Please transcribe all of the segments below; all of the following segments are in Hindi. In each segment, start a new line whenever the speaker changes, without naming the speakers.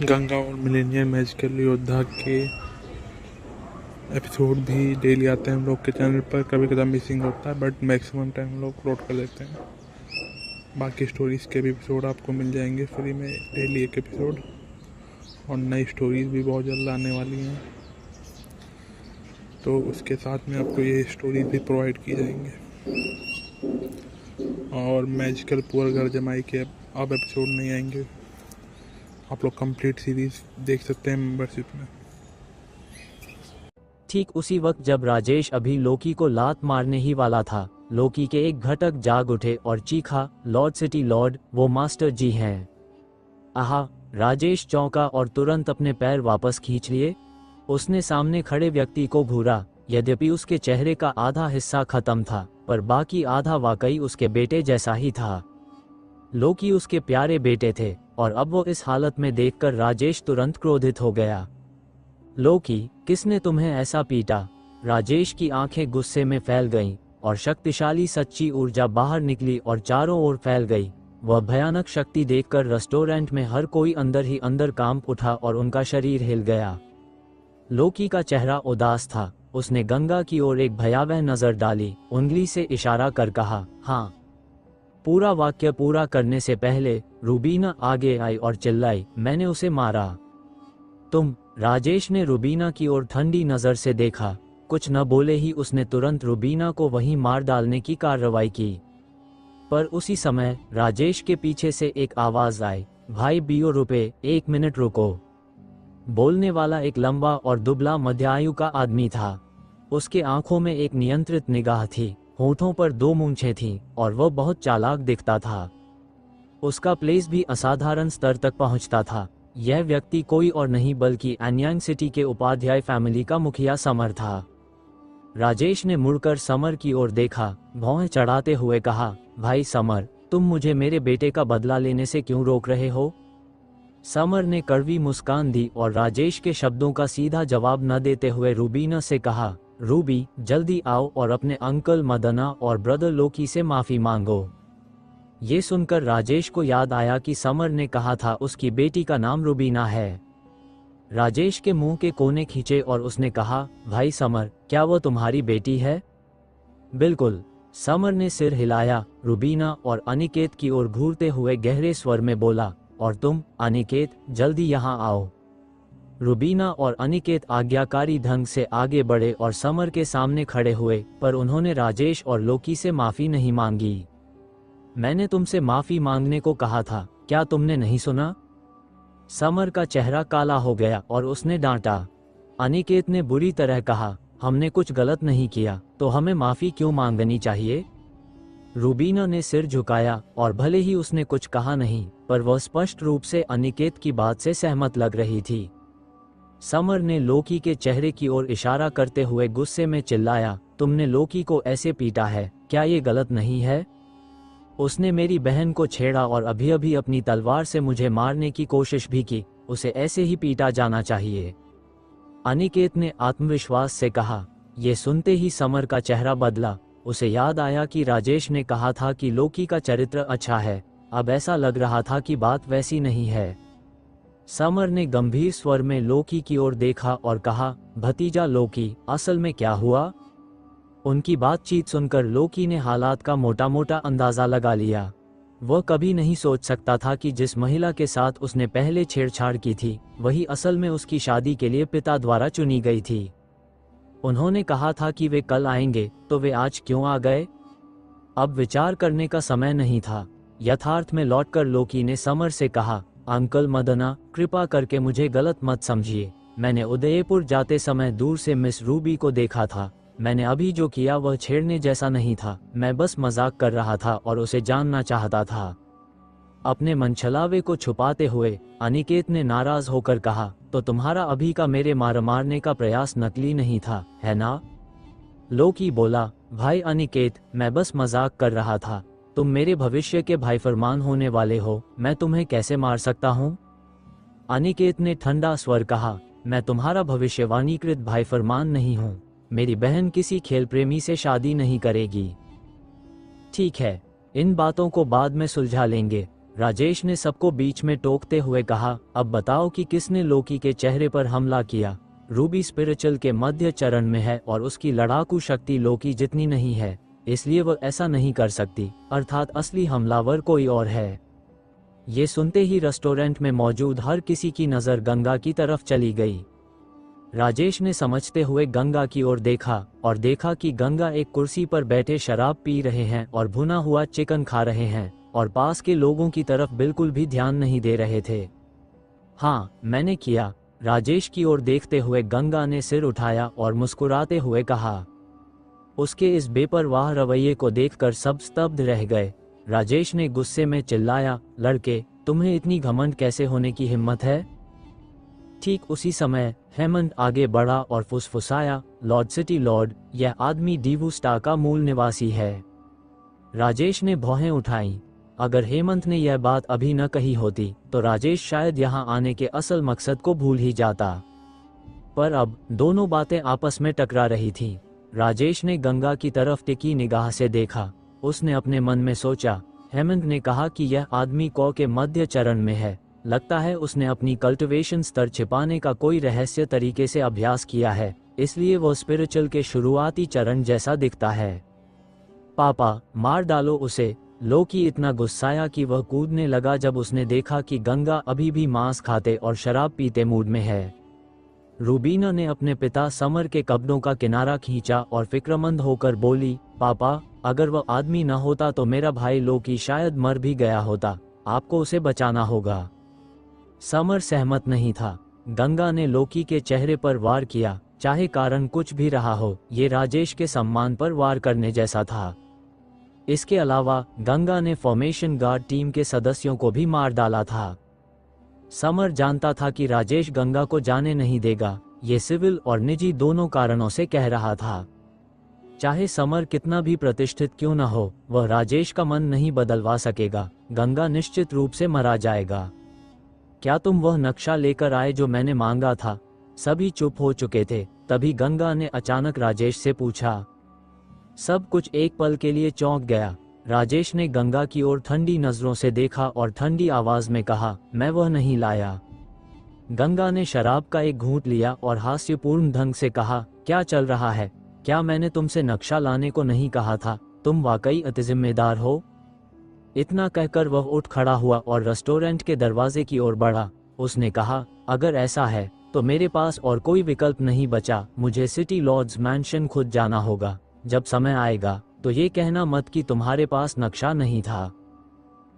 गंगा और मिलेनियम मैजिकल योद्धा के एपिसोड भी डेली आते हैं हम लोग के चैनल पर। कभी कभी मिसिंग होता है बट मैक्सिमम टाइम हम लोग अपलोड कर देते हैं। बाकी स्टोरीज़ के भी एपिसोड आपको मिल जाएंगे फ्री में, डेली एक एपिसोड। और नई स्टोरीज़ भी बहुत जल्द आने वाली हैं, तो उसके साथ में आपको ये स्टोरीज भी प्रोवाइड की जाएंगे। और मैजिकल पुअर घर जमाई के अब एपिसोड नहीं आएंगे, आप लोग कंप्लीट सीरीज़ देख सकते हैं मेंबरशिप में।
ठीक उसी वक्त जब राजेश अभी लोकी को लात मारने ही वाला था, लोकी के एक घटक जाग उठे और चीखा, लॉर्ड सिटी लॉर्ड, वो मास्टर जी हैं। आहा! राजेश चौंका और तुरंत अपने पैर वापस खींच लिए। उसने सामने खड़े व्यक्ति को घूरा। यद्यपि उसके चेहरे का आधा हिस्सा खत्म था, पर बाकी आधा वाकई उसके बेटे जैसा ही था। लोकी उसके प्यारे बेटे थे, और अब वो इस हालत में देखकर राजेश तुरंत क्रोधित हो गया। लोकी, किसने तुम्हें ऐसा पीटा? राजेश की आंखें गुस्से में फैल गईं, और शक्तिशाली सच्ची ऊर्जा बाहर निकली और चारों ओर फैल गई। वह भयानक शक्ति देखकर रेस्टोरेंट में हर कोई अंदर ही अंदर कांप उठा और उनका शरीर हिल गया। लोकी का चेहरा उदास था। उसने गंगा की ओर एक भयावह नजर डाली, उंगली से इशारा कर कहा, हाँ। पूरा वाक्य पूरा करने से पहले रूबीना आगे आई और चिल्लाई, मैंने उसे मारा। तुम? राजेश ने रूबीना की ओर ठंडी नजर से देखा। कुछ न बोले ही उसने तुरंत रूबीना को वहीं मार डालने की कार्रवाई की। पर उसी समय राजेश के पीछे से एक आवाज आई, भाई बियो रुपए, 1 मिनट रुको। बोलने वाला एक लंबा और दुबला मध्यायु का आदमी था। उसके आंखों में एक नियंत्रित निगाह थी, होठों पर 2 मूंछें थीं, और वह बहुत चालाक दिखता था। उसका प्लेस भी असाधारण स्तर तक पहुंचता था। यह व्यक्ति कोई और नहीं बल्कि एन्यांग सिटी के उपाध्याय फैमिली का मुखिया समर था। राजेश ने मुड़कर समर की ओर देखा, भौं चढ़ाते हुए कहा, भाई समर, तुम मुझे मेरे बेटे का बदला लेने से क्यों रोक रहे हो? समर ने कड़वी मुस्कान दी और राजेश के शब्दों का सीधा जवाब न देते हुए रूबीना से कहा, रूबी, जल्दी आओ और अपने अंकल मदना और ब्रदर लोकी से माफी मांगो। ये सुनकर राजेश को याद आया कि समर ने कहा था उसकी बेटी का नाम रूबीना है। राजेश के मुंह के कोने खींचे और उसने कहा, भाई समर, क्या वो तुम्हारी बेटी है? बिल्कुल। समर ने सिर हिलाया। रूबीना और अनिकेत की ओर घूरते हुए गहरे स्वर में बोला, और तुम, अनिकेत, जल्दी यहाँ आओ। रूबीना और अनिकेत आज्ञाकारी ढंग से आगे बढ़े और समर के सामने खड़े हुए, पर उन्होंने राजेश और लोकी से माफी नहीं मांगी। मैंने तुमसे माफी मांगने को कहा था, क्या तुमने नहीं सुना? समर का चेहरा काला हो गया और उसने डांटा। अनिकेत ने बुरी तरह कहा, हमने कुछ गलत नहीं किया, तो हमें माफी क्यों मांगनी चाहिए? रूबीना ने सिर झुकाया, और भले ही उसने कुछ कहा नहीं, पर वह स्पष्ट रूप से अनिकेत की बात से सहमत लग रही थी। समर ने लोकी के चेहरे की ओर इशारा करते हुए गुस्से में चिल्लाया, तुमने लोकी को ऐसे पीटा है, क्या ये गलत नहीं है? उसने मेरी बहन को छेड़ा और अभी अभी अपनी तलवार से मुझे मारने की कोशिश भी की, उसे ऐसे ही पीटा जाना चाहिए। अनिकेत ने आत्मविश्वास से कहा। यह सुनते ही समर का चेहरा बदला। उसे याद आया कि राजेश ने कहा था कि लोकी का चरित्र अच्छा है। अब ऐसा लग रहा था कि बात वैसी नहीं है। समर ने गंभीर स्वर में लोकी की ओर देखा और कहा, भतीजा लोकी, असल में क्या हुआ? उनकी बातचीत सुनकर लोकी ने हालात का मोटा मोटा अंदाजा लगा लिया। वह कभी नहीं सोच सकता था कि जिस महिला के साथ उसने पहले छेड़छाड़ की थी, वही असल में उसकी शादी के लिए पिता द्वारा चुनी गई थी। उन्होंने कहा था कि वे कल आएंगे, तो वे आज क्यों आ गए? अब विचार करने का समय नहीं था। यथार्थ में लौटकर लोकी ने समर से कहा, अंकल मदना, कृपा करके मुझे गलत मत समझिए। मैंने उदयपुर जाते समय दूर से मिस रूबी को देखा था। मैंने अभी जो किया वह छेड़ने जैसा नहीं था, मैं बस मजाक कर रहा था और उसे जानना चाहता था। अपने मनछलावे को छुपाते हुए अनिकेत ने नाराज होकर कहा, तो तुम्हारा अभी का मेरे मारने का प्रयास नकली नहीं था, है ना? लोकी बोला, भाई अनिकेत, मैं बस मजाक कर रहा था। तुम मेरे भविष्य के भाई फरमान होने वाले हो, मैं तुम्हें कैसे मार सकता हूँ? अनिकेत ने ठंडा स्वर कहा, मैं तुम्हारा भविष्यवाणीकृत भाई फरमान नहीं हूँ। मेरी बहन किसी खेल प्रेमी से शादी नहीं करेगी। ठीक है, इन बातों को बाद में सुलझा लेंगे। राजेश ने सबको बीच में टोकते हुए कहा, अब बताओ कि किसने लोकी के चेहरे पर हमला किया। रूबी स्पिरिचुअल के मध्य चरण में है और उसकी लड़ाकू शक्ति लोकी जितनी नहीं है, इसलिए वह ऐसा नहीं कर सकती, अर्थात असली हमलावर कोई और है। ये सुनते ही रेस्टोरेंट में मौजूद हर किसी की नज़र गंगा की तरफ चली गई। राजेश ने समझते हुए गंगा की ओर देखा और देखा कि गंगा एक कुर्सी पर बैठे शराब पी रहे हैं और भुना हुआ चिकन खा रहे हैं और पास के लोगों की तरफ बिल्कुल भी ध्यान नहीं दे रहे थे। हाँ, मैंने किया। राजेश की ओर देखते हुए गंगा ने सिर उठाया और मुस्कुराते हुए कहा। उसके इस बेपरवाह रवैये को देखकर सब स्तब्ध रह गए। राजेश ने गुस्से में चिल्लाया, लड़के, तुम्हें इतनी घमंड कैसे होने की हिम्मत है? ठीक उसी समय हेमंत आगे बढ़ा और फुसफुसाया, लॉर्ड सिटी लॉर्ड, यह आदमी डीवू स्टार का मूल निवासी है। राजेश ने भौहें उठाईं। अगर हेमंत ने यह बात अभी न कही होती तो राजेश शायद यहाँ आने के असल मकसद को भूल ही जाता। पर अब दोनों बातें आपस में टकरा रही थीं। राजेश ने गंगा की तरफ टिकी निगाह से देखा। उसने अपने मन में सोचा, हेमंत ने कहा कि यह आदमी कौ के मध्य चरण में है। लगता है उसने अपनी कल्टिवेशन स्तर छिपाने का कोई रहस्य तरीके से अभ्यास किया है, इसलिए वो स्पिरिचुअल के शुरुआती चरण जैसा दिखता है। पापा, मार डालो उसे। लोकी इतना गुस्साया कि वह कूदने लगा जब उसने देखा कि गंगा अभी भी मांस खाते और शराब पीते मूड में है। रूबीना ने अपने पिता समर के कपड़ों का किनारा खींचा और फिक्रमंद होकर बोली, पापा, अगर वह आदमी न होता तो मेरा भाई लोकी शायद मर भी गया होता। आपको उसे बचाना होगा। समर सहमत नहीं था। गंगा ने लोकी के चेहरे पर वार किया, चाहे कारण कुछ भी रहा हो, ये राजेश के सम्मान पर वार करने जैसा था। इसके अलावा गंगा ने फॉर्मेशन गार्ड टीम के सदस्यों को भी मार डाला था। समर जानता था कि राजेश गंगा को जाने नहीं देगा। ये सिविल और निजी दोनों कारणों से कह रहा था। चाहे समर कितना भी प्रतिष्ठित क्यों न हो, वह राजेश का मन नहीं बदलवा सकेगा। गंगा निश्चित रूप से मारा जाएगा। क्या तुम वह नक्शा लेकर आए जो मैंने मांगा था? सभी चुप हो चुके थे। तभी गंगा ने अचानक राजेश से पूछा। सब कुछ एक पल के लिए चौंक गया। राजेश ने गंगा की ओर ठंडी नजरों से देखा और ठंडी आवाज में कहा, मैं वह नहीं लाया। गंगा ने शराब का एक घूंट लिया और हास्यपूर्ण ढंग से कहा, क्या चल रहा है? क्या मैंने तुमसे नक्शा लाने को नहीं कहा था? तुम वाकई अतिजिम्मेदार हो। इतना कहकर वह उठ खड़ा हुआ और रेस्टोरेंट के दरवाजे की ओर बढ़ा। उसने कहा, अगर ऐसा है तो मेरे पास और कोई विकल्प नहीं बचा। मुझे सिटी लॉर्ड्स मैंशन खुद जाना होगा। जब समय आएगा तो ये कहना मत कि तुम्हारे पास नक्शा नहीं था।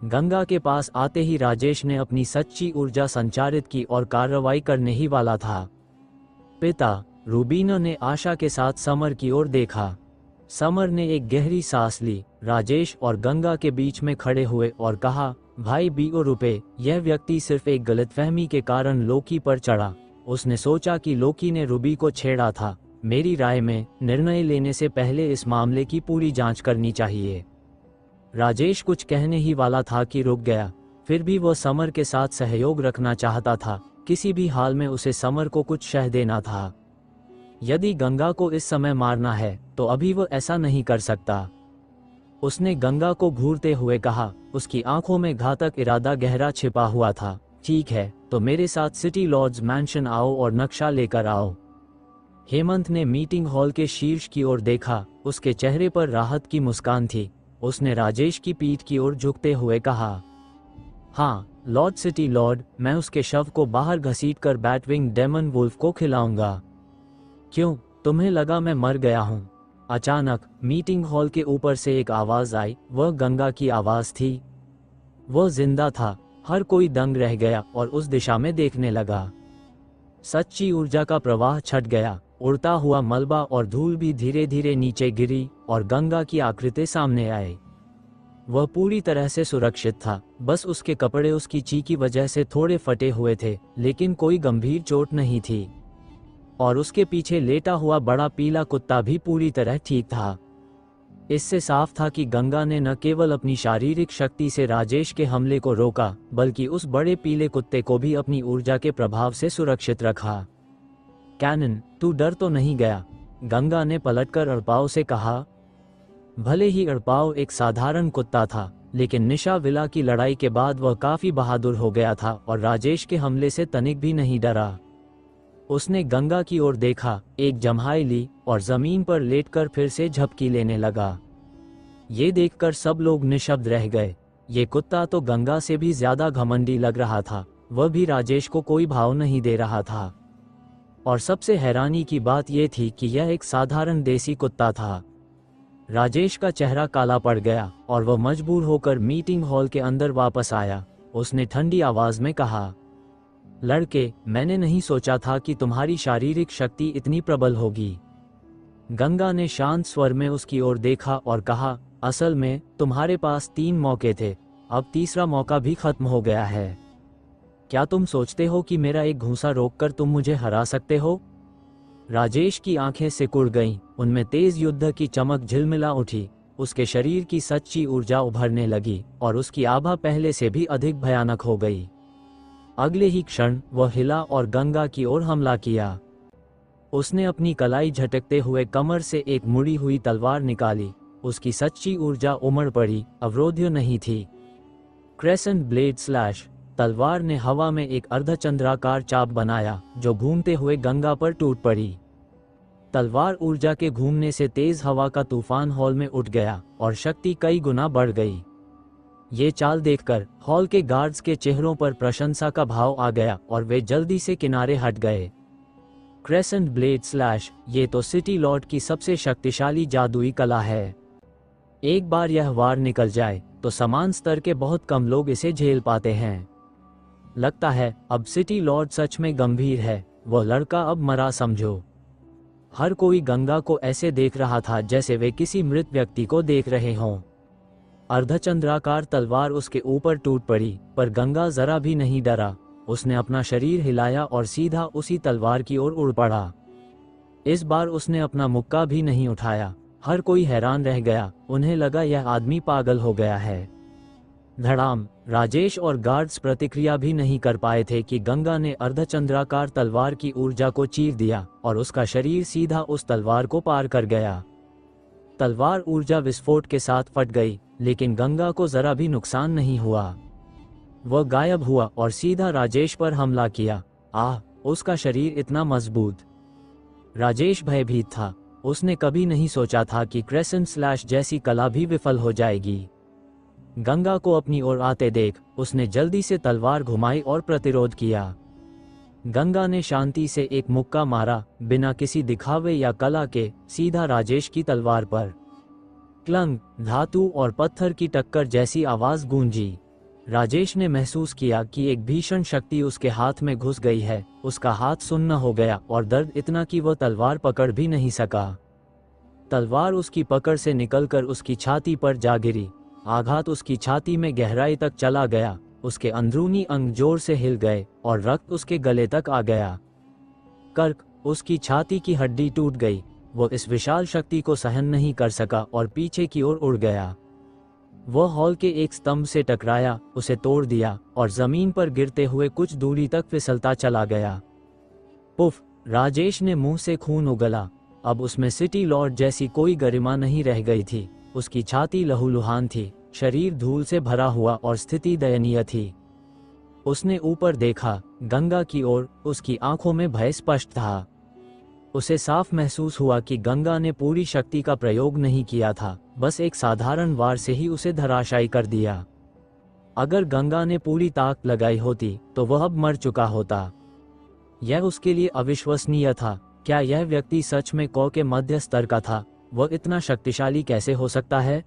गंगा के पास आते ही राजेश ने अपनी सच्ची ऊर्जा संचारित की और कार्रवाई करने ही वाला था। पिता, रूबीना ने आशा के साथ समर की ओर देखा। समर ने एक गहरी सांस ली, राजेश और गंगा के बीच में खड़े हुए और कहा, भाई बीओ रुपए, यह व्यक्ति सिर्फ एक गलतफहमी के कारण लोकी पर चढ़ा। उसने सोचा कि लोकी ने रूबी को छेड़ा था। मेरी राय में निर्णय लेने से पहले इस मामले की पूरी जांच करनी चाहिए। राजेश कुछ कहने ही वाला था कि रुक गया। फिर भी वह समर के साथ सहयोग रखना चाहता था। किसी भी हाल में उसे समर को कुछ शह देना था। यदि गंगा को इस समय मारना है तो अभी वह ऐसा नहीं कर सकता। उसने गंगा को घूरते हुए कहा। उसकी आंखों में घातक इरादा गहरा छिपा हुआ था। ठीक है, तो मेरे साथ सिटी लॉर्ड्स मैंशन आओ और नक्शा लेकर आओ। हेमंत ने मीटिंग हॉल के शीर्ष की ओर देखा। उसके चेहरे पर राहत की मुस्कान थी। उसने राजेश की पीठ की ओर झुकते हुए कहा, हाँ लॉर्ड सिटी लॉर्ड, मैं उसके शव को बाहर घसीटकर बैटविंग डेमन वुल्फ को खिलाऊंगा। क्यों, तुम्हें लगा मैं मर गया हूं? अचानक मीटिंग हॉल के ऊपर से एक आवाज आई। वह गंगा की आवाज थी। वह जिंदा था। हर कोई दंग रह गया और उस दिशा में देखने लगा। सच्ची ऊर्जा का प्रवाह छट गया। उड़ता हुआ मलबा और धूल भी धीरे धीरे नीचे गिरी और गंगा की आकृति सामने आई। वह पूरी तरह से सुरक्षित था। बस उसके कपड़े उसकी ची की वजह से थोड़े फटे हुए थे, लेकिन कोई गंभीर चोट नहीं थी। और उसके पीछे लेटा हुआ बड़ा पीला कुत्ता भी पूरी तरह ठीक था। इससे साफ था कि गंगा ने न केवल अपनी शारीरिक शक्ति से राजेश के हमले को रोका, बल्कि उस बड़े पीले कुत्ते को भी अपनी ऊर्जा के प्रभाव से सुरक्षित रखा। कैनन, तू डर तो नहीं गया? गंगा ने पलटकर अड़पाव से कहा। भले ही अड़पाव एक साधारण कुत्ता था, लेकिन निशा विला की लड़ाई के बाद वह काफी बहादुर हो गया था और राजेश के हमले से तनिक भी नहीं डरा। उसने गंगा की ओर देखा, एक जम्हाई ली और जमीन पर लेटकर फिर से झपकी लेने लगा। ये देखकर सब लोग निशब्द रह गए। ये कुत्ता तो गंगा से भी ज्यादा घमंडी लग रहा था, वह भी राजेश को कोई भाव नहीं दे रहा था। और सबसे हैरानी की बात यह थी कि यह एक साधारण देसी कुत्ता था। राजेश का चेहरा काला पड़ गया और वह मजबूर होकर मीटिंग हॉल के अंदर वापस आया। उसने ठंडी आवाज में कहा, लड़के, मैंने नहीं सोचा था कि तुम्हारी शारीरिक शक्ति इतनी प्रबल होगी। गंगा ने शांत स्वर में उसकी ओर देखा और कहा, असल में तुम्हारे पास 3 मौके थे, अब तीसरा मौका भी खत्म हो गया है। क्या तुम सोचते हो कि मेरा एक घूंसा रोककर तुम मुझे हरा सकते हो? राजेश की आंखें सिकुड़ गईं, उनमें तेज युद्ध की चमक झिलमिला उठी। उसके शरीर की सच्ची ऊर्जा उभरने लगी और उसकी आभा पहले से भी अधिक भयानक हो गई। अगले ही क्षण वह हिला और गंगा की ओर हमला किया। उसने अपनी कलाई झटकते हुए कमर से एक मुड़ी हुई तलवार निकाली। उसकी सच्ची ऊर्जा उमड़ पड़ी, अवरोध्य नहीं थी। Crescent blade slash. तलवार ने हवा में एक अर्धचंद्राकार चाप बनाया जो घूमते हुए गंगा पर टूट पड़ी। तलवार ऊर्जा के घूमने से तेज हवा का तूफान हॉल में उठ गया और शक्ति कई गुना बढ़ गई। ये चाल देखकर हॉल के गार्ड्स के चेहरों पर प्रशंसा का भाव आ गया और वे जल्दी से किनारे हट गए। क्रेसेंट ब्लेड स्लैश, ये तो सिटी लॉर्ड की सबसे शक्तिशाली जादुई कला है। एक बार यह वार निकल जाए तो समान स्तर के बहुत कम लोग इसे झेल पाते हैं। लगता है अब सिटी लॉर्ड सच में गंभीर है, वह लड़का अब मरा समझो। हर कोई गंगा को ऐसे देख रहा था जैसे वे किसी मृत व्यक्ति को देख रहे हों। अर्धचंद्राकार तलवार उसके ऊपर टूट पड़ी, पर गंगा जरा भी नहीं डरा। उसने अपना शरीर हिलाया और सीधा उसी तलवार की ओर उड़ पड़ा। इस बार उसने अपना मुक्का भी नहीं उठाया। हर कोई हैरान रह गया, उन्हें लगा यह आदमी पागल हो गया है। धड़ाम। राजेश और गार्ड्स प्रतिक्रिया भी नहीं कर पाए थे कि गंगा ने अर्धचंद्राकार तलवार की ऊर्जा को चीर दिया और उसका शरीर सीधा उस तलवार को पार कर गया। तलवार ऊर्जा विस्फोट के साथ फट गई, लेकिन गंगा को जरा भी नुकसान नहीं हुआ। वह गायब हुआ और सीधा राजेश पर हमला किया। आह, उसका शरीर इतना मजबूत। राजेश भयभीत था। उसने कभी नहीं सोचा था कि क्रेसेंट स्लैश जैसी कला भी विफल हो जाएगी। गंगा को अपनी ओर आते देख उसने जल्दी से तलवार घुमाई और प्रतिरोध किया। गंगा ने शांति से एक मुक्का मारा, बिना किसी दिखावे या कला के, सीधा राजेश की तलवार पर। क्लंग। धातु और पत्थर की टक्कर जैसी आवाज गूंजी। राजेश ने महसूस किया कि एक भीषण शक्ति उसके हाथ में घुस गई है। उसका हाथ सुन्न हो गया और दर्द इतना कि वह तलवार पकड़ भी नहीं सका। तलवार उसकी पकड़ से निकलकर उसकी छाती पर जा गिरी। आघात उसकी छाती में गहराई तक चला गया। उसके अंदरूनी अंग जोर से हिल गए और रक्त उसके गले तक आ गया। कर्क। उसकी छाती की हड्डी टूट गई। वो इस विशाल शक्ति को सहन नहीं कर सका और पीछे की ओर उड़ गया। वह हॉल के एक स्तंभ से टकराया, उसे तोड़ दिया और जमीन पर गिरते हुए कुछ दूरी तक फिसलता चला गया। पुफ। राजेश ने मुंह से खून उगला। अब उसमें सिटी लॉर्ड जैसी कोई गरिमा नहीं रह गई थी। उसकी छाती लहूलुहान थी, शरीर धूल से भरा हुआ और स्थिति दयनीय थी। उसने ऊपर देखा, गंगा की ओर। उसकी आंखों में भय स्पष्ट था। उसे साफ महसूस हुआ कि गंगा ने पूरी शक्ति का प्रयोग नहीं किया था, बस एक साधारण वार से ही उसे धराशायी कर दिया। अगर गंगा ने पूरी ताकत लगाई होती तो वह अब मर चुका होता। यह उसके लिए अविश्वसनीय था। क्या यह व्यक्ति सच में कौ के मध्य स्तर का था? वह इतना शक्तिशाली कैसे हो सकता है?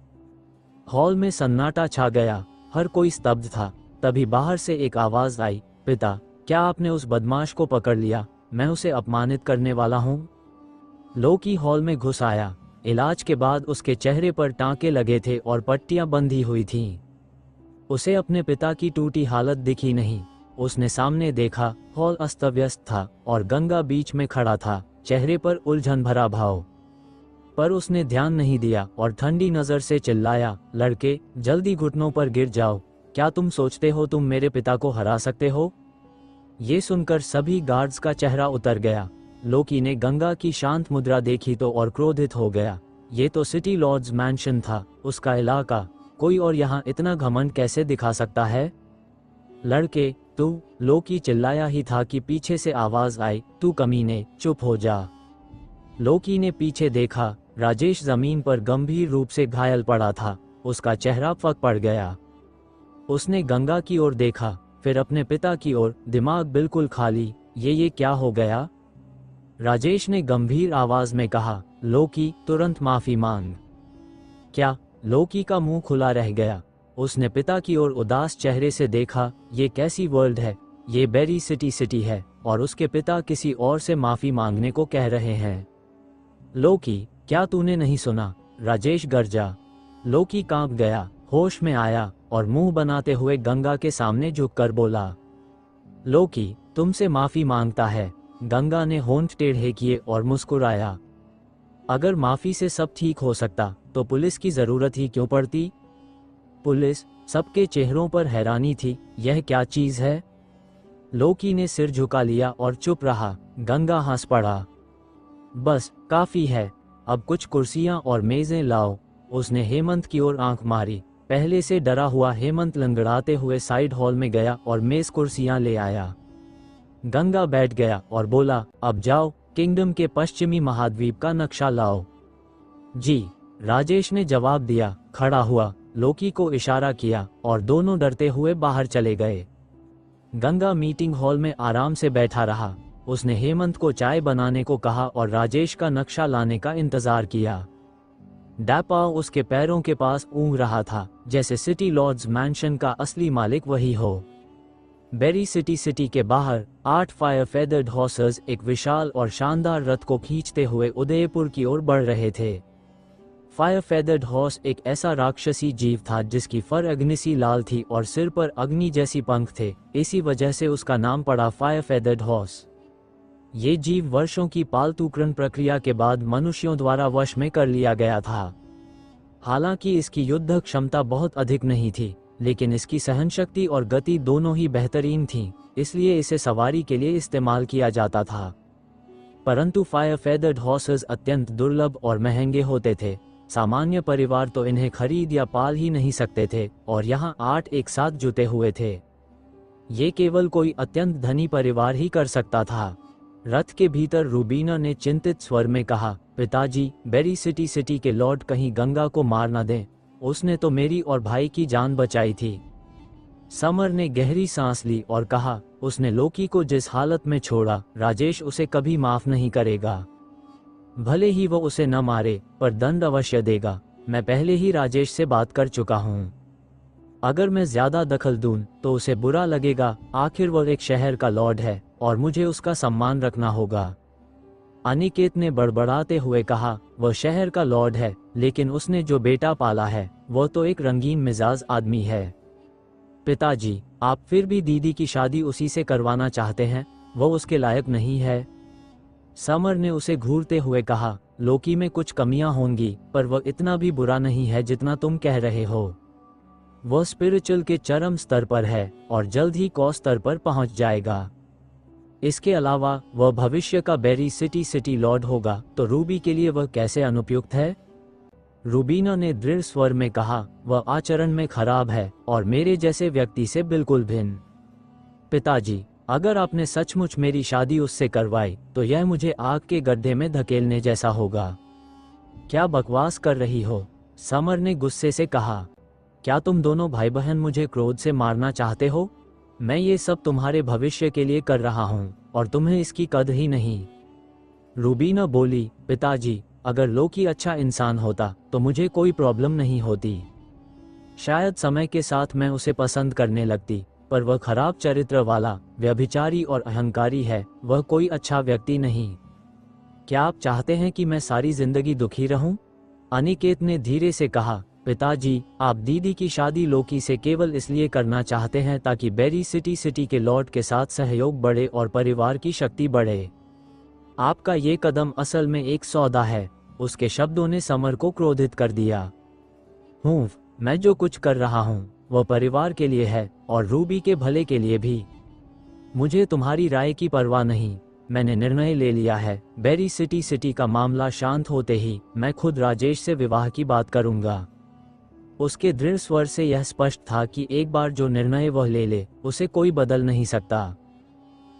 हॉल में सन्नाटा छा गया, हर कोई स्तब्ध था। तभी बाहर से एक आवाज आई, पिता, क्या आपने उस बदमाश को पकड़ लिया? मैं उसे अपमानित करने वाला हूँ। लोकी हॉल में घुस आया। इलाज के बाद उसके चेहरे पर टांके लगे थे और पट्टियां बंधी हुई थीं। उसे अपने पिता की टूटी हालत दिखी नहीं। उसने सामने देखा, हॉल अस्त व्यस्त था और गंगा बीच में खड़ा था, चेहरे पर उलझन भरा भाव। पर उसने ध्यान नहीं दिया और ठंडी नजर से चिल्लाया, लड़के, जल्दी घुटनों पर गिर जाओ। क्या तुम सोचते हो तुम मेरे पिता को हरा सकते हो? ये सुनकर सभी गार्ड्स का चेहरा उतर गया। लोकी ने गंगा की शांत मुद्रा देखी तो और क्रोधित हो गया। ये तो सिटी लॉर्ड्स मैंशन था, उसका इलाका। कोई और यहाँ इतना घमंड कैसे दिखा सकता है? लड़के, तू, लोकी चिल्लाया ही था कि पीछे से आवाज आई, तू कमीने, चुप हो जा। लोकी ने पीछे देखा, राजेश जमीन पर गंभीर रूप से घायल पड़ा था, उसका चेहरा फक पड़ गया। उसने गंगा की ओर देखा, फिर अपने पिता की ओर, दिमाग बिल्कुल खाली। ये क्या हो गया? राजेश ने गंभीर आवाज में कहा, लोकी, तुरंत माफी मांग। क्या? लोकी का मुंह खुला रह गया। उसने पिता की ओर उदास चेहरे से देखा। ये कैसी वर्ल्ड है? ये बेरी सिटी है और उसके पिता किसी और से माफी मांगने को कह रहे हैं। लोकी, क्या तूने नहीं सुना? राजेश गरजा। लोकी कांप गया, होश में आया और मुंह बनाते हुए गंगा के सामने झुककर बोला, लोकी, तुमसे माफी मांगता है। गंगा ने होंठ टेढ़े किए और मुस्कुराया। अगर माफी से सब ठीक हो सकता तो पुलिस की जरूरत ही क्यों पड़ती? पुलिस? सबके चेहरों पर हैरानी थी। यह क्या चीज है? लोकी ने सिर झुका लिया और चुप रहा। गंगा हंस पड़ा। बस काफी है, अब कुछ कुर्सियां और मेजें लाओ। उसने हेमंत की ओर आंख मारी। पहले से डरा हुआ हेमंत लंगड़ाते हुए साइड हॉल में गया और मेज कुर्सियां ले आया। गंगा बैठ गया और बोला, अब जाओ, किंगडम के पश्चिमी महाद्वीप का नक्शा लाओ। जी। राजेश ने जवाब दिया, खड़ा हुआ, लोकी को इशारा किया और दोनों डरते हुए बाहर चले गए। गंगा मीटिंग हॉल में आराम से बैठा रहा। उसने हेमंत को चाय बनाने को कहा और राजेश का नक्शा लाने का इंतजार किया। डैपाओ उसके पैरों के पास ऊँग रहा था, जैसे सिटी लॉर्ड्स मैंशन का असली मालिक वही हो। बेरी सिटी के बाहर 8 फायर फेदर्ड हॉर्सेस एक विशाल और शानदार रथ को खींचते हुए उदयपुर की ओर बढ़ रहे थे। फायर फेदर्ड हॉर्स एक ऐसा राक्षसी जीव था जिसकी फर अग्निसी लाल थी और सिर पर अग्नि जैसी पंख थे। इसी वजह से उसका नाम पड़ा फायर फेदर्ड हॉर्स। ये जीव वर्षों की पालतूकरण प्रक्रिया के बाद मनुष्यों द्वारा वश में कर लिया गया था। हालांकि इसकी युद्ध क्षमता बहुत अधिक नहीं थी, लेकिन इसकी सहनशक्ति और गति दोनों ही बेहतरीन थीं, इसलिए इसे सवारी के लिए इस्तेमाल किया जाता था। परंतु फायर फेदर्ड हॉर्सेस अत्यंत दुर्लभ और महंगे होते थे। सामान्य परिवार तो इन्हें खरीद या पाल ही नहीं सकते थे, और यहाँ 8 एक साथ जुटे हुए थे। ये केवल कोई अत्यंत धनी परिवार ही कर सकता था। रथ के भीतर रूबीना ने चिंतित स्वर में कहा, पिताजी, बेरी सिटी के लॉर्ड कहीं गंगा को मार न दें। उसने तो मेरी और भाई की जान बचाई थी। समर ने गहरी सांस ली और कहा, उसने लोकी को जिस हालत में छोड़ा, राजेश उसे कभी माफ नहीं करेगा। भले ही वो उसे न मारे, पर दंड अवश्य देगा। मैं पहले ही राजेश से बात कर चुका हूँ। अगर मैं ज्यादा दखल दूं तो उसे बुरा लगेगा। आखिर वो एक शहर का लॉर्ड है और मुझे उसका सम्मान रखना होगा। अनिकेत ने बड़बड़ाते हुए कहा, वह शहर का लॉर्ड है, लेकिन उसने जो बेटा पाला है वो तो एक रंगीन मिजाज आदमी है। पिताजी, आप फिर भी दीदी की शादी उसी से करवाना चाहते हैं? वो उसके लायक नहीं है। समर ने उसे घूरते हुए कहा, लोकी में कुछ कमियां होंगी, पर वह इतना भी बुरा नहीं है जितना तुम कह रहे हो। वह स्पिरिचुअल के चरम स्तर पर है और जल्द ही कौ स्तर पर पहुंच जाएगा। इसके अलावा वह भविष्य का बेरी सिटी लॉर्ड होगा, तो रूबी के लिए वह कैसे अनुपयुक्त है? रूबीना ने दृढ़ स्वर में कहा, वह आचरण में खराब है और मेरे जैसे व्यक्ति से बिल्कुल भिन्न। पिताजी, अगर आपने सचमुच मेरी शादी उससे करवाई तो यह मुझे आग के गड्ढे में धकेलने जैसा होगा। क्या बकवास कर रही हो? समर ने गुस्से से कहा। क्या तुम दोनों भाई बहन मुझे क्रोध से मारना चाहते हो? मैं ये सब तुम्हारे भविष्य के लिए कर रहा हूँ और तुम्हें इसकी कद्र ही नहीं। रूबीना बोली, पिताजी, अगर लोकी अच्छा इंसान होता तो मुझे कोई प्रॉब्लम नहीं होती। शायद समय के साथ मैं उसे पसंद करने लगती, पर वह खराब चरित्र वाला, व्यभिचारी और अहंकारी है। वह कोई अच्छा व्यक्ति नहीं। क्या आप चाहते हैं कि मैं सारी जिंदगी दुखी रहूं? अनिकेत ने धीरे से कहा, पिताजी, आप दीदी की शादी लोकी से केवल इसलिए करना चाहते हैं ताकि बेरी सिटी के लॉर्ड के साथ सहयोग बढ़े और परिवार की शक्ति बढ़े। आपका ये कदम असल में एक सौदा है। उसके शब्दों ने समर को क्रोधित कर दिया। मैं जो कुछ कर रहा हूँ वह परिवार के लिए है और रूबी के भले के लिए भी। मुझे तुम्हारी राय की परवाह नहीं। मैंने निर्णय ले लिया है। बेरी सिटी का मामला शांत होते ही मैं खुद राजेश से विवाह की बात करूंगा। उसके दृढ़ स्वर से यह स्पष्ट था कि एक बार जो निर्णय वह ले ले उसे कोई बदल नहीं सकता।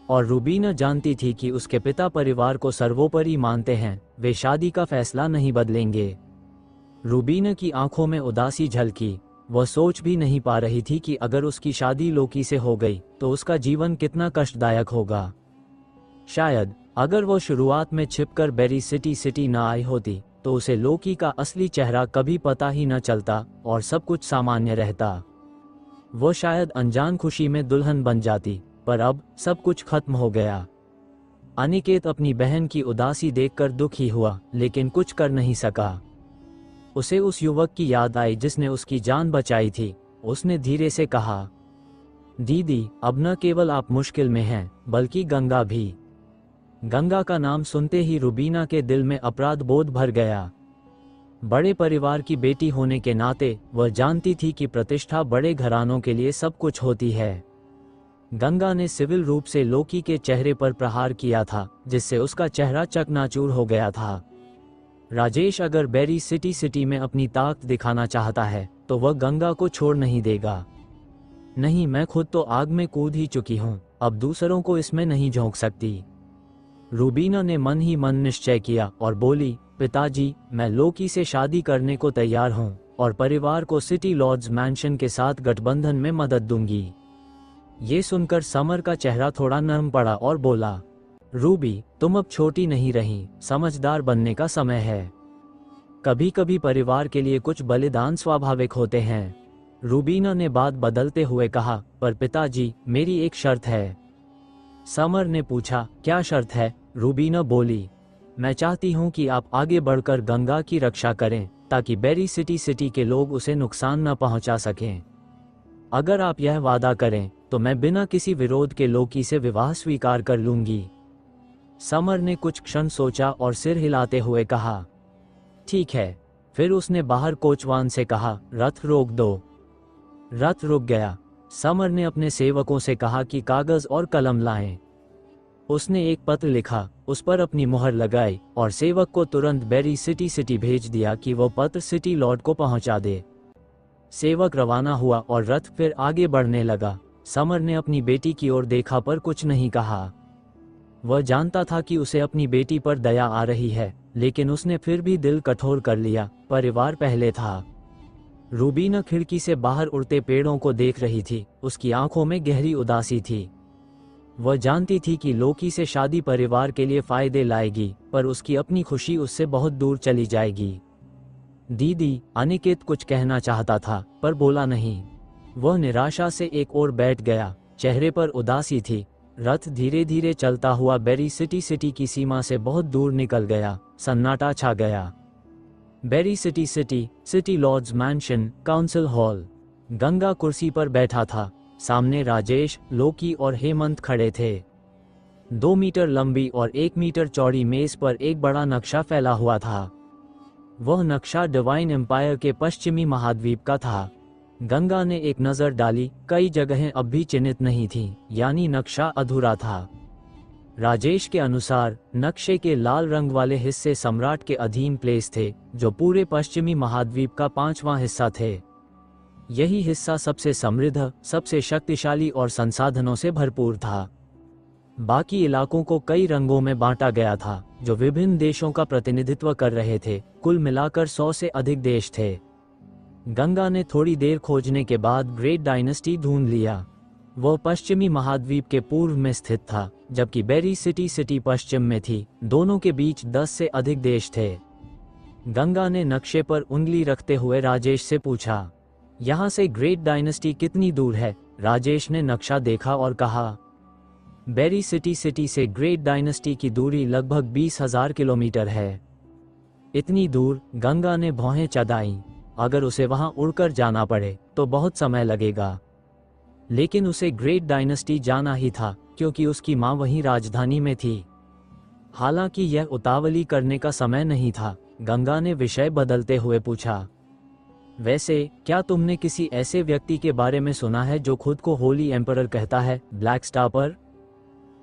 और रूबीना जानती थी कि उसके पिता परिवार को सर्वोपरि मानते हैं, वे शादी का फैसला नहीं बदलेंगे। रूबीना की आंखों में उदासी झलकी। वह सोच भी नहीं पा रही थी कि अगर उसकी शादी लोकी से हो गई तो उसका जीवन कितना कष्टदायक होगा। शायद अगर वो शुरुआत में छिपकर बेरी सिटी न आई होती तो उसे लोकी का असली चेहरा कभी पता ही न चलता और सब कुछ सामान्य रहता। वो शायद अनजान खुशी में दुल्हन बन जाती, पर अब सब कुछ खत्म हो गया। अनिकेत अपनी बहन की उदासी देखकर दुखी हुआ, लेकिन कुछ कर नहीं सका। उसे उस युवक की याद आई जिसने उसकी जान बचाई थी। उसने धीरे से कहा, दीदी, अब न केवल आप मुश्किल में हैं, बल्कि गंगा भी। गंगा का नाम सुनते ही रूबीना के दिल में अपराध बोध भर गया। बड़े परिवार की बेटी होने के नाते वह जानती थी कि प्रतिष्ठा बड़े घरानों के लिए सब कुछ होती है। गंगा ने सिविल रूप से लोकी के चेहरे पर प्रहार किया था, जिससे उसका चेहरा चकनाचूर हो गया था। राजेश अगर बेरी सिटी में अपनी ताकत दिखाना चाहता है तो वह गंगा को छोड़ नहीं देगा। नहीं, मैं खुद तो आग में कूद ही चुकी हूँ, अब दूसरों को इसमें नहीं झोंक सकती। रूबीना ने मन ही मन निश्चय किया और बोली, पिताजी, मैं लोकी से शादी करने को तैयार हूँ और परिवार को सिटी लॉर्ड्स मैंशन के साथ गठबंधन में मदद दूंगी। ये सुनकर समर का चेहरा थोड़ा नरम पड़ा और बोला, रूबी, तुम अब छोटी नहीं रही, समझदार बनने का समय है। कभी कभी परिवार के लिए कुछ बलिदान स्वाभाविक होते हैं। रूबीना ने बात बदलते हुए कहा, पर पिताजी, मेरी एक शर्त है। समर ने पूछा, क्या शर्त है? रूबीना बोली, मैं चाहती हूँ कि आप आगे बढ़कर गंगा की रक्षा करें ताकि बेरी सिटी के लोग उसे नुकसान न पहुँचा सकें। अगर आप यह वादा करें तो मैं बिना किसी विरोध के लोकी से विवाह स्वीकार कर लूंगी। समर ने कुछ क्षण सोचा और सिर हिलाते हुए कहा, ठीक है। फिर उसने बाहर कोचवान से कहा, रथ रोक दो। रथ रुक गया। समर ने अपने सेवकों से कहा कि कागज और कलम लाएं। उसने एक पत्र लिखा, उस पर अपनी मुहर लगाई और सेवक को तुरंत बेरी सिटी भेज दिया कि वो पत्र सिटी लॉर्ड को पहुंचा दे। सेवक रवाना हुआ और रथ फिर आगे बढ़ने लगा। समर ने अपनी बेटी की ओर देखा पर कुछ नहीं कहा। वह जानता था कि उसे अपनी बेटी पर दया आ रही है, लेकिन उसने फिर भी दिल कठोर कर लिया। परिवार पहले था। रूबीना खिड़की से बाहर उड़ते पेड़ों को देख रही थी। उसकी आंखों में गहरी उदासी थी। वह जानती थी कि लोकी से शादी परिवार के लिए फायदे लाएगी, पर उसकी अपनी खुशी उससे बहुत दूर चली जाएगी। दीदी, अनिकेत कुछ कहना चाहता था पर बोला नहीं। वह निराशा से एक ओर बैठ गया, चेहरे पर उदासी थी। रथ धीरे धीरे चलता हुआ बेरी सिटी की सीमा से बहुत दूर निकल गया। सन्नाटा छा गया। Berry City lord's mansion, council hall. Ganga कुर्सी पर बैठा था। सामने राजेश, लोकी और हेमंत खड़े थे। 2 मीटर लंबी और 1 मीटर चौड़ी मेज पर एक बड़ा नक्शा फैला हुआ था। वह नक्शा डिवाइन एम्पायर के पश्चिमी महाद्वीप का था। गंगा ने एक नज़र डाली, कई जगहें अब भी चिन्हित नहीं थीं, यानी नक्शा अधूरा था। राजेश के अनुसार नक्शे के लाल रंग वाले हिस्से सम्राट के अधीन प्लेस थे, जो पूरे पश्चिमी महाद्वीप का 5वां हिस्सा थे। यही हिस्सा सबसे समृद्ध, सबसे शक्तिशाली और संसाधनों से भरपूर था। बाकी इलाकों को कई रंगों में बांटा गया था, जो विभिन्न देशों का प्रतिनिधित्व कर रहे थे। कुल मिलाकर 100 से अधिक देश थे। गंगा ने थोड़ी देर खोजने के बाद ग्रेट डायनेस्टी ढूंढ लिया। वह पश्चिमी महाद्वीप के पूर्व में स्थित था, जबकि बेरी सिटी पश्चिम में थी। दोनों के बीच 10 से अधिक देश थे। गंगा ने नक्शे पर उंगली रखते हुए राजेश से पूछा, यहाँ से ग्रेट डायनेस्टी कितनी दूर है? राजेश ने नक्शा देखा और कहा, बेरी सिटी से ग्रेट डायनेस्टी की दूरी लगभग 20,000 किलोमीटर है। इतनी दूर? गंगा ने भौहें चढ़ाईं। अगर उसे वहां उड़कर जाना पड़े तो बहुत समय लगेगा, लेकिन उसे ग्रेट डायनेस्टी जाना ही था क्योंकि उसकी मां वहीं राजधानी में थी। हालांकि यह उतावली करने का समय नहीं था। गंगा ने विषय बदलते हुए पूछा, वैसे क्या तुमने किसी ऐसे व्यक्ति के बारे में सुना है जो खुद को होली एम्परर कहता है? ब्लैक स्टार पर?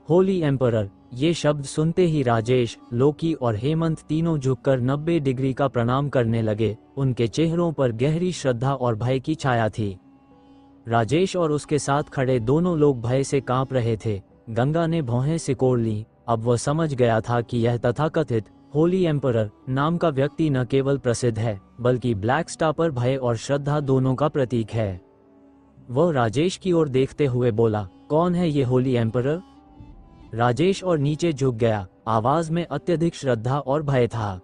होली एम्परर, ये शब्द सुनते ही राजेश, लोकी और हेमंत तीनों झुककर 90 डिग्री का प्रणाम करने लगे। उनके चेहरों पर गहरी श्रद्धा और भय की छाया थी। राजेश और उसके साथ खड़े दोनों लोग भय से कांप रहे थे। गंगा ने भौहें सिकोड़ ली। अब वह समझ गया था कि यह तथाकथित होली एम्परर नाम का व्यक्ति न केवल प्रसिद्ध है, बल्कि ब्लैक स्टार पर भय और श्रद्धा दोनों का प्रतीक है। वह राजेश की ओर देखते हुए बोला, कौन है ये होली एम्परर? राजेश और नीचे झुक गया। आवाज में अत्यधिक श्रद्धा और भय था।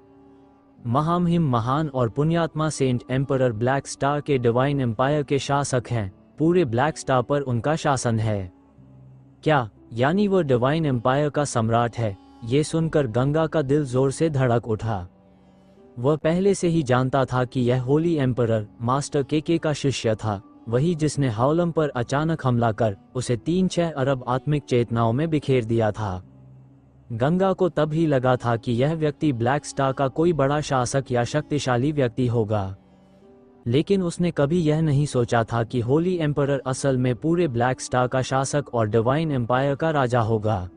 महामहिम महान और पुण्यात्मा सेंट एम्परर ब्लैक स्टार के डिवाइन एम्पायर के शासक हैं। पूरे ब्लैक स्टार पर उनका शासन है। क्या यानी वह डिवाइन एम्पायर का सम्राट है? ये सुनकर गंगा का दिल जोर से धड़क उठा। वह पहले से ही जानता था कि यह होली एम्परर मास्टर केके का शिष्य था, वही जिसने हावलम पर अचानक हमला कर उसे 3-6 अरब आत्मिक चेतनाओं में बिखेर दिया था। गंगा को तब ही लगा था कि यह व्यक्ति ब्लैक स्टार का कोई बड़ा शासक या शक्तिशाली व्यक्ति होगा, लेकिन उसने कभी यह नहीं सोचा था कि होली एम्परर असल में पूरे ब्लैक स्टार का शासक और डिवाइन एम्पायर का राजा होगा।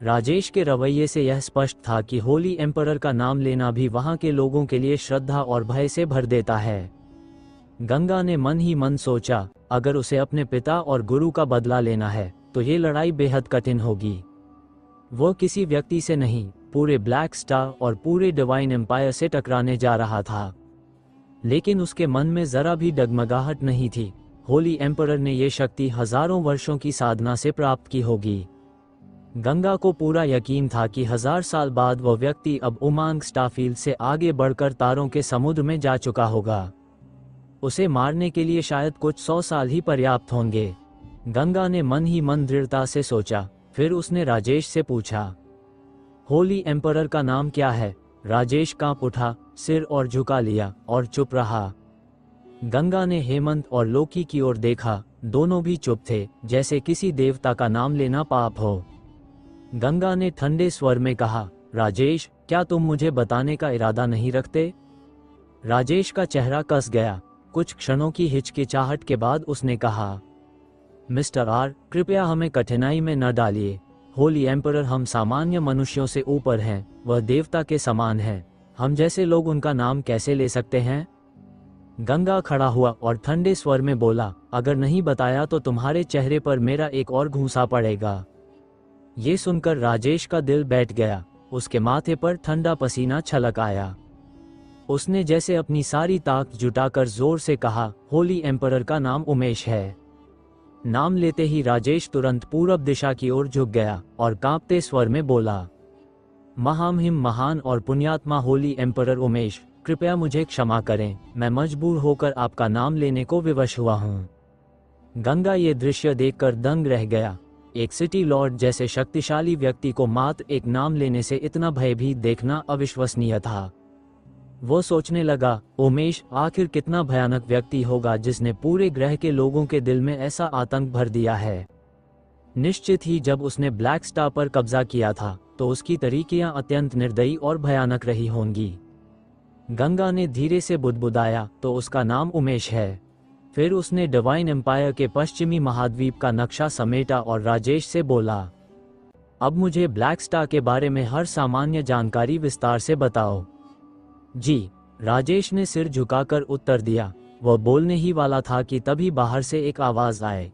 राजेश के रवैये से यह स्पष्ट था कि होली एम्परर का नाम लेना भी वहां के लोगों के लिए श्रद्धा और भय से भर देता है। गंगा ने मन ही मन सोचा, अगर उसे अपने पिता और गुरु का बदला लेना है तो ये लड़ाई बेहद कठिन होगी। वह किसी व्यक्ति से नहीं, पूरे ब्लैक स्टार और पूरे डिवाइन एम्पायर से टकराने जा रहा था। लेकिन उसके मन में जरा भी डगमगाहट नहीं थी। होली एम्परर ने ये शक्ति हजारों वर्षों की साधना से प्राप्त की होगी। गंगा को पूरा यकीन था कि 1000 साल बाद वह व्यक्ति अब उमांग स्टारफील्ड से आगे बढ़कर तारों के समुद्र में जा चुका होगा। उसे मारने के लिए शायद कुछ 100 साल ही पर्याप्त होंगे। गंगा ने मन ही मन दृढ़ता से सोचा। फिर उसने राजेश से पूछा, होली एम्परर का नाम क्या है? राजेश कांप उठा, सिर और झुका लिया और चुप रहा। गंगा ने हेमंत और लोकी की ओर देखा। दोनों भी चुप थे, जैसे किसी देवता का नाम लेना पाप हो। गंगा ने ठंडे स्वर में कहा, राजेश, क्या तुम मुझे बताने का इरादा नहीं रखते? राजेश का चेहरा कस गया। कुछ क्षणों की हिचकिचाहट के बाद उसने कहा, मिस्टर आर, कृपया हमें कठिनाई में न डालिए। होली एम्परर हम सामान्य मनुष्यों से ऊपर हैं, वह देवता के समान हैं। हम जैसे लोग उनका नाम कैसे ले सकते हैं? गंगा खड़ा हुआ और ठंडे स्वर में बोला, अगर नहीं बताया तो तुम्हारे चेहरे पर मेरा एक और घूंसा पड़ेगा। ये सुनकर राजेश का दिल बैठ गया। उसके माथे पर ठंडा पसीना छलक आया। उसने जैसे अपनी सारी ताकत जुटाकर जोर से कहा, होली एम्परर का नाम उमेश है। नाम लेते ही राजेश तुरंत पूरब दिशा की ओर झुक गया और कांपते स्वर में बोला, महामहिम महान और पुण्यात्मा होली एम्परर उमेश, कृपया मुझे क्षमा करें। मैं मजबूर होकर आपका नाम लेने को विवश हुआ हूँ। गंगा ये दृश्य देखकर दंग रह गया। एक सिटी लॉर्ड जैसे शक्तिशाली व्यक्ति को मात्र एक नाम लेने से इतना भयभीत देखना अविश्वसनीय था। वो सोचने लगा, उमेश आखिर कितना भयानक व्यक्ति होगा जिसने पूरे ग्रह के लोगों के दिल में ऐसा आतंक भर दिया है। निश्चित ही जब उसने ब्लैक स्टार पर कब्जा किया था तो उसकी तरीकियां अत्यंत निर्दयी और भयानक रही होंगी। गंगा ने धीरे से बुदबुदाया, तो उसका नाम उमेश है। फिर उसने डिवाइन एम्पायर के पश्चिमी महाद्वीप का नक्शा समेटा और राजेश से बोला, अब मुझे ब्लैक स्टार के बारे में हर सामान्य जानकारी विस्तार से बताओ। जी, राजेश ने सिर झुकाकर उत्तर दिया। वह बोलने ही वाला था कि तभी बाहर से एक आवाज आए,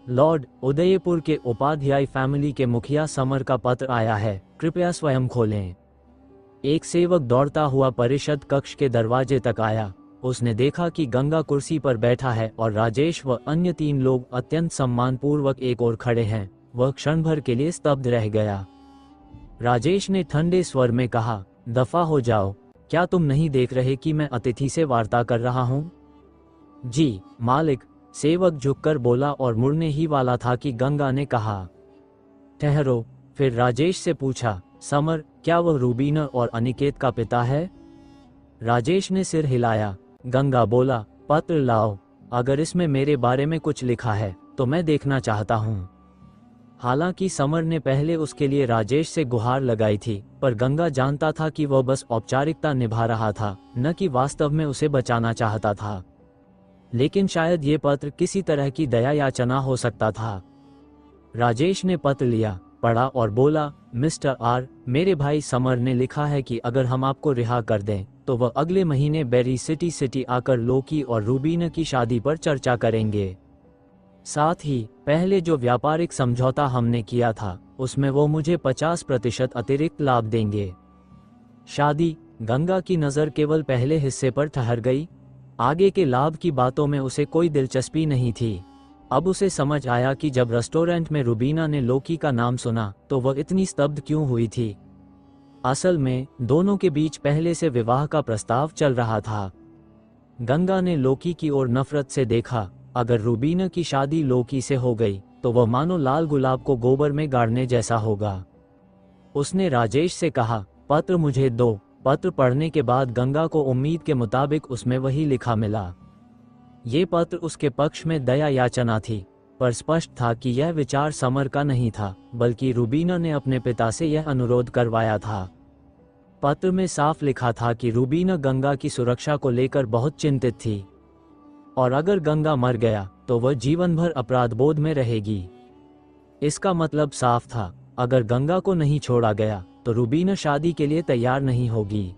लॉर्ड, उदयपुर के उपाध्याय फैमिली के मुखिया समर का पत्र आया है, कृपया स्वयं खोलें। एक सेवक दौड़ता हुआ परिषद कक्ष के दरवाजे तक आया। उसने देखा कि गंगा कुर्सी पर बैठा है और राजेश व अन्य 3 लोग अत्यंत सम्मानपूर्वक एक ओर खड़े हैं। वह क्षण भर के लिए स्तब्ध रह गया। राजेश ने ठंडे स्वर में कहा, दफा हो जाओ, क्या तुम नहीं देख रहे कि मैं अतिथि से वार्ता कर रहा हूं? जी मालिक, सेवक झुककर बोला और मुड़ने ही वाला था कि गंगा ने कहा, ठहरो। फिर राजेश से पूछा, समर, क्या वह रूबीना और अनिकेत का पिता है? राजेश ने सिर हिलाया। गंगा बोला, पत्र लाओ। अगर इसमें मेरे बारे में कुछ लिखा है तो मैं देखना चाहता हूँ। हालांकि समर ने पहले उसके लिए राजेश से गुहार लगाई थी, पर गंगा जानता था कि वह बस औपचारिकता निभा रहा था, न कि वास्तव में उसे बचाना चाहता था। लेकिन शायद ये पत्र किसी तरह की दया याचना हो सकता था। राजेश ने पत्र लिया, पढ़ा और बोला, मिस्टर आर, मेरे भाई समर ने लिखा है कि अगर हम आपको रिहा कर दें तो वह अगले महीने बेरी सिटी आकर लोकी और रूबीना की शादी पर चर्चा करेंगे। साथ ही पहले जो व्यापारिक समझौता हमने किया था उसमें वो मुझे 50% अतिरिक्त लाभ देंगे। शादी? गंगा की नज़र केवल पहले हिस्से पर ठहर गई। आगे के लाभ की बातों में उसे कोई दिलचस्पी नहीं थी। अब उसे समझ आया कि जब रेस्टोरेंट में रूबीना ने लोकी का नाम सुना तो वह इतनी स्तब्ध क्यों हुई थी। असल में दोनों के बीच पहले से विवाह का प्रस्ताव चल रहा था। गंगा ने लोकी की ओर नफरत से देखा। अगर रूबीना की शादी लोकी से हो गई तो वह मानो लाल गुलाब को गोबर में गाड़ने जैसा होगा। उसने राजेश से कहा, पत्र मुझे दो। पत्र पढ़ने के बाद गंगा को उम्मीद के मुताबिक उसमें वही लिखा मिला। ये पत्र उसके पक्ष में दया याचना थी, पर स्पष्ट था कि यह विचार समर का नहीं था, बल्कि रूबीना ने अपने पिता से यह अनुरोध करवाया था। पत्र में साफ लिखा था कि रूबीना गंगा की सुरक्षा को लेकर बहुत चिंतित थी और अगर गंगा मर गया तो वह जीवन भर अपराधबोध में रहेगी। इसका मतलब साफ था, अगर गंगा को नहीं छोड़ा गया तो रूबीना शादी के लिए तैयार नहीं होगी।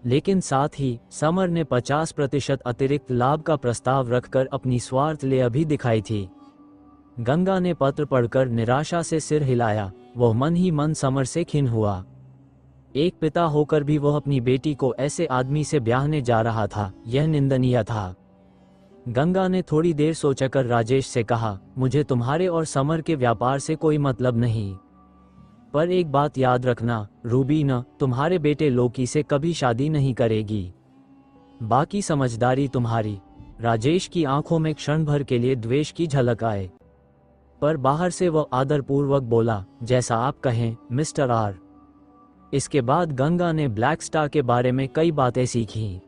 लेकिन साथ ही समर ने 50% अतिरिक्त लाभ का प्रस्ताव रखकर अपनी स्वार्थ ले भी दिखाई थी। गंगा ने पत्र पढ़कर निराशा से सिर हिलाया। वह मन ही मन समर से खिन्न हुआ। एक पिता होकर भी वह अपनी बेटी को ऐसे आदमी से ब्याहने जा रहा था, यह निंदनीय था। गंगा ने थोड़ी देर सोचकर राजेश से कहा, मुझे तुम्हारे और समर के व्यापार से कोई मतलब नहीं, पर एक बात याद रखना, रूबीना तुम्हारे बेटे लोकी से कभी शादी नहीं करेगी। बाकी समझदारी तुम्हारी। राजेश की आंखों में क्षण भर के लिए द्वेष की झलक आए, पर बाहर से वह आदरपूर्वक बोला, जैसा आप कहें मिस्टर आर। इसके बाद गंगा ने ब्लैक स्टार के बारे में कई बातें सीखीं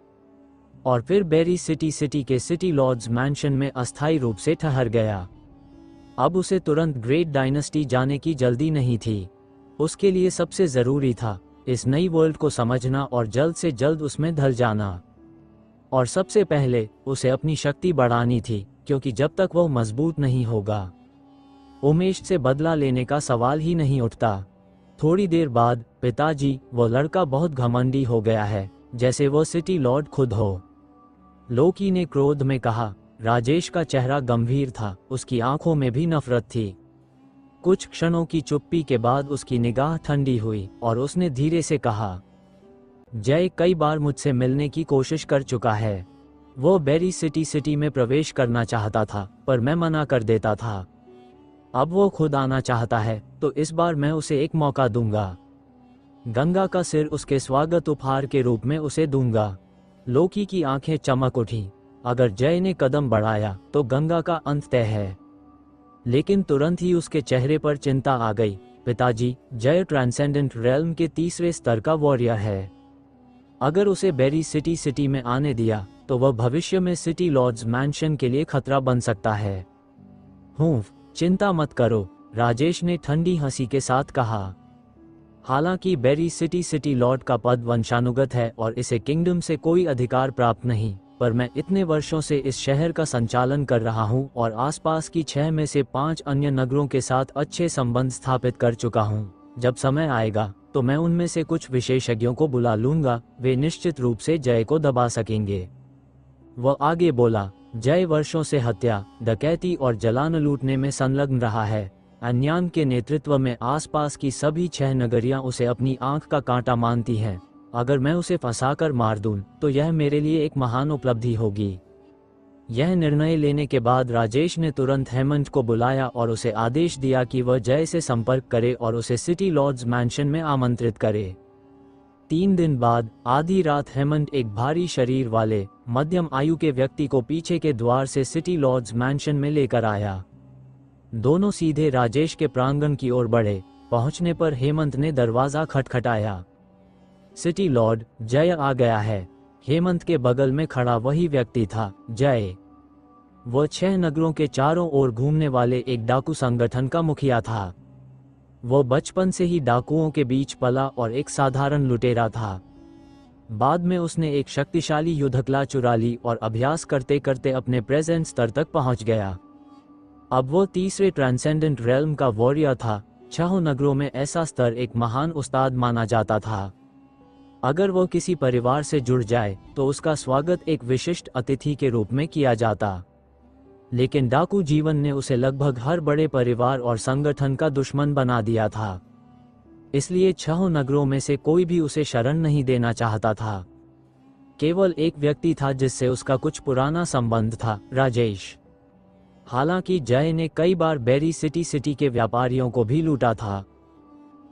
और फिर बेरी सिटी के सिटी लॉर्ड्स मैंशन में अस्थायी रूप से ठहर गया। अब उसे तुरंत ग्रेट डायनेस्टी जाने की जल्दी नहीं थी। उसके लिए सबसे जरूरी था इस नई वर्ल्ड को समझना और जल्द से जल्द उसमें ढल जाना। और सबसे पहले उसे अपनी शक्ति बढ़ानी थी, क्योंकि जब तक वह मजबूत नहीं होगा उमेश से बदला लेने का सवाल ही नहीं उठता। थोड़ी देर बाद, पिताजी, वो लड़का बहुत घमंडी हो गया है, जैसे वो सिटी लॉर्ड खुद हो, लोकी ने क्रोध में कहा। राजेश का चेहरा गंभीर था, उसकी आंखों में भी नफरत थी। कुछ क्षणों की चुप्पी के बाद उसकी निगाह ठंडी हुई और उसने धीरे से कहा, जय कई बार मुझसे मिलने की कोशिश कर चुका है। वो बेरी सिटी में प्रवेश करना चाहता था, पर मैं मना कर देता था। अब वो खुद आना चाहता है, तो इस बार मैं उसे एक मौका दूंगा। गंगा का सिर उसके स्वागत उपहार के रूप में उसे दूंगा। लोकी की आंखें चमक उठीं। अगर जय ने कदम बढ़ाया तो गंगा का अंत तय है। लेकिन तुरंत ही उसके चेहरे पर चिंता आ गई। पिताजी, जय ट्रांसेंडेंट रेल्म के तीसरे स्तर का वॉरियर है। अगर उसे बेरी सिटी में आने दिया तो वह भविष्य में सिटी लॉर्ड्स मैंशन के लिए खतरा बन सकता है। चिंता मत करो, राजेश ने ठंडी हंसी के साथ कहा। हालांकि बेरी सिटी लॉर्ड का पद वंशानुगत है और इसे किंगडम से कोई अधिकार प्राप्त नहीं, पर मैं इतने वर्षों से इस शहर का संचालन कर रहा हूं और आसपास की 6 में से 5 अन्य नगरों के साथ अच्छे संबंध स्थापित कर चुका हूं। जब समय आएगा तो मैं उनमें से कुछ विशेषज्ञों को बुला लूंगा, वे निश्चित रूप से जय को दबा सकेंगे। वह आगे बोला, जय वर्षों से हत्या, डकैती और जलान लूटने में संलग्न रहा है। अन्यान के नेतृत्व में आसपास की सभी 6 नगरियां उसे अपनी आंख का कांटा मानती हैं। अगर मैं उसे फंसाकर मार दूं तो यह मेरे लिए एक महान उपलब्धि होगी। यह निर्णय लेने के बाद राजेश ने तुरंत हेमंत को बुलाया और उसे आदेश दिया कि वह जय से संपर्क करे और उसे सिटी लॉर्ड्स मैंशन में आमंत्रित करे। 3 दिन बाद आधी रात हेमंत एक भारी शरीर वाले मध्यम आयु के व्यक्ति को पीछे के द्वार से सिटी लॉर्ड्स मैंशन में लेकर आया। दोनों सीधे राजेश के प्रांगण की ओर बढ़े। पहुंचने पर हेमंत ने दरवाजा खटखटाया। सिटी लॉर्ड, जय आ गया है। हेमंत के बगल में खड़ा वही व्यक्ति था, जय। वह 6 नगरों के चारों ओर घूमने वाले एक डाकू संगठन का मुखिया था। वो बचपन से ही डाकुओं के बीच पला और एक साधारण लुटेरा था। बाद में उसने एक शक्तिशाली युद्धकला चुरा ली और अभ्यास करते करते अपने प्रेजेंट स्तर तक पहुंच गया। अब वो तीसरे ट्रांसेंडेंट रेल्म का वॉरियर था, छह नगरों में ऐसा स्तर एक महान उस्ताद माना जाता था। अगर वो किसी परिवार से जुड़ जाए तो उसका स्वागत एक विशिष्ट अतिथि के रूप में किया जाता। लेकिन डाकू जीवन ने उसे लगभग हर बड़े परिवार और संगठन का दुश्मन बना दिया था। इसलिए छह नगरों में से कोई भी उसे शरण नहीं देना चाहता था। केवल एक व्यक्ति था जिससे उसका कुछ पुराना संबंध था, राजेश। हालांकि जय ने कई बार बेरी सिटी के व्यापारियों को भी लूटा था,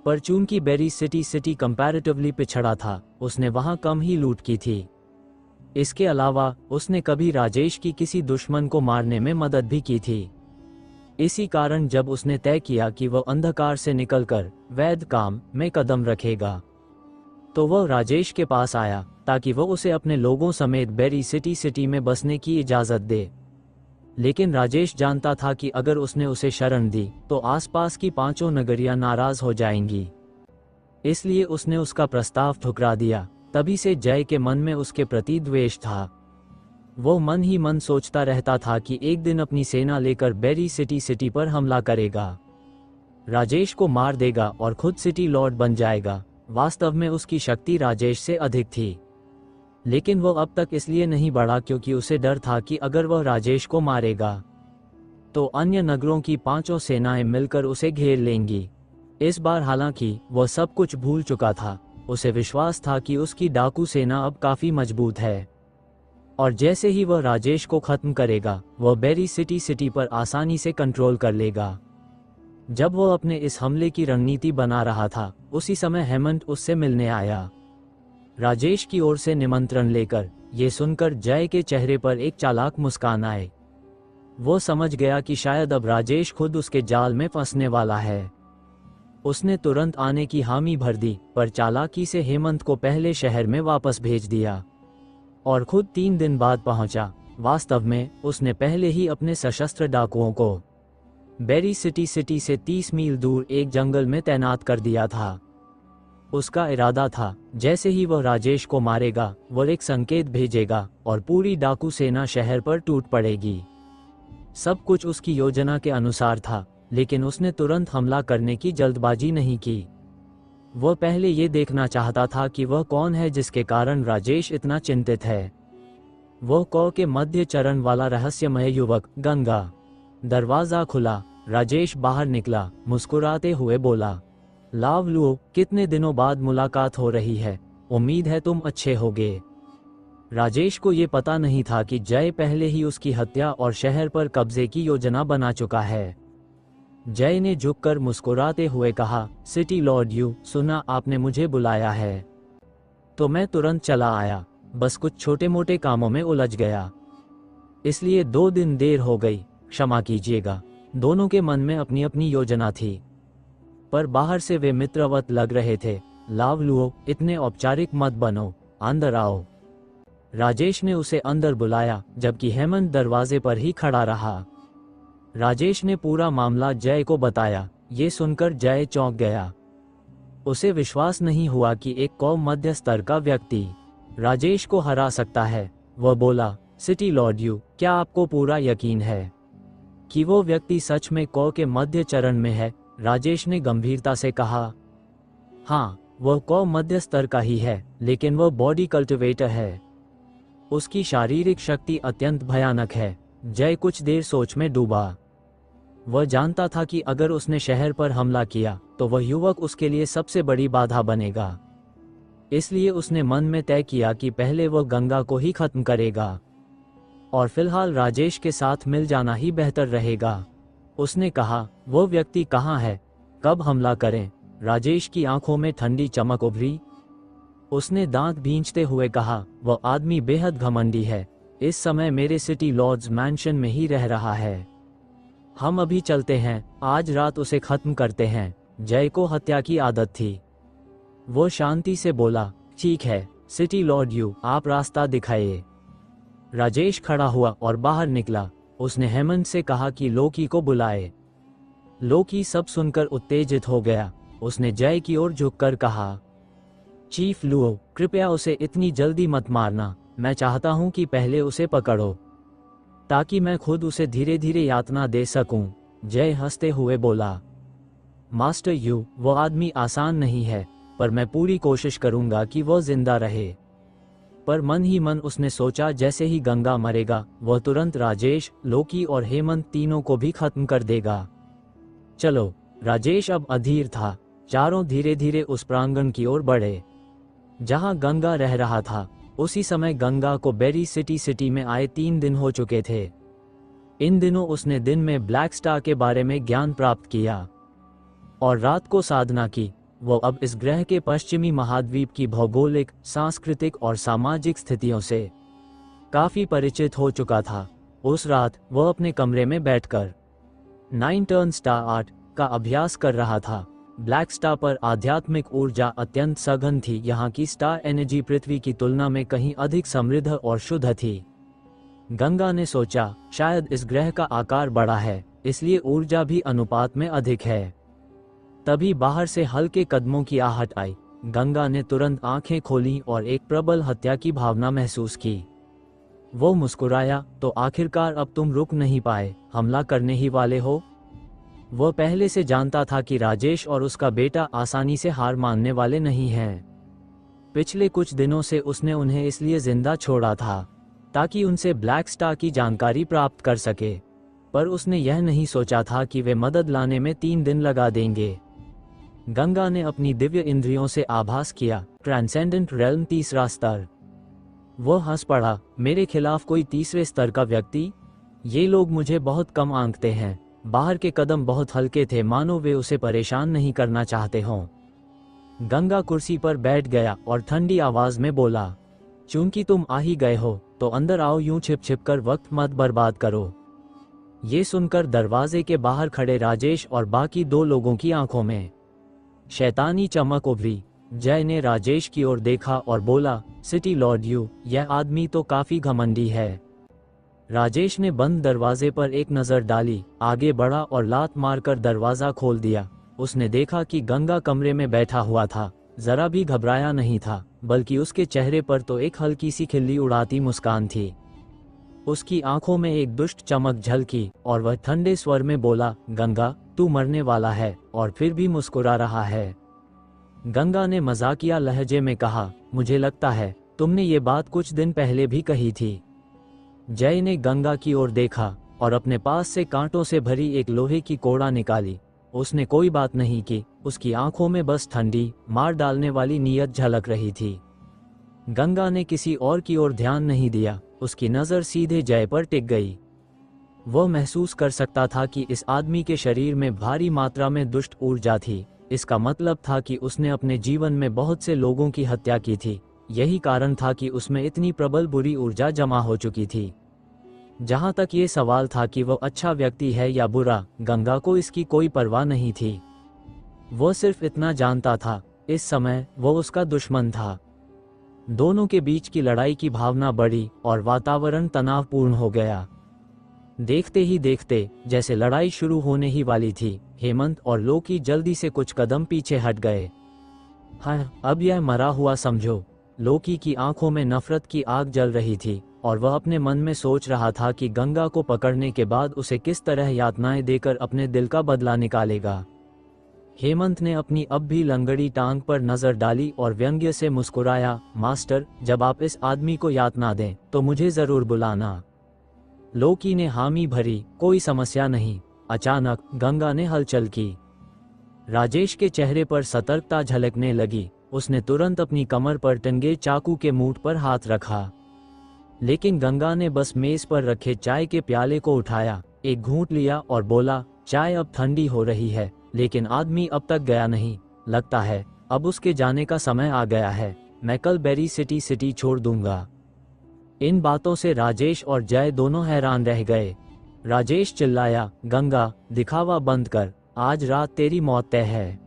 पर चूंकि बेरी सिटी कंपैरेटिवली पिछड़ा था, उसने वहां कम ही लूट की थी। इसके अलावा उसने कभी राजेश की किसी दुश्मन को मारने में मदद भी की थी। इसी कारण जब उसने तय किया कि वह अंधकार से निकलकर वैध काम में कदम रखेगा, तो वह राजेश के पास आया ताकि वह उसे अपने लोगों समेत बेरी सिटी में बसने की इजाजत दे। लेकिन राजेश जानता था कि अगर उसने उसे शरण दी तो आसपास की पांचों नगरियां नाराज हो जाएंगी। इसलिए उसने उसका प्रस्ताव ठुकरा दिया। तभी से जय के मन में उसके प्रति द्वेष था। वो मन ही मन सोचता रहता था कि एक दिन अपनी सेना लेकर बेरी सिटी पर हमला करेगा, राजेश को मार देगा और खुद सिटी लॉर्ड बन जाएगा। वास्तव में उसकी शक्ति राजेश से अधिक थी, लेकिन वह अब तक इसलिए नहीं बढ़ा क्योंकि उसे डर था कि अगर वह राजेश को मारेगा तो अन्य नगरों की पांचों सेनाएं मिलकर उसे घेर लेंगी। इस बार हालांकि वह सब कुछ भूल चुका था। उसे विश्वास था कि उसकी डाकू सेना अब काफी मजबूत है और जैसे ही वह राजेश को खत्म करेगा, वह बेरी सिटी पर आसानी से कंट्रोल कर लेगा। जब वह अपने इस हमले की रणनीति बना रहा था, उसी समय हेमंत उससे मिलने आया, राजेश की ओर से निमंत्रण लेकर। ये सुनकर जय के चेहरे पर एक चालाक मुस्कान आए। वो समझ गया कि शायद अब राजेश खुद उसके जाल में फंसने वाला है। उसने तुरंत आने की हामी भर दी, पर चालाकी से हेमंत को पहले शहर में वापस भेज दिया और खुद 3 दिन बाद पहुंचा। वास्तव में उसने पहले ही अपने सशस्त्र डाकुओं को बेरी सिटी से 30 मील दूर एक जंगल में तैनात कर दिया था। उसका इरादा था जैसे ही वह राजेश को मारेगा, वह एक संकेत भेजेगा और पूरी डाकू सेना शहर पर टूट पड़ेगी। सब कुछ उसकी योजना के अनुसार था, लेकिन उसने तुरंत हमला करने की जल्दबाजी नहीं की। वह पहले ये देखना चाहता था कि वह कौन है जिसके कारण राजेश इतना चिंतित है। वह कौ के मध्य चरण वाला रहस्यमय युवक गंगा। दरवाजा खुला, राजेश बाहर निकला, मुस्कुराते हुए बोला, लाव लुओ, कितने दिनों बाद मुलाकात हो रही है, उम्मीद है तुम अच्छे होगे। राजेश को ये पता नहीं था कि जय पहले ही उसकी हत्या और शहर पर कब्जे की योजना बना चुका है। जय ने झुककर मुस्कुराते हुए कहा, सिटी लॉर्ड यू, सुना आपने मुझे बुलाया है तो मैं तुरंत चला आया, बस कुछ छोटे मोटे कामों में उलझ गया, इसलिए 2 दिन देर हो गई, क्षमा कीजिएगा। दोनों के मन में अपनी अपनी योजना थी, पर बाहर से वे मित्रवत लग रहे थे। लाव लुओ, इतने औपचारिक मत बनो, अंदर आओ। राजेश ने उसे अंदर बुलाया, जबकि हेमंत दरवाजे पर ही खड़ा रहा। राजेश ने पूरा मामला जय को बताया। ये सुनकर जय चौंक गया। उसे विश्वास नहीं हुआ कि एक कौ मध्य स्तर का व्यक्ति राजेश को हरा सकता है। वह बोला, सिटी लॉर्ड यू, क्या आपको पूरा यकीन है कि वो व्यक्ति सच में कौ के मध्य चरण में है? राजेश ने गंभीरता से कहा, हाँ, वह कौ मध्य स्तर का ही है, लेकिन वह बॉडी कल्टिवेटर है। उसकी शारीरिक शक्ति अत्यंत भयानक है। जय कुछ देर सोच में डूबा। वह जानता था कि अगर उसने शहर पर हमला किया तो वह युवक उसके लिए सबसे बड़ी बाधा बनेगा। इसलिए उसने मन में तय किया कि पहले वह गंगा को ही खत्म करेगा और फिलहाल राजेश के साथ मिल जाना ही बेहतर रहेगा। उसने कहा, वो व्यक्ति कहाँ है? कब हमला करें? राजेश की आंखों में ठंडी चमक उभरी। उसने दांत भींचते हुए कहा, वह आदमी बेहद घमंडी है। इस समय मेरे सिटी लॉर्ड्स मैंशन में ही रह रहा है। हम अभी चलते हैं, आज रात उसे खत्म करते हैं। जय को हत्या की आदत थी। वो शांति से बोला, ठीक है सिटी लॉर्ड यू, आप रास्ता दिखाइए। राजेश खड़ा हुआ और बाहर निकला। उसने हेमंत से कहा कि लोकी को बुलाए। लोकी सब सुनकर उत्तेजित हो गया। उसने जय की ओर झुककर कहा, चीफ लुओ, कृपया उसे इतनी जल्दी मत मारना। मैं चाहता हूं कि पहले उसे पकड़ो ताकि मैं खुद उसे धीरे धीरे यातना दे सकूं। जय हंसते हुए बोला, मास्टर यू, वो आदमी आसान नहीं है, पर मैं पूरी कोशिश करूंगा कि वो जिंदा रहे। पर मन ही मन उसने सोचा जैसे ही गंगा मरेगा वह तुरंत राजेश, लोकी और हेमंत तीनों को भी खत्म कर देगा। चलो, राजेश अब अधीर था। चारों धीरे धीरे उस प्रांगण की ओर बढ़े जहां गंगा रह रहा था। उसी समय गंगा को बेरी सिटी में आए 3 दिन हो चुके थे। इन दिनों उसने दिन में ब्लैक स्टार के बारे में ज्ञान प्राप्त किया और रात को साधना की। वो अब इस ग्रह के पश्चिमी महाद्वीप की भौगोलिक, सांस्कृतिक और सामाजिक स्थितियों से काफी परिचित हो चुका था। उस रात वह अपने कमरे में बैठकर 9 टर्न स्टार आर्ट का अभ्यास कर रहा था। ब्लैक स्टार पर आध्यात्मिक ऊर्जा अत्यंत सघन थी। यहाँ की स्टार एनर्जी पृथ्वी की तुलना में कहीं अधिक समृद्ध और शुद्ध थी। गंगा ने सोचा, शायद इस ग्रह का आकार बड़ा है, इसलिए ऊर्जा भी अनुपात में अधिक है। तभी बाहर से हल्के कदमों की आहट आई। गंगा ने तुरंत आंखें खोली और एक प्रबल हत्या की भावना महसूस की। वो मुस्कुराया, तो आखिरकार अब तुम रुक नहीं पाए, हमला करने ही वाले हो। वह पहले से जानता था कि राजेश और उसका बेटा आसानी से हार मानने वाले नहीं हैं। पिछले कुछ दिनों से उसने उन्हें इसलिए जिंदा छोड़ा था ताकि उनसे ब्लैक स्टार की जानकारी प्राप्त कर सके, पर उसने यह नहीं सोचा था कि वे मदद लाने में 3 दिन लगा देंगे। गंगा ने अपनी दिव्य इंद्रियों से आभास किया, ट्रांसेंडेंट रेल्म 3रा स्तर। वह हंस पड़ा, मेरे खिलाफ कोई 3रे स्तर का व्यक्ति? ये लोग मुझे बहुत कम आंकते हैं। बाहर के कदम बहुत हल्के थे, मानो वे उसे परेशान नहीं करना चाहते हों। गंगा कुर्सी पर बैठ गया और ठंडी आवाज में बोला, चूंकि तुम आ ही गए हो तो अंदर आओ, यूं छिप छिप कर वक्त मत बर्बाद करो। ये सुनकर दरवाजे के बाहर खड़े राजेश और बाकी 2 लोगों की आंखों में शैतानी चमक उभरी। जय ने राजेश की ओर देखा और बोला, सिटी लॉर्ड यू, यह आदमी तो काफी घमंडी है। राजेश ने बंद दरवाजे पर एक नजर डाली, आगे बढ़ा और लात मारकर दरवाजा खोल दिया। उसने देखा कि गंगा कमरे में बैठा हुआ था। जरा भी घबराया नहीं था, बल्कि उसके चेहरे पर तो एक हल्की सी खिल्ली उड़ाती मुस्कान थी। उसकी आंखों में एक दुष्ट चमक झलकी और वह ठंडे स्वर में बोला, गंगा, तू मरने वाला है और फिर भी मुस्कुरा रहा है। गंगा ने मजाकिया लहजे में कहा, मुझे लगता है तुमने ये बात कुछ दिन पहले भी कही थी। जय ने गंगा की ओर देखा और अपने पास से कांटों से भरी एक लोहे की कोड़ा निकाली। उसने कोई बात नहीं की, उसकी आंखों में बस ठंडी, मार डालने वाली नीयत झलक रही थी। गंगा ने किसी और की ओर ध्यान नहीं दिया, उसकी नजर सीधे जय पर टिक गई। वह महसूस कर सकता था कि इस आदमी के शरीर में भारी मात्रा में दुष्ट ऊर्जा थी। इसका मतलब था कि उसने अपने जीवन में बहुत से लोगों की हत्या की थी। यही कारण था कि उसमें इतनी प्रबल बुरी ऊर्जा जमा हो चुकी थी। जहां तक ये सवाल था कि वह अच्छा व्यक्ति है या बुरा, गंगा को इसकी कोई परवाह नहीं थी। वह सिर्फ इतना जानता था, इस समय वह उसका दुश्मन था। दोनों के बीच की लड़ाई की भावना बढ़ी और वातावरण तनावपूर्ण हो गया। देखते ही देखते जैसे लड़ाई शुरू होने ही वाली थी, हेमंत और लोकी जल्दी से कुछ कदम पीछे हट गए। हाँ, अब यह मरा हुआ समझो। लोकी की आंखों में नफरत की आग जल रही थी और वह अपने मन में सोच रहा था कि गंगा को पकड़ने के बाद उसे किस तरह यातनाएं देकर अपने दिल का बदला निकालेगा। हेमंत ने अपनी अब भी लंगड़ी टांग पर नजर डाली और व्यंग्य से मुस्कुराया, मास्टर, जब आप इस आदमी को यातना दें तो मुझे जरूर बुलाना। लोकी ने हामी भरी, कोई समस्या नहीं। अचानक गंगा ने हलचल की। राजेश के चेहरे पर सतर्कता झलकने लगी। उसने तुरंत अपनी कमर पर टंगे चाकू के मूठ पर हाथ रखा, लेकिन गंगा ने बस मेज पर रखे चाय के प्याले को उठाया, एक घूंट लिया और बोला, चाय अब ठंडी हो रही है, लेकिन आदमी अब तक गया नहीं। लगता है अब उसके जाने का समय आ गया है। मैं कल बेरी सिटी छोड़ दूंगा। इन बातों से राजेश और जय दोनों हैरान रह गए। राजेश चिल्लाया, गंगा, दिखावा बंद कर, आज रात तेरी मौत तय है।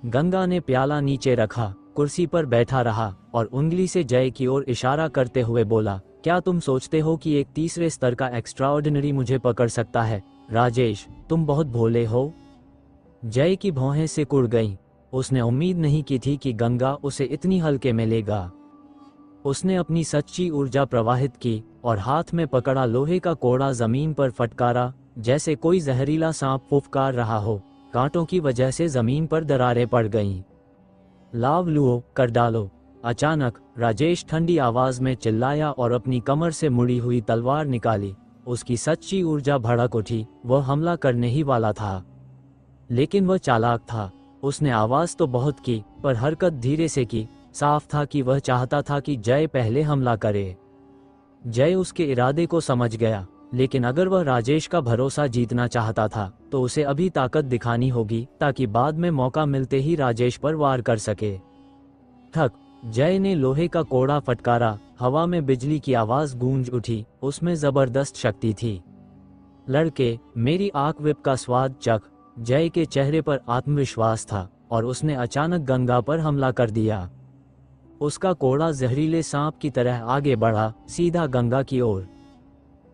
गंगा ने प्याला नीचे रखा, कुर्सी पर बैठा रहा और उंगली से जय की ओर इशारा करते हुए बोला, क्या तुम सोचते हो कि एक 3रे स्तर का एक्स्ट्राऑर्डिनरी मुझे पकड़ सकता है? राजेश, तुम बहुत भोले हो। जय की भौहें सिकुड़ गईं। उसने उम्मीद नहीं की थी कि गंगा उसे इतनी हल्के में लेगा। उसने अपनी सच्ची ऊर्जा प्रवाहित की और हाथ में पकड़ा लोहे का कोड़ा जमीन पर फटकारा, जैसे कोई जहरीला सांप फुफकार रहा हो। कांटों की वजह से जमीन पर दरारें पड़ गईं। लाव लुओ, कर डालो। अचानक राजेश ठंडी आवाज में चिल्लाया और अपनी कमर से मुड़ी हुई तलवार निकाली। उसकी सच्ची ऊर्जा भड़क उठी। वह हमला करने ही वाला था, लेकिन वह चालाक था। उसने आवाज तो बहुत की, पर हरकत धीरे से की। साफ था कि वह चाहता था कि जय पहले हमला करे। जय उसके इरादे को समझ गया, लेकिन अगर वह राजेश का भरोसा जीतना चाहता था तो उसे अभी ताकत दिखानी होगी, ताकि बाद में मौका मिलते ही राजेश पर वार कर सके। ठक, जय ने लोहे का कोड़ा फटकारा। हवा में बिजली की आवाज गूंज उठी। उसमें जबरदस्त शक्ति थी। लड़के, मेरी आंख विप का स्वाद चख। जय के चेहरे पर आत्मविश्वास था और उसने अचानक गंगा पर हमला कर दिया। उसका कोड़ा जहरीले सांप की तरह आगे बढ़ा, सीधा गंगा की ओर।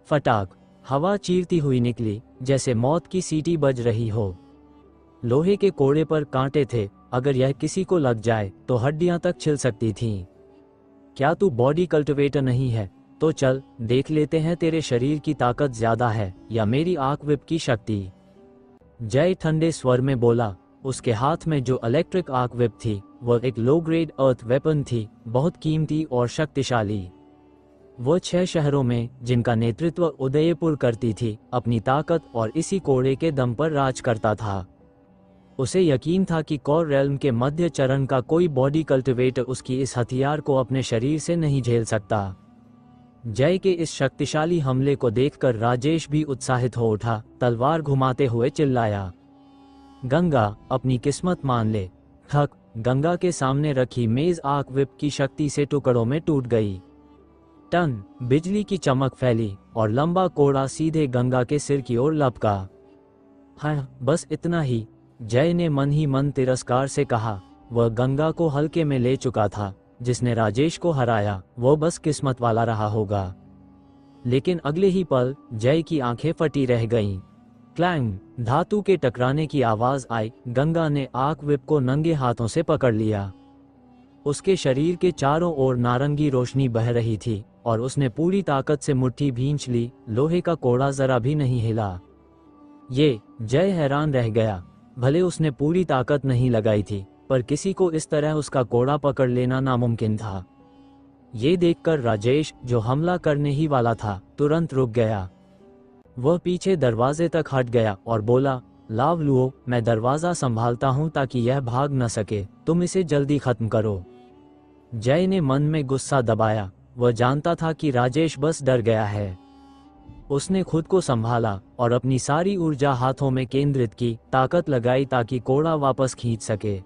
फटाक, हवा चीरती हुई निकली, जैसे मौत की सीटी बज रही हो। लोहे के कोड़े पर कांटे थे। अगर यह किसी को लग जाए तो हड्डियां तक छिल सकती थीं। क्या तू बॉडी कल्टिवेटर नहीं है? तो चल देख लेते हैं तेरे शरीर की ताकत ज्यादा है या मेरी आंख विप की शक्ति। जय ठंडे स्वर में बोला। उसके हाथ में जो इलेक्ट्रिक आर्क विप थी वह एक लो ग्रेड अर्थ वेपन थी, बहुत कीमती और शक्तिशाली। वह 6 शहरों में, जिनका नेतृत्व उदयपुर करती थी, अपनी ताकत और इसी कोड़े के दम पर राज करता था। उसे यकीन था कि कौर रेल्म के मध्य चरण का कोई बॉडी कल्टिवेटर उसकी इस हथियार को अपने शरीर से नहीं झेल सकता। जय के इस शक्तिशाली हमले को देखकर राजेश भी उत्साहित हो उठा। तलवार घुमाते हुए चिल्लाया, गंगा, अपनी किस्मत मान ले। ठक, गंगा के सामने रखी मेज आर्क विप की शक्ति से टुकड़ों में टूट गई। टन, बिजली की चमक फैली और लंबा कोड़ा सीधे गंगा के सिर की ओर लपका। हाँ, बस इतना ही, जय ने मन ही मन तिरस्कार से कहा। वह गंगा को हल्के में ले चुका था। जिसने राजेश को हराया वो बस किस्मत वाला रहा होगा। लेकिन अगले ही पल जय की आंखें फटी रह गईं। क्लैंग, धातु के टकराने की आवाज आई। गंगा ने आर्क विप को नंगे हाथों से पकड़ लिया। उसके शरीर के चारों ओर नारंगी रोशनी बह रही थी और उसने पूरी ताकत से मुट्ठी भींच ली। लोहे का कोड़ा जरा भी नहीं हिला। ये, जय हैरान रह गया। भले उसने पूरी ताकत नहीं लगाई थी, पर किसी को इस तरह उसका कोड़ा पकड़ लेना नामुमकिन था। ये देखकर राजेश, जो हमला करने ही वाला था, तुरंत रुक गया। वह पीछे दरवाजे तक हट गया और बोला, लाव लुओ, मैं दरवाजा संभालता हूं ताकि यह भाग न सके। तुम इसे जल्दी खत्म करो। जय ने मन में गुस्सा दबाया। वह जानता था कि राजेश बस डर गया है। उसने खुद को संभाला और अपनी सारी ऊर्जा हाथों में केंद्रित की, ताकत लगाई ताकि कोड़ा वापस खींच सके।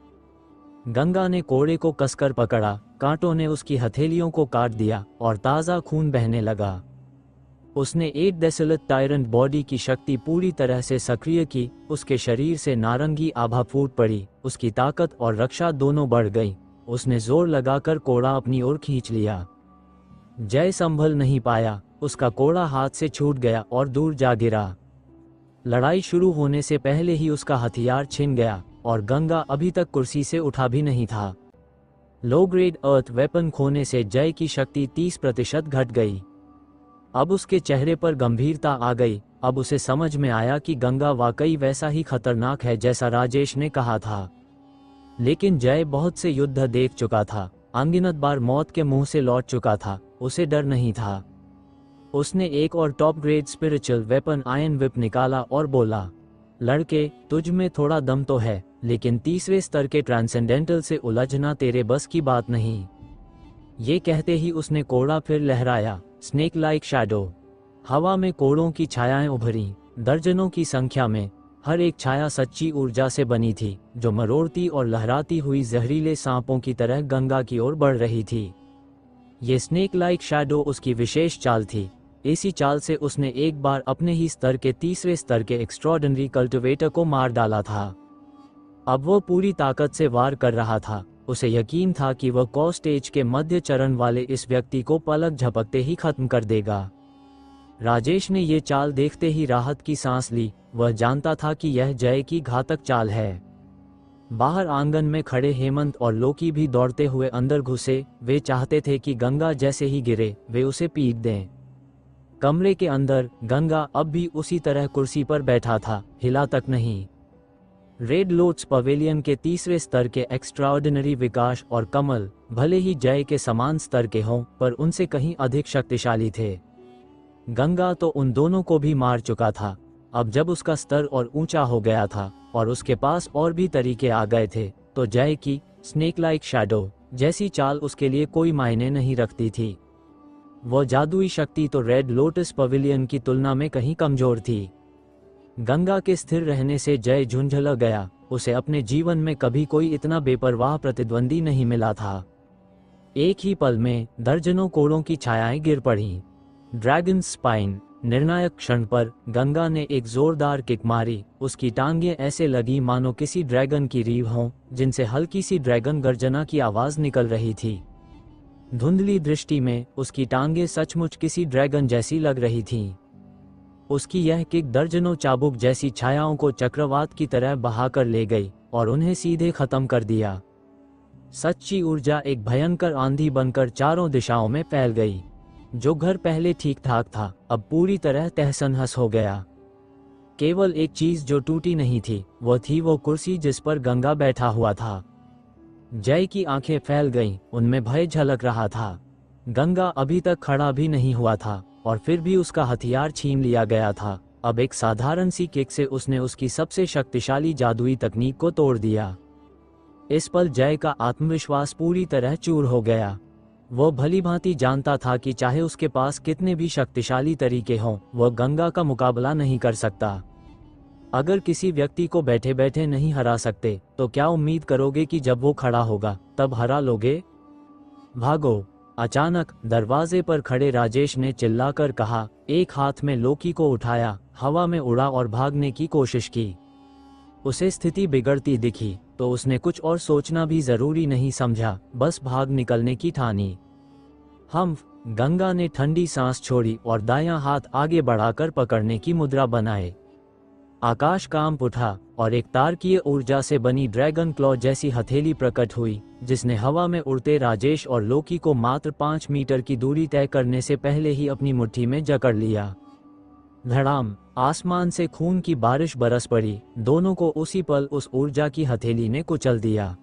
गंगा ने कोड़े को कसकर पकड़ा। कांटों ने उसकी हथेलियों को काट दिया और ताज़ा खून बहने लगा। उसने 8 डेसिलट टायरेंट बॉडी की शक्ति पूरी तरह से सक्रिय की। उसके शरीर से नारंगी आभा फूट पड़ी। उसकी ताकत और रक्षा दोनों बढ़ गई। उसने जोर लगाकर कोड़ा अपनी ओर खींच लिया। जय संभल नहीं पाया। उसका कोड़ा हाथ से छूट गया और दूर जा गिरा। लड़ाई शुरू होने से पहले ही उसका हथियार छिन गया और गंगा अभी तक कुर्सी से उठा भी नहीं था। लो ग्रेड अर्थ वेपन खोने से जय की शक्ति 30% घट गई। अब उसके चेहरे पर गंभीरता आ गई। अब उसे समझ में आया कि गंगा वाकई वैसा ही खतरनाक है जैसा राजेश ने कहा था। लेकिन जय बहुत से युद्ध देख चुका था, अनगिनत बार मौत के मुंह से लौट चुका था। उसे डर नहीं था। उसने एक और top grade spiritual weapon ion whip निकाला और बोला, लड़के, तुझ में थोड़ा दम तो है, लेकिन तीसरे स्तर के ट्रांसेंडेंटल से उलझना तेरे बस की बात नहीं। ये कहते ही उसने कोड़ा फिर लहराया। Snake like shadow. हवा में कोड़ों की छायाएं उभरी, दर्जनों की संख्या में। हर एक छाया सच्ची ऊर्जा से बनी थी, जो मरोड़ती और लहराती हुई जहरीले सांपों की तरह गंगा की ओर बढ़ रही थी। ये स्नेक लाइक शैडो उसकी विशेष चाल थी। इसी चाल से उसने एक बार अपने ही स्तर के तीसरे स्तर के एक्स्ट्रॉर्डिनरी कल्टिवेटर को मार डाला था। अब वो पूरी ताकत से वार कर रहा था। उसे यकीन था कि वह कौ स्टेज के मध्य चरण वाले इस व्यक्ति को पलक झपकते ही खत्म कर देगा। राजेश ने ये चाल देखते ही राहत की सांस ली। वह जानता था कि यह जय की घातक चाल है। बाहर आंगन में खड़े हेमंत और लोकी भी दौड़ते हुए अंदर घुसे। वे चाहते थे कि गंगा जैसे ही गिरे वे उसे पीट दें। कमरे के अंदर गंगा अब भी उसी तरह कुर्सी पर बैठा था, हिला तक नहीं। रेड लोट्स पवेलियन के तीसरे स्तर के एक्स्ट्राऑर्डिनरी विकास और कमल भले ही जय के समान स्तर के हों, पर उनसे कहीं अधिक शक्तिशाली थे। गंगा तो उन दोनों को भी मार चुका था। अब जब उसका स्तर और ऊंचा हो गया था और उसके पास और भी तरीके आ गए थे, तो जय की स्नेक लाइक शैडो जैसी चाल उसके लिए कोई मायने नहीं रखती थी। वो जादुई शक्ति तो रेड लोटस पवेलियन की तुलना में कहीं कमजोर थी। गंगा के स्थिर रहने से जय झुंझला गया। उसे अपने जीवन में कभी कोई इतना बेपरवाह प्रतिद्वंदी नहीं मिला था। एक ही पल में दर्जनों कोड़ों की छायाएं गिर पड़ीं। ड्रैगन स्पाइन निर्णायक क्षण पर गंगा ने एक जोरदार किक मारी। उसकी टांगें ऐसे लगी मानो किसी ड्रैगन की रीढ़ हों, जिनसे हल्की सी ड्रैगन गर्जना की आवाज निकल रही थी। धुंधली दृष्टि में उसकी टांगें सचमुच किसी ड्रैगन जैसी लग रही थीं। उसकी यह किक दर्जनों चाबुक जैसी छायाओं को चक्रवात की तरह बहाकर ले गई और उन्हें सीधे खत्म कर दिया। सच्ची ऊर्जा एक भयंकर आंधी बनकर चारों दिशाओं में फैल गई। जो घर पहले ठीक ठाक था, अब पूरी तरह तहस-नहस हो गया। केवल एक चीज जो टूटी नहीं थी, वह थी वो कुर्सी जिस पर गंगा बैठा हुआ था। जय की आंखें फैल गईं, उनमें भय झलक रहा था। गंगा अभी तक खड़ा भी नहीं हुआ था और फिर भी उसका हथियार छीन लिया गया था। अब एक साधारण सी किक से उसने उसकी सबसे शक्तिशाली जादुई तकनीक को तोड़ दिया। इस पल जय का आत्मविश्वास पूरी तरह चूर हो गया। वो भलीभांति जानता था कि चाहे उसके पास कितने भी शक्तिशाली तरीके हों, वह गंगा का मुकाबला नहीं कर सकता। अगर किसी व्यक्ति को बैठे बैठे नहीं हरा सकते, तो क्या उम्मीद करोगे कि जब वो खड़ा होगा तब हरा लोगे? भागो! अचानक दरवाजे पर खड़े राजेश ने चिल्लाकर कहा। एक हाथ में लोकी को उठाया, हवा में उड़ा और भागने की कोशिश की। उसे स्थिति बिगड़ती दिखी तो उसने कुछ और सोचना भी जरूरी नहीं समझा, बस भाग निकलने की ठानी। गंगा ने ठंडी सांस छोड़ी और दायां हाथ आगे बढ़ाकर पकड़ने की मुद्रा बनाए। आकाश कांप उठा और एक तारकीय ऊर्जा से बनी ड्रैगन क्लॉ जैसी हथेली प्रकट हुई, जिसने हवा में उड़ते राजेश और लोकी को मात्र 5 मीटर की दूरी तय करने से पहले ही अपनी मुट्ठी में जकड़ लिया। धड़ाम! आसमान से खून की बारिश बरस पड़ी। दोनों को उसी पल उस ऊर्जा की हथेली ने कुचल दिया।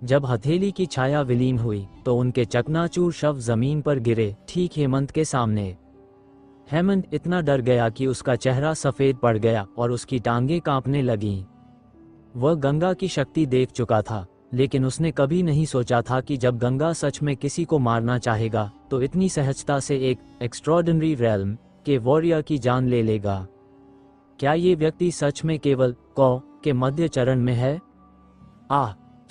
जब हथेली की छाया विलीन हुई तो उनके चकनाचूर शव जमीन पर गिरे, ठीक हेमंत के सामने। हेमंत इतना डर गया कि उसका चेहरा सफेद पड़ गया और उसकी टांगें कांपने लगीं। वह गंगा की शक्ति देख चुका था, लेकिन उसने कभी नहीं सोचा था कि जब गंगा सच में किसी को मारना चाहेगा तो इतनी सहजता से एक एक्स्ट्रॉर्डिनरी रेल्म के वॉरियर की जान ले लेगा। क्या ये व्यक्ति सच में केवल कौ के मध्य चरण में है?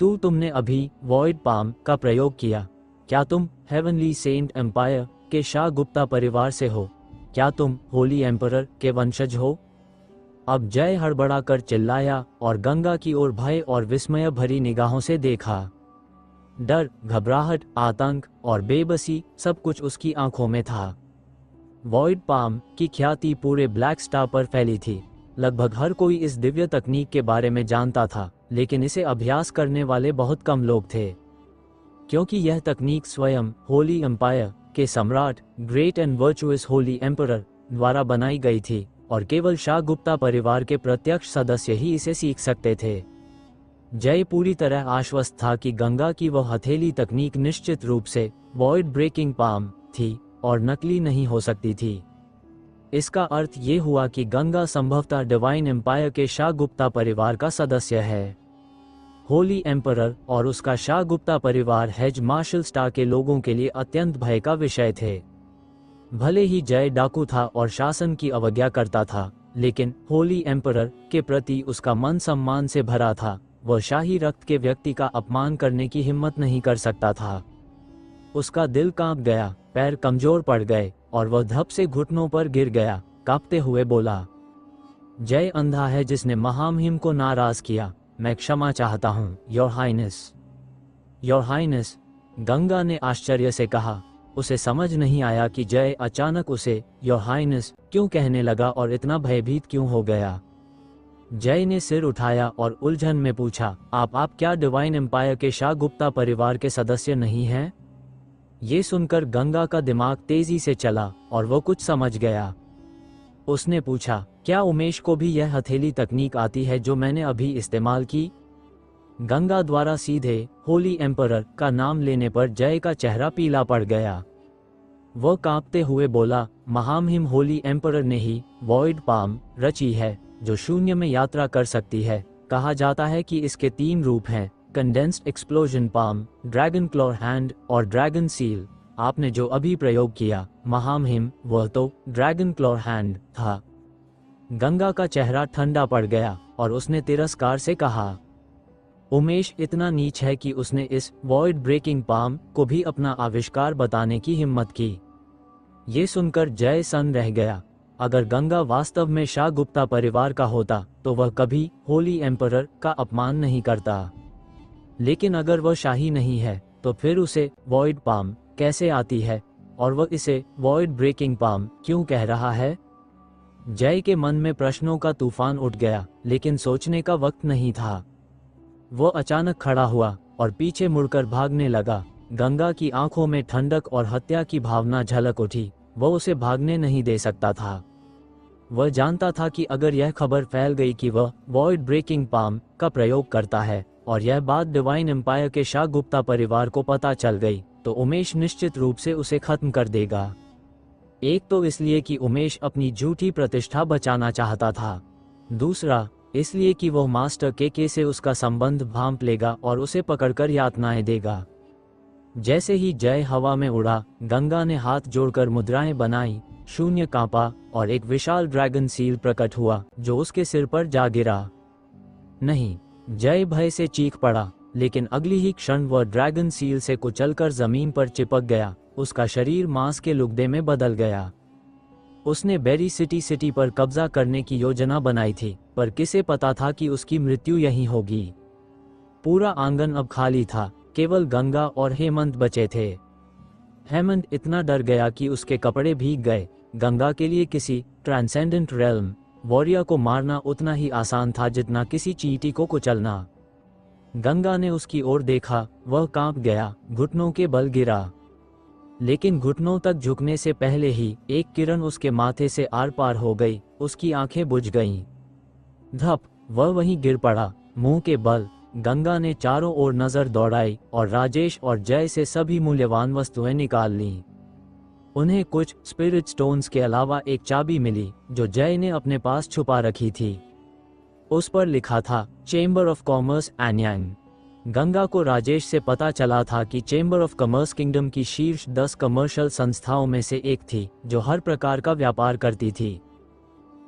तुमने अभी वॉइड पाम का प्रयोग किया। क्या तुम हेवनली सेंट एम्पायर के शाह गुप्ता परिवार से हो? क्या तुम होली एम्परर के वंशज हो? अब जय हड़बड़ाकर चिल्लाया और गंगा की ओर भय और विस्मय भरी निगाहों से देखा। डर, घबराहट, आतंक और बेबसी सब कुछ उसकी आंखों में था। वॉइड पाम की ख्याति पूरे ब्लैक स्टार पर फैली थी। लगभग हर कोई इस दिव्य तकनीक के बारे में जानता था, लेकिन इसे अभ्यास करने वाले बहुत कम लोग थे, क्योंकि यह तकनीक स्वयं होली एम्पायर के सम्राट, great and virtuous Holi emperor द्वारा बनाई गई थी और केवल शाह गुप्ता परिवार के प्रत्यक्ष सदस्य ही इसे सीख सकते थे। जय पूरी तरह आश्वस्त था कि गंगा की वह हथेली तकनीक निश्चित रूप से वॉइड ब्रेकिंग पाम थी और नकली नहीं हो सकती थी। इसका अर्थ ये हुआ कि गंगा संभवतः डिवाइन एम्पायर के शाह गुप्ता परिवार का सदस्य है। होली एम्परर और उसका शाह गुप्ता परिवार हेज मार्शल स्टार के लोगों के लिए अत्यंत भय का विषय थे। भले ही जय डाकू था और शासन की अवज्ञा करता था, लेकिन होली एम्परर के प्रति उसका मन सम्मान से भरा था। वह शाही रक्त के व्यक्ति का अपमान करने की हिम्मत नहीं कर सकता था। उसका दिल कांप गया, पैर कमजोर पड़ गए और वह धप से घुटनों पर गिर गया, कांपते हुए बोला, जय अंधा है जिसने महामहिम को नाराज किया। मैं क्षमा चाहता हूँ, your highness. Your highness, Ganga ने आश्चर्य से कहा। उसे समझ नहीं आया कि जय अचानक उसे योर हाइनेस क्यों कहने लगा और इतना भयभीत क्यों हो गया। जय ने सिर उठाया और उलझन में पूछा, आप क्या डिवाइन एम्पायर के शाह गुप्ता परिवार के सदस्य नहीं हैं? ये सुनकर गंगा का दिमाग तेजी से चला और वो कुछ समझ गया। उसने पूछा, क्या उमेश को भी यह हथेली तकनीक आती है जो मैंने अभी इस्तेमाल की? गंगा द्वारा सीधे होली एम्परर का नाम लेने पर जय का चेहरा पीला पड़ गया। वह कांपते हुए बोला, महामहिम होली एम्परर ने ही वॉइड पाम रची है जो शून्य में यात्रा कर सकती है। कहा जाता है कि इसके 3 रूप हैं, condensed explosion palm, dragon claw hand और ड्रैगन सील। आपने जो अभी प्रयोग किया महामहिम, वह तो ड्रैगन क्लॉ हैंड था। गंगा का चेहरा ठंडा पड़ गया और उसने तिरस्कार से कहा, उमेश इतना नीच है कि उसने इस वॉइड ब्रेकिंग पाम को भी अपना आविष्कार बताने की हिम्मत की। ये सुनकर जय सन्न रह गया। अगर गंगा वास्तव में शाह गुप्ता परिवार का होता तो वह कभी होली एम्परर का अपमान नहीं करता। लेकिन अगर वह शाही नहीं है तो फिर उसे वॉइड पाम कैसे आती है और वह इसे वॉइड ब्रेकिंग पाम क्यों कह रहा है? जय के मन में प्रश्नों का तूफान उठ गया, लेकिन सोचने का वक्त नहीं था। वो अचानक खड़ा हुआ और पीछे मुड़कर भागने लगा। गंगा की आंखों में ठंडक और हत्या की भावना झलक उठी। वह उसे भागने नहीं दे सकता था। वह जानता था कि अगर यह खबर फैल गई कि वह वॉइड ब्रेकिंग पाम का प्रयोग करता है और यह बात डिवाइन एम्पायर के शाह गुप्ता परिवार को पता चल गई तो उमेश निश्चित रूप से उसे खत्म कर देगा। एक तो इसलिए कि उमेश अपनी झूठी प्रतिष्ठा बचाना चाहता था, दूसरा इसलिए कि वह मास्टर के से उसका संबंध भांप लेगा और उसे पकड़कर यातनाएं देगा। जैसे ही जय हवा में उड़ा, गंगा ने हाथ जोड़कर मुद्राएं बनाई, शून्य कांपा और एक विशाल ड्रैगन सील प्रकट हुआ जो उसके सिर पर जा गिरा। नहीं, जय भय से चीख पड़ा, लेकिन अगली ही क्षण वह ड्रैगन सील से कुचलकर जमीन पर चिपक गया। उसका शरीर मांस के लुगदे में बदल गया। उसने बेरी सिटी पर कब्जा करने की योजना बनाई थी, पर किसे पता था कि उसकी मृत्यु यहीं होगी। पूरा आंगन अब खाली था, केवल गंगा और हेमंत बचे थे। हेमंत इतना डर गया कि उसके कपड़े भीग गए। गंगा के लिए किसी ट्रांसेंडेंट रेल्म वॉरियर को मारना उतना ही आसान था जितना किसी चींटी को कुचलना। गंगा ने उसकी ओर देखा, वह कांप गया, घुटनों के बल गिरा। लेकिन घुटनों तक झुकने से पहले ही एक किरण उसके माथे से आर पार हो गई। उसकी आंखें बुझ गईं। धप, वह वहीं गिर पड़ा, मुंह के बल। गंगा ने चारों ओर नजर दौड़ाई और राजेश और जय से सभी मूल्यवान वस्तुएं निकाल लीं। उन्हें कुछ स्पिरिट स्टोन्स के अलावा एक चाबी मिली जो जय ने अपने पास छुपा रखी थी। उस पर लिखा था, चेंबर ऑफ कॉमर्स एन्यांग। गंगा को राजेश से पता चला था कि चेंबर ऑफ कॉमर्स किंगडम की शीर्ष 10 कमर्शियल संस्थाओं में से एक थी जो हर प्रकार का व्यापार करती थी।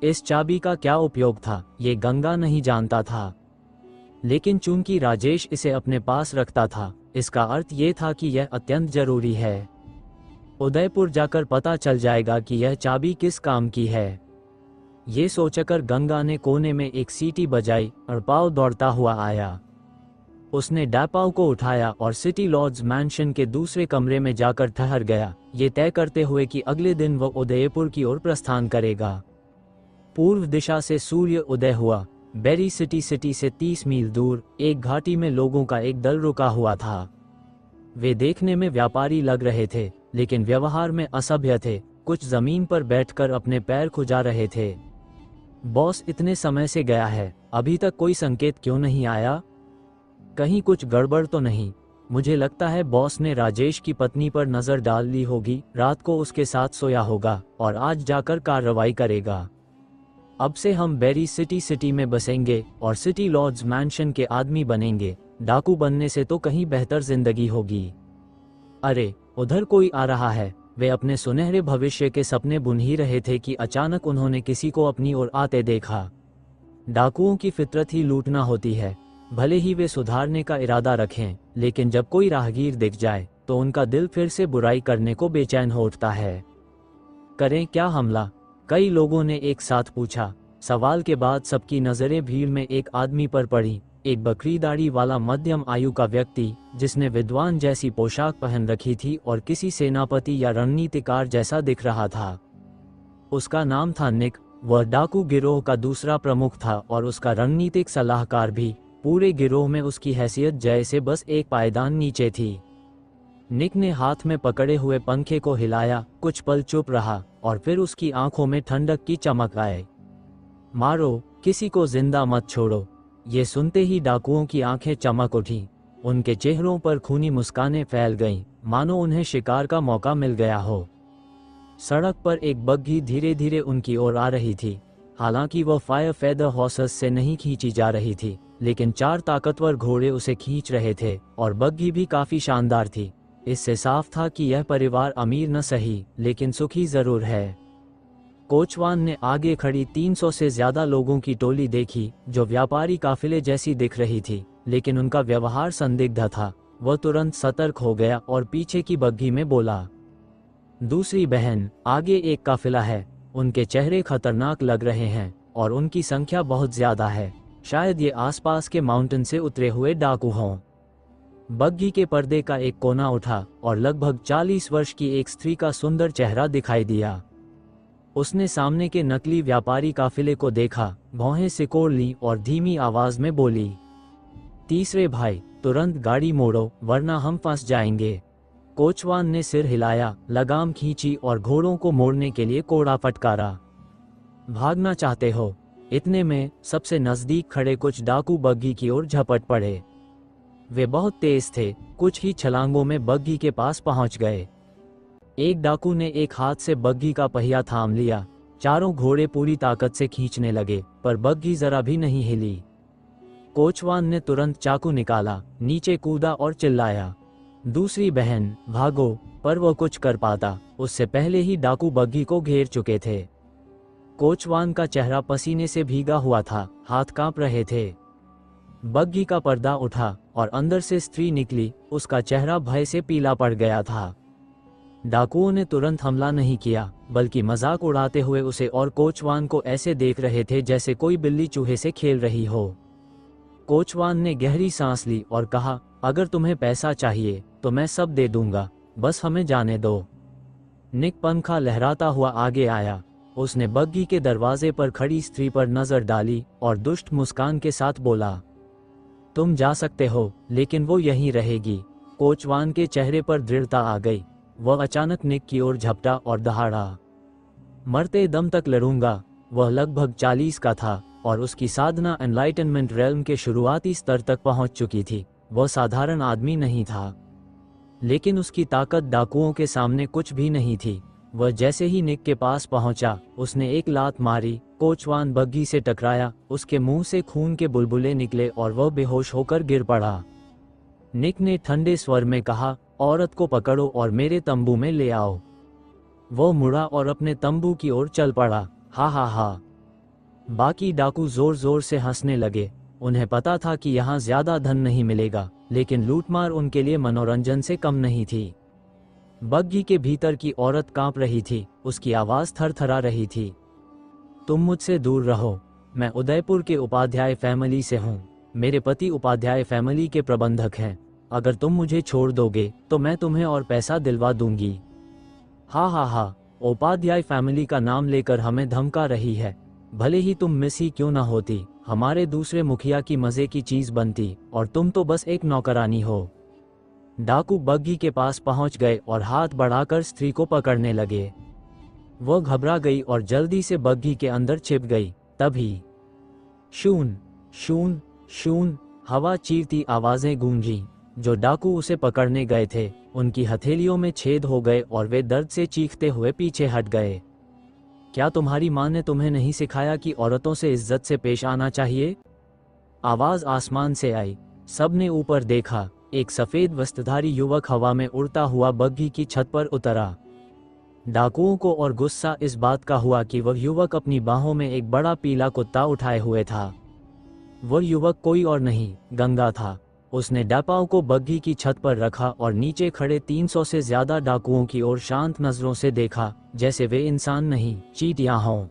इस चाबी का क्या उपयोग था ये गंगा नहीं जानता था, लेकिन चूंकि राजेश इसे अपने पास रखता था, इसका अर्थ ये था कि यह अत्यंत जरूरी है। उदयपुर जाकर पता चल जाएगा कि यह चाबी किस काम की है। ये सोचकर गंगा ने कोने में एक सीटी बजाई और पाव दौड़ता हुआ आया। उसने डैपाव को उठाया और सिटी लॉर्ड्स मैंशन के दूसरे कमरे में जाकर ठहर गया, ये तय करते हुए कि अगले दिन वह उदयपुर की ओर प्रस्थान करेगा। पूर्व दिशा से सूर्य उदय हुआ। बेरी सिटी से 30 मील दूर एक घाटी में लोगों का एक दल रुका हुआ था। वे देखने में व्यापारी लग रहे थे, लेकिन व्यवहार में असभ्य थे। कुछ जमीन पर बैठकर अपने पैर खुजा रहे थे। बॉस इतने समय से गया है, अभी तक कोई संकेत क्यों नहीं आया? कहीं कुछ गड़बड़ तो नहीं? मुझे लगता है बॉस ने राजेश की पत्नी पर नजर डाल ली होगी, रात को उसके साथ सोया होगा और आज जाकर कार्रवाई करेगा। अब से हम बेरी सिटी में बसेंगे और सिटी लॉर्ड्स मैंशन के आदमी बनेंगे। डाकू बनने से तो कहीं बेहतर जिंदगी होगी। अरे, उधर कोई आ रहा है। वे अपने सुनहरे भविष्य के सपने बुन ही रहे थे कि अचानक उन्होंने किसी को अपनी ओर आते देखा। डाकुओं की फितरत ही लूटना होती है, भले ही वे सुधारने का इरादा रखें, लेकिन जब कोई राहगीर दिख जाए तो उनका दिल फिर से बुराई करने को बेचैन हो उठता है। करें क्या हमला? कई लोगों ने एक साथ पूछा। सवाल के बाद सबकी नजरें भीड़ में एक आदमी पर पड़ी, एक बकरी दाढ़ी वाला मध्यम आयु का व्यक्ति जिसने विद्वान जैसी पोशाक पहन रखी थी और किसी सेनापति या रणनीतिकार जैसा दिख रहा था। उसका नाम था निक। वह डाकू गिरोह का दूसरा प्रमुख था और उसका रणनीतिक सलाहकार भी। पूरे गिरोह में उसकी हैसियत जय से बस एक पायदान नीचे थी। निक ने हाथ में पकड़े हुए पंखे को हिलाया, कुछ पल चुप रहा और फिर उसकी आंखों में ठंडक की चमक आए। मारो, किसी को जिंदा मत छोड़ो। ये सुनते ही डाकुओं की आंखें चमक उठी। उनके चेहरों पर खूनी मुस्कानें फैल गईं, मानो उन्हें शिकार का मौका मिल गया हो। सड़क पर एक बग्घी धीरे धीरे उनकी ओर आ रही थी। हालांकि वह फायर फेदर हॉर्सेस से नहीं खींची जा रही थी, लेकिन 4 ताकतवर घोड़े उसे खींच रहे थे और बग्घी भी काफी शानदार थी। इससे साफ था कि यह परिवार अमीर न सही, लेकिन सुखी जरूर है। कोचवान ने आगे खड़ी 300 से ज्यादा लोगों की टोली देखी, जो व्यापारी काफिले जैसी दिख रही थी, लेकिन उनका व्यवहार संदिग्ध था। वह तुरंत सतर्क हो गया और पीछे की बग्घी में बोला, दूसरी बहन, आगे एक काफिला है। उनके चेहरे खतरनाक लग रहे हैं और उनकी संख्या बहुत ज्यादा है। शायद ये आसपास के माउंटेन से उतरे हुए डाकू हों। बग्घी के पर्दे का एक कोना उठा और लगभग 40 वर्ष की एक स्त्री का सुंदर चेहरा दिखाई दिया। उसने सामने के नकली व्यापारी काफिले को देखा, भौहें सिकोड़ ली और धीमी आवाज में बोली, तीसरे भाई, तुरंत गाड़ी मोड़ो वरना हम फंस जाएंगे। कोचवान ने सिर हिलाया, लगाम खींची और घोड़ों को मोड़ने के लिए कोड़ा फटकारा। भागना चाहते हो? इतने में सबसे नजदीक खड़े कुछ डाकू बग्घी की ओर झपट पड़े। वे बहुत तेज थे, कुछ ही छलांगों में बग्घी के पास पहुंच गए। एक डाकू ने एक हाथ से बग्घी का पहिया थाम लिया। चारों घोड़े पूरी ताकत से खींचने लगे, पर बग्घी जरा भी नहीं हिली। कोचवान ने तुरंत चाकू निकाला, नीचे कूदा और चिल्लाया, दूसरी बहन, भागो! पर वह कुछ कर पाता, उससे पहले ही डाकू बग्घी को घेर चुके थे। कोचवान का चेहरा पसीने से भीगा हुआ था, हाथ कांप रहे थे। बग्घी का पर्दा उठा और अंदर से स्त्री निकली। उसका चेहरा भय से पीला पड़ गया था। डाकुओं ने तुरंत हमला नहीं किया, बल्कि मजाक उड़ाते हुए उसे और कोचवान को ऐसे देख रहे थे जैसे कोई बिल्ली चूहे से खेल रही हो। कोचवान ने गहरी सांस ली और कहा, अगर तुम्हें पैसा चाहिए तो मैं सब दे दूंगा, बस हमें जाने दो। निक पंखा लहराता हुआ आगे आया। उसने बग्घी के दरवाजे पर खड़ी स्त्री पर नजर डाली और दुष्ट मुस्कान के साथ बोला, तुम जा सकते हो, लेकिन वो यहीं रहेगी। कोचवान के चेहरे पर दृढ़ता आ गई। वह अचानक निक की ओर झपटा और दहाड़ा, मरते दम तक लड़ूंगा। वह लगभग 40 का था और उसकी साधना एनलाइटनमेंट रेल्म के शुरुआती स्तर तक पहुंच चुकी थी। वह साधारण आदमी नहीं था, लेकिन उसकी ताकत डाकुओं के सामने कुछ भी नहीं थी। वह जैसे ही निक के पास पहुंचा, उसने एक लात मारी। कोचवान बग्घी से टकराया, उसके मुंह से खून के बुलबुले निकले और वह बेहोश होकर गिर पड़ा। निक ने ठंडे स्वर में कहा, औरत को पकड़ो और मेरे तंबू में ले आओ। वो मुड़ा और अपने तंबू की ओर चल पड़ा। हा हा हा। बाकी डाकू जोर जोर से हंसने लगे। उन्हें पता था कि यहाँ ज्यादा धन नहीं मिलेगा, लेकिन लूटमार उनके लिए मनोरंजन से कम नहीं थी। बग्घी के भीतर की औरत कांप रही थी, उसकी आवाज थरथरा रही थी। तुम मुझसे दूर रहो। मैं उदयपुर के उपाध्याय फैमिली से हूँ। मेरे पति उपाध्याय फैमिली के प्रबंधक हैं। अगर तुम मुझे छोड़ दोगे तो मैं तुम्हें और पैसा दिलवा दूंगी। हा हा हा। उपाध्याय फैमिली का नाम लेकर हमें धमका रही है। भले ही तुम मिस ही क्यों ना होती, हमारे दूसरे मुखिया की मजे की चीज बनती, और तुम तो बस एक नौकरानी हो। डाकू बग्घी के पास पहुंच गए और हाथ बढ़ाकर स्त्री को पकड़ने लगे। वह घबरा गई और जल्दी से बग्घी के अंदर छिप गई। तभी शून शून शून हवा चीरती आवाजें गूंजी। जो डाकू उसे पकड़ने गए थे, उनकी हथेलियों में छेद हो गए और वे दर्द से चीखते हुए पीछे हट गए। क्या तुम्हारी माँ ने तुम्हें नहीं सिखाया कि औरतों से इज्जत से पेश आना चाहिए? आवाज आसमान से आई। सबने ऊपर देखा। एक सफेद वस्त्रधारी युवक हवा में उड़ता हुआ बग्घी की छत पर उतरा। डाकुओं को और गुस्सा इस बात का हुआ कि वह युवक अपनी बाहों में एक बड़ा पीला कुत्ता उठाए हुए था। वह युवक कोई और नहीं, गंगा था। उसने डापाओं को बग्घी की छत पर रखा और नीचे खड़े 300 से ज्यादा डाकुओं की ओर शांत नजरों से देखा, जैसे वे इंसान नहीं, चींटियां हों।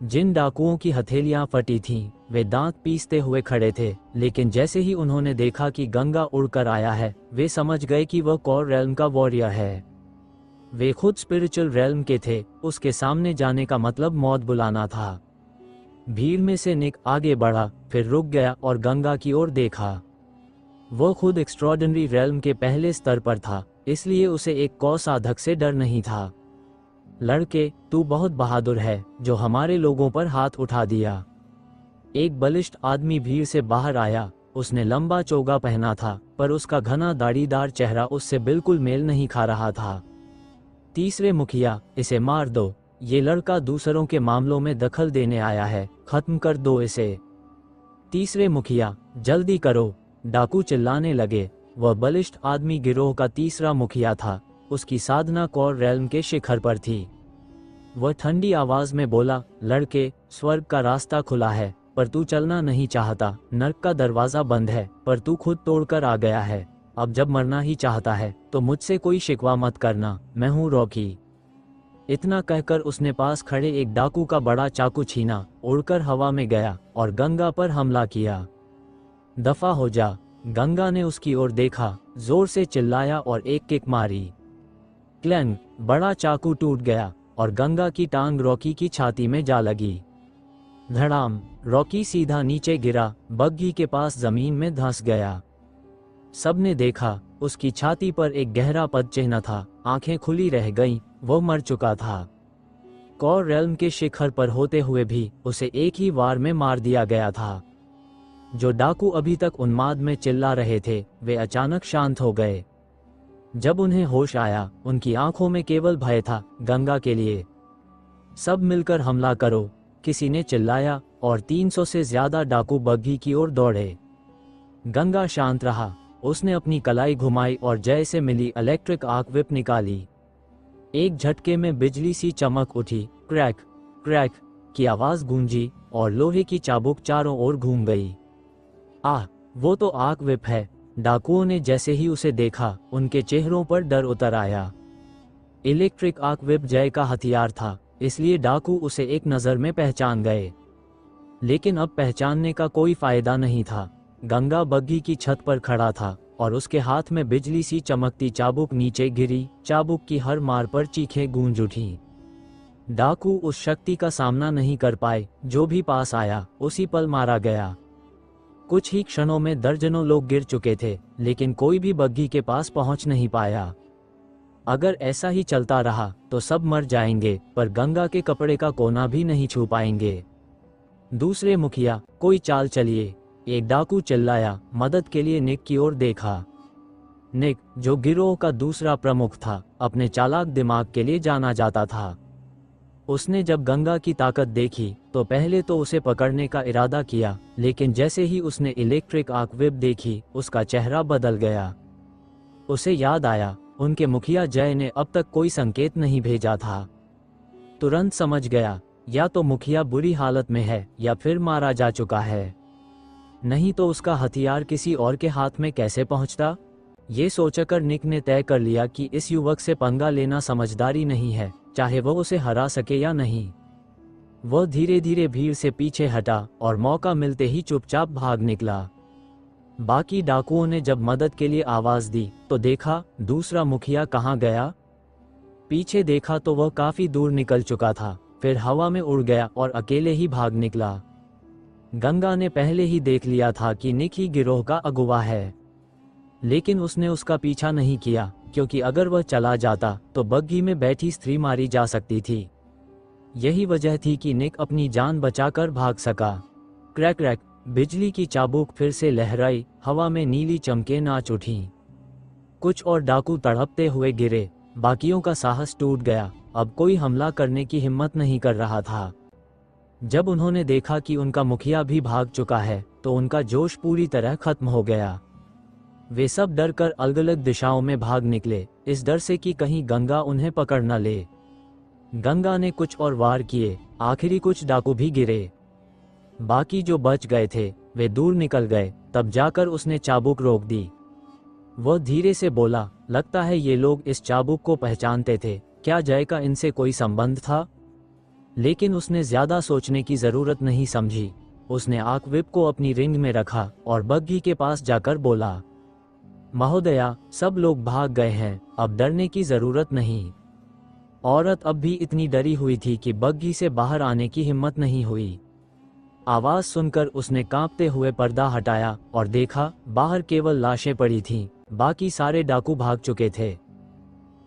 जिन डाकुओं की हथेलियां फटी थीं, वे दांत पीसते हुए खड़े थे, लेकिन जैसे ही उन्होंने देखा कि गंगा उड़कर आया है, वे समझ गए कि वह कौर रेल्म का वॉरियर है। वे खुद स्पिरिचुअल रेल्म के थे। उसके सामने जाने का मतलब मौत बुलाना था। भीड़ में से निक आगे बढ़ा, फिर रुक गया और गंगा की ओर देखा। वो खुद एक्स्ट्रॉर्डिनरी रेल्म के पहले स्तर पर था, इसलिए उसे एक कौसाधक से डर नहीं था। लड़के, तू बहुत बहादुर है जो हमारे लोगों पर हाथ उठा दिया। एक बलिष्ठ आदमी भीड़ से बाहर आया। उसने लंबा चोगा पहना था, पर उसका घना दाढ़ीदार चेहरा उससे बिल्कुल मेल नहीं खा रहा था। तीसरे मुखिया, इसे मार दो। ये लड़का दूसरों के मामलों में दखल देने आया है, खत्म कर दो इसे। तीसरे मुखिया, जल्दी करो। डाकू चिल्लाने लगे। वह बलिष्ठ आदमी गिरोह का तीसरा मुखिया था। उसकी साधना कौर रेल्म के शिखर पर थी। वह ठंडी आवाज में बोला, लड़के, स्वर्ग का रास्ता खुला है, पर तू चलना नहीं चाहता। नर्क का दरवाजा बंद है, पर तू खुद तोड़कर आ गया है। अब जब मरना ही चाहता है तो मुझसे कोई शिकवा मत करना। मैं हूँ रॉकी। इतना कहकर उसने पास खड़े एक डाकू का बड़ा चाकू छीना, उड़कर हवा में गया और गंगा पर हमला किया। दफा हो जा। गंगा ने उसकी ओर देखा, जोर से चिल्लाया और एक किक मारी। क्लैंग, बड़ा चाकू टूट गया और गंगा की टांग रॉकी की छाती में जा लगी। धड़ाम। रॉकी सीधा नीचे गिरा, बग्घी के पास जमीन में धंस गया। सबने देखा, उसकी छाती पर एक गहरा पद चिन्ह था। आंखें खुली रह गईं, वो मर चुका था। कौर रेल्म के शिखर पर होते हुए भी उसे एक ही वार में मार दिया गया था। जो डाकू अभी तक उन्माद में चिल्ला रहे थे, वे अचानक शांत हो गए। जब उन्हें होश आया, उनकी आंखों में केवल भय था, गंगा के लिए। सब मिलकर हमला करो, किसी ने चिल्लाया और 300 से ज्यादा डाकू बग्घी की ओर दौड़े। गंगा शांत रहा। उसने अपनी कलाई घुमाई और जय से मिली इलेक्ट्रिक आर्क व्हिप निकाली। एक झटके में बिजली सी चमक उठी। क्रैक क्रैक की आवाज गूंजी और लोहे की चाबुक चारों ओर घूम गई। आह, वो तो आर्क व्हिप है। डाकुओं ने जैसे ही उसे देखा, उनके चेहरों पर डर उतर आया। इलेक्ट्रिक आर्क व्हिप जय का हथियार था, इसलिए डाकू उसे एक नज़र में पहचान गए। लेकिन अब पहचानने का कोई फायदा नहीं था। गंगा बग्घी की छत पर खड़ा था और उसके हाथ में बिजली सी चमकती चाबुक नीचे गिरी। चाबुक की हर मार पर चीखें गूंज उठी। डाकू उस शक्ति का सामना नहीं कर पाए। जो भी पास आया उसी पल मारा गया। कुछ ही क्षणों में दर्जनों लोग गिर चुके थे, लेकिन कोई भी बग्घी के पास पहुंच नहीं पाया। अगर ऐसा ही चलता रहा तो सब मर जाएंगे, पर गंगा के कपड़े का कोना भी नहीं छू पाएंगे। दूसरे मुखिया, कोई चाल चलिए। एक डाकू चिल्लाया। मदद के लिए निक की ओर देखा। निक, जो गिरोह का दूसरा प्रमुख था, अपने चालाक दिमाग के लिए जाना जाता था। उसने जब गंगा की ताकत देखी तो पहले तो उसे पकड़ने का इरादा किया, लेकिन जैसे ही उसने इलेक्ट्रिक आर्क व्हिप देखी, उसका चेहरा बदल गया। उसे याद आया, उनके मुखिया जय ने अब तक कोई संकेत नहीं भेजा था। तुरंत समझ गया, या तो मुखिया बुरी हालत में है या फिर मारा जा चुका है। नहीं तो उसका हथियार किसी और के हाथ में कैसे पहुंचता। ये सोचकर निक ने तय कर लिया कि इस युवक से पंगा लेना समझदारी नहीं है, चाहे वह उसे हरा सके या नहीं। वह धीरे धीरे भीड़ से पीछे हटा और मौका मिलते ही चुपचाप भाग निकला। बाकी डाकुओं ने जब मदद के लिए आवाज दी तो देखा दूसरा मुखिया कहाँ गया। पीछे देखा तो वह काफी दूर निकल चुका था, फिर हवा में उड़ गया और अकेले ही भाग निकला। गंगा ने पहले ही देख लिया था कि निक ही गिरोह का अगुवा है, लेकिन उसने उसका पीछा नहीं किया, क्योंकि अगर वह चला जाता तो बग्घी में बैठी स्त्री मारी जा सकती थी। यही वजह थी कि निक अपनी जान बचाकर भाग सका। क्रैक क्रैक, बिजली की चाबुक फिर से लहराई। हवा में नीली चमकें नाच उठीं। कुछ और डाकू तड़पते हुए गिरे। बाकियों का साहस टूट गया। अब कोई हमला करने की हिम्मत नहीं कर रहा था। जब उन्होंने देखा कि उनका मुखिया भी भाग चुका है तो उनका जोश पूरी तरह खत्म हो गया। वे सब डरकर अलग अलग दिशाओं में भाग निकले, इस डर से कि कहीं गंगा उन्हें पकड़ न ले। गंगा ने कुछ और वार किए। आखिरी कुछ डाकू भी गिरे। बाकी जो बच गए थे वे दूर निकल गए। तब जाकर उसने चाबुक रोक दी। वह धीरे से बोला, लगता है ये लोग इस चाबुक को पहचानते थे। क्या जय का इनसे कोई संबंध था? लेकिन उसने ज्यादा सोचने की जरूरत नहीं समझी। उसने आर्क व्हिप को अपनी रिंग में रखा और बग्घी के पास जाकर बोला, महोदया, सब लोग भाग गए हैं, अब डरने की जरूरत नहीं। औरत अब भी इतनी डरी हुई थी कि बग्घी से बाहर आने की हिम्मत नहीं हुई। आवाज सुनकर उसने कांपते हुए पर्दा हटाया और देखा बाहर केवल लाशें पड़ी थीं, बाकी सारे डाकू भाग चुके थे।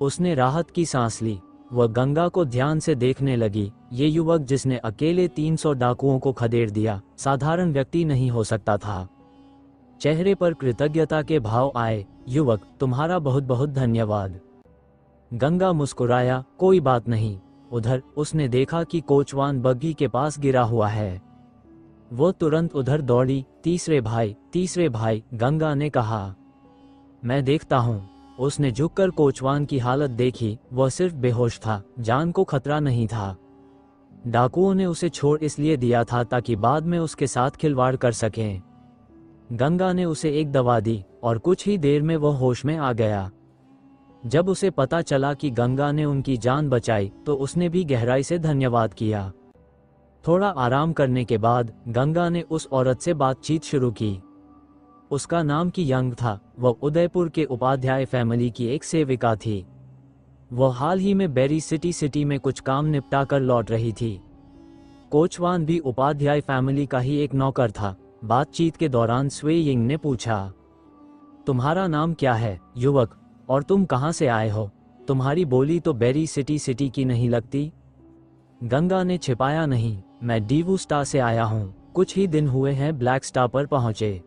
उसने राहत की सांस ली। वह गंगा को ध्यान से देखने लगी। ये युवक जिसने अकेले 300 डाकुओं को खदेड़ दिया, साधारण व्यक्ति नहीं हो सकता था। चेहरे पर कृतज्ञता के भाव आए। युवक, तुम्हारा बहुत बहुत धन्यवाद। गंगा मुस्कुराया, कोई बात नहीं। उधर उसने देखा कि कोचवान बग्घी के पास गिरा हुआ है। वो तुरंत उधर दौड़ी। तीसरे भाई, गंगा ने कहा। मैं देखता हूँ। उसने झुककर कोचवान की हालत देखी। वह सिर्फ बेहोश था, जान को खतरा नहीं था। डाकुओं ने उसे छोड़ इसलिए दिया था ताकि बाद में उसके साथ खिलवाड़ कर सकें। गंगा ने उसे एक दवा दी और कुछ ही देर में वह होश में आ गया। जब उसे पता चला कि गंगा ने उनकी जान बचाई तो उसने भी गहराई से धन्यवाद किया। थोड़ा आराम करने के बाद गंगा ने उस औरत से बातचीत शुरू की। उसका नाम की यंग था। वह उदयपुर के उपाध्याय फैमिली की एक सेविका थी। वह हाल ही में बेरी सिटी में कुछ काम निपटा कर लौट रही थी। कोचवान भी उपाध्याय फैमिली का ही एक नौकर था। बातचीत के दौरान स्वेयिंग ने पूछा, तुम्हारा नाम क्या है युवक, और तुम कहाँ से आए हो? तुम्हारी बोली तो बेरी सिटी की नहीं लगती। गंगा ने छिपाया नहीं, मैं डीवू स्टार से आया हूँ। कुछ ही दिन हुए हैं ब्लैक स्टार पर पहुँचे।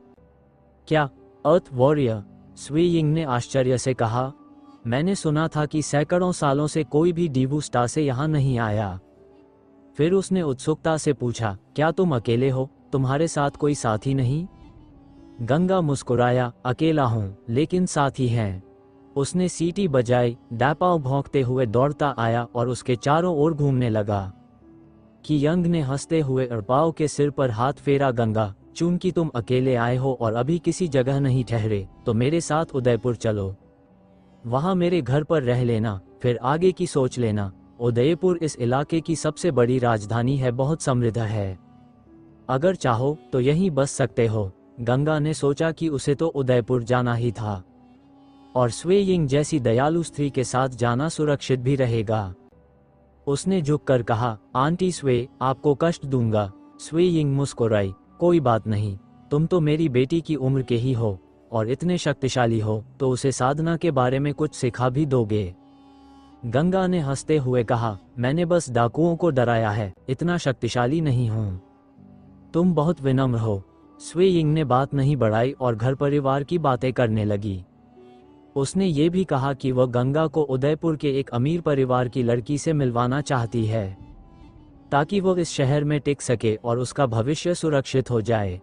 क्या, अर्थ वॉरियर? स्वेयिंग ने आश्चर्य से कहा। मैंने सुना था कि सैकड़ों सालों से कोई भी डीवू स्टार से यहाँ नहीं आया। फिर उसने उत्सुकता से पूछा, क्या तुम अकेले हो? तुम्हारे साथ कोई साथी नहीं? गंगा मुस्कुराया, अकेला हूँ लेकिन साथी हैं। उसने सीटी बजाई। डैपाओ भौंकते हुए दौड़ता आया और उसके चारों ओर घूमने लगा। कि यंग ने हंसते हुए अरपाओ के सिर पर हाथ फेरा। गंगा, चूंकि तुम अकेले आए हो और अभी किसी जगह नहीं ठहरे तो मेरे साथ उदयपुर चलो। वहां मेरे घर पर रह लेना, फिर आगे की सोच लेना। उदयपुर इस इलाके की सबसे बड़ी राजधानी है, बहुत समृद्ध है। अगर चाहो तो यहीं बस सकते हो। गंगा ने सोचा कि उसे तो उदयपुर जाना ही था और स्वेयिंग जैसी दयालु स्त्री के साथ जाना सुरक्षित भी रहेगा। उसने झुककर कहा, आंटी स्वे, आपको कष्ट दूंगा। स्वेयिंग मुस्कुराई, कोई बात नहीं, तुम तो मेरी बेटी की उम्र के ही हो और इतने शक्तिशाली हो तो उसे साधना के बारे में कुछ सिखा भी दोगे। गंगा ने हंसते हुए कहा, मैंने बस डाकुओं को डराया है, इतना शक्तिशाली नहीं हूं। तुम बहुत विनम्र हो। स्वेयिंग ने बात नहीं बढ़ाई और घर परिवार की बातें करने लगी। उसने ये भी कहा कि वह गंगा को उदयपुर के एक अमीर परिवार की लड़की से मिलवाना चाहती है ताकि वो इस शहर में टिक सके और उसका भविष्य सुरक्षित हो जाए।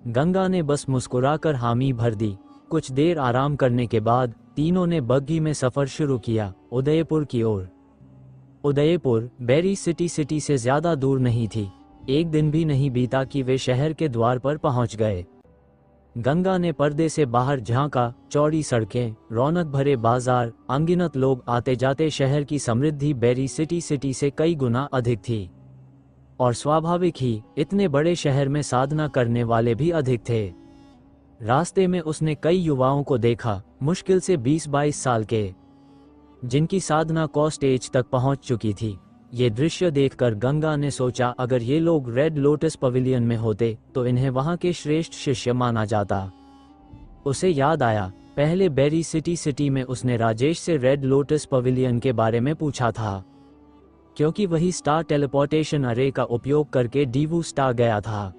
गंगा ने बस मुस्कुराकर हामी भर दी। कुछ देर आराम करने के बाद तीनों ने बग्घी में सफर शुरू किया, उदयपुर की ओर। उदयपुर बेरी सिटी से ज्यादा दूर नहीं थी। एक दिन भी नहीं बीता कि वे शहर के द्वार पर पहुंच गए। गंगा ने पर्दे से बाहर झांका। चौड़ी सड़कें, रौनक भरे बाजार, अनगिनत लोग आते जाते। शहर की समृद्धि बेरी सिटी से कई गुना अधिक थी और स्वाभाविक ही इतने बड़े शहर में साधना करने वाले भी अधिक थे। रास्ते में उसने कई युवाओं को देखा, मुश्किल से 20-22 साल के, जिनकी साधना को स्टेज तक पहुंच चुकी थी। ये दृश्य देखकर गंगा ने सोचा, अगर ये लोग रेड लोटस पवेलियन में होते तो इन्हें वहां के श्रेष्ठ शिष्य माना जाता। उसे याद आया, पहले बेरी सिटी में उसने राजेश से रेड लोटस पवेलियन के बारे में पूछा था, क्योंकि वही स्टार टेलीपोर्टेशन अरे का उपयोग करके डीवू स्टार गया था।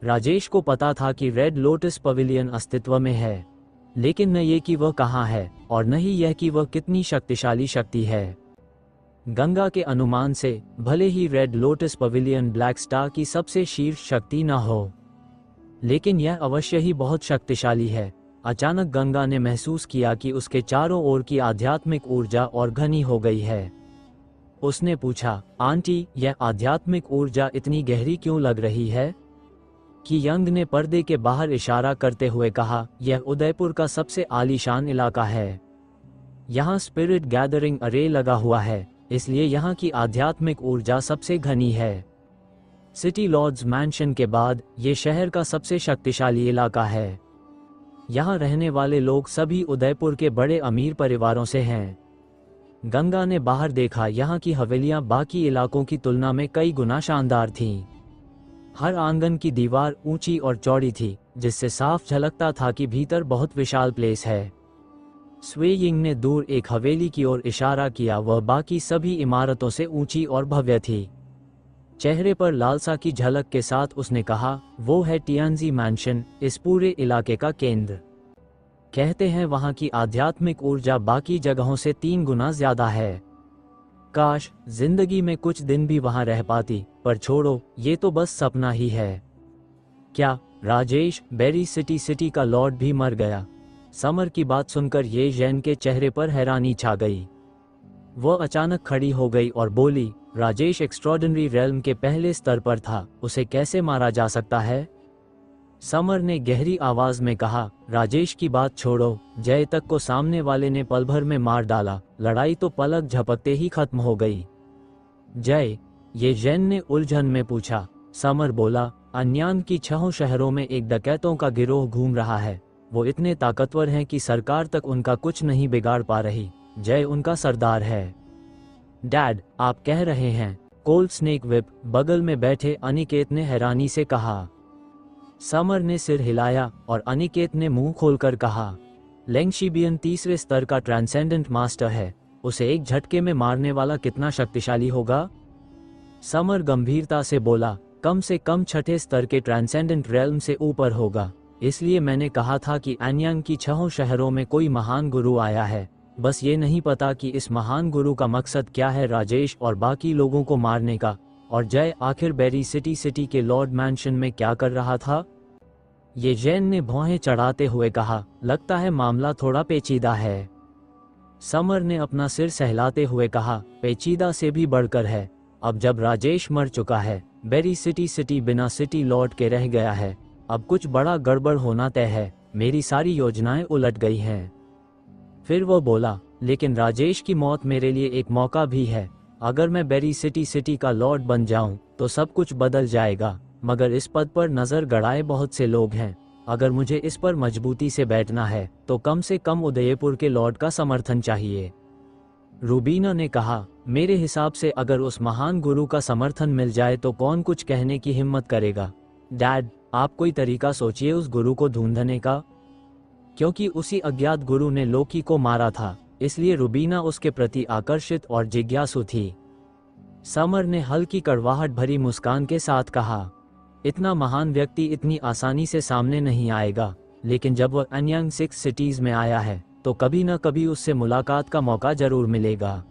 राजेश को पता था कि रेड लोटस पवेलियन अस्तित्व में है, लेकिन न ये कि वह कहाँ है और न ही यह कि वह कितनी शक्तिशाली शक्ति है। गंगा के अनुमान से भले ही red lotus pavilion black star की सबसे शीर्ष शक्ति न हो, लेकिन यह अवश्य ही बहुत शक्तिशाली है। अचानक गंगा ने महसूस किया कि उसके चारों ओर की आध्यात्मिक ऊर्जा और घनी हो गई है। उसने पूछा, आंटी, यह आध्यात्मिक ऊर्जा इतनी गहरी क्यों लग रही है? कि यंग ने पर्दे के बाहर इशारा करते हुए कहा, यह उदयपुर का सबसे आलीशान इलाका है। यहाँ स्पिरिट गैदरिंग अरे लगा हुआ है, इसलिए यहाँ की आध्यात्मिक ऊर्जा सबसे घनी है। सिटी लॉर्ड्स मैंशन के बाद ये शहर का सबसे शक्तिशाली इलाका है। यहाँ रहने वाले लोग सभी उदयपुर के बड़े अमीर परिवारों से हैं। गंगा ने बाहर देखा, यहाँ की हवेलियाँ बाकी इलाकों की तुलना में कई गुना शानदार थीं। हर आंगन की दीवार ऊंची और चौड़ी थी, जिससे साफ झलकता था कि भीतर बहुत विशाल प्लेस है। स्वे यिंग ने दूर एक हवेली की ओर इशारा किया, वह बाकी सभी इमारतों से ऊंची और भव्य थी। चेहरे पर लालसा की झलक के साथ उसने कहा, वो है टियानजी मैंशन, इस पूरे इलाके का केंद्र। कहते हैं वहां की आध्यात्मिक ऊर्जा बाकी जगहों से 3 गुना ज्यादा है। काश जिंदगी में कुछ दिन भी वहां रह पाती, पर छोड़ो, ये तो बस सपना ही है। क्या राजेश, बेरी सिटी का लॉर्ड भी मर गया? समर की बात सुनकर ये जैन के चेहरे पर हैरानी छा गई। वह अचानक खड़ी हो गई और बोली, राजेश एक्स्ट्रॉर्डिनरी रेल्म के पहले स्तर पर था, उसे कैसे मारा जा सकता है? समर ने गहरी आवाज में कहा, राजेश की बात छोड़ो, जय तक को सामने वाले ने पल भर में मार डाला, लड़ाई तो पलक झपकते ही खत्म हो गई। जय? ये जैन ने उलझन में पूछा। समर बोला, अन्यान की 6 शहरों में एक डकैतों का गिरोह घूम रहा है। वो इतने ताकतवर हैं कि सरकार तक उनका कुछ नहीं बिगाड़ पा रही। जय उनका सरदार है। डैड, आप कह रहे हैं? कोल्ड स्नेक विप, बगल में बैठे अनिकेत ने हैरानी से कहा। समर ने सिर हिलाया और अनिकेत ने मुंह खोलकर कहा, लेंगशिबियन 3रे स्तर का ट्रांसेंडेंट मास्टर है, उसे एक झटके में मारने वाला कितना शक्तिशाली होगा? समर गंभीरता से बोला, कम से कम 6ठे स्तर के ट्रांसेंडेंट रेल्म से ऊपर होगा। इसलिए मैंने कहा था कि एन्यांग की 6 शहरों में कोई महान गुरु आया है। बस ये नहीं पता कि इस महान गुरु का मकसद क्या है राजेश और बाकी लोगों को मारने का। और जय आखिर बेरी सिटी के लॉर्ड मैंशन में क्या कर रहा था? ये जैन ने भौहें चढ़ाते हुए कहा, लगता है मामला थोड़ा पेचीदा है। समर ने अपना सिर सहलाते हुए कहा, पेचीदा से भी बढ़कर है। अब जब राजेश मर चुका है, बेरी सिटी बिना सिटी लॉर्ड के रह गया है, अब कुछ बड़ा गड़बड़ होना तय है। मेरी सारी योजनाएं उलट गई हैं। फिर वो बोला, लेकिन राजेश की मौत मेरे लिए एक मौका भी है। अगर मैं बेरी सिटी का लॉर्ड बन जाऊं तो सब कुछ बदल जाएगा, मगर इस पद पर नजर गड़ाए बहुत से लोग हैं। अगर मुझे इस पर मजबूती से बैठना है तो कम से कम उदयपुर के लॉर्ड का समर्थन चाहिए। रूबीना ने कहा, मेरे हिसाब से अगर उस महान गुरु का समर्थन मिल जाए तो कौन कुछ कहने की हिम्मत करेगा। डैड, आप कोई तरीका सोचिए उस गुरु को ढूंढने का। क्योंकि उसी अज्ञात गुरु ने लोकी को मारा था, इसलिए रूबीना उसके प्रति आकर्षित और जिज्ञासु थी। समर ने हल्की कड़वाहट भरी मुस्कान के साथ कहा, इतना महान व्यक्ति इतनी आसानी से सामने नहीं आएगा, लेकिन जब वह अन्यांग 6 सिटीज में आया है तो कभी न कभी उससे मुलाकात का मौका जरूर मिलेगा।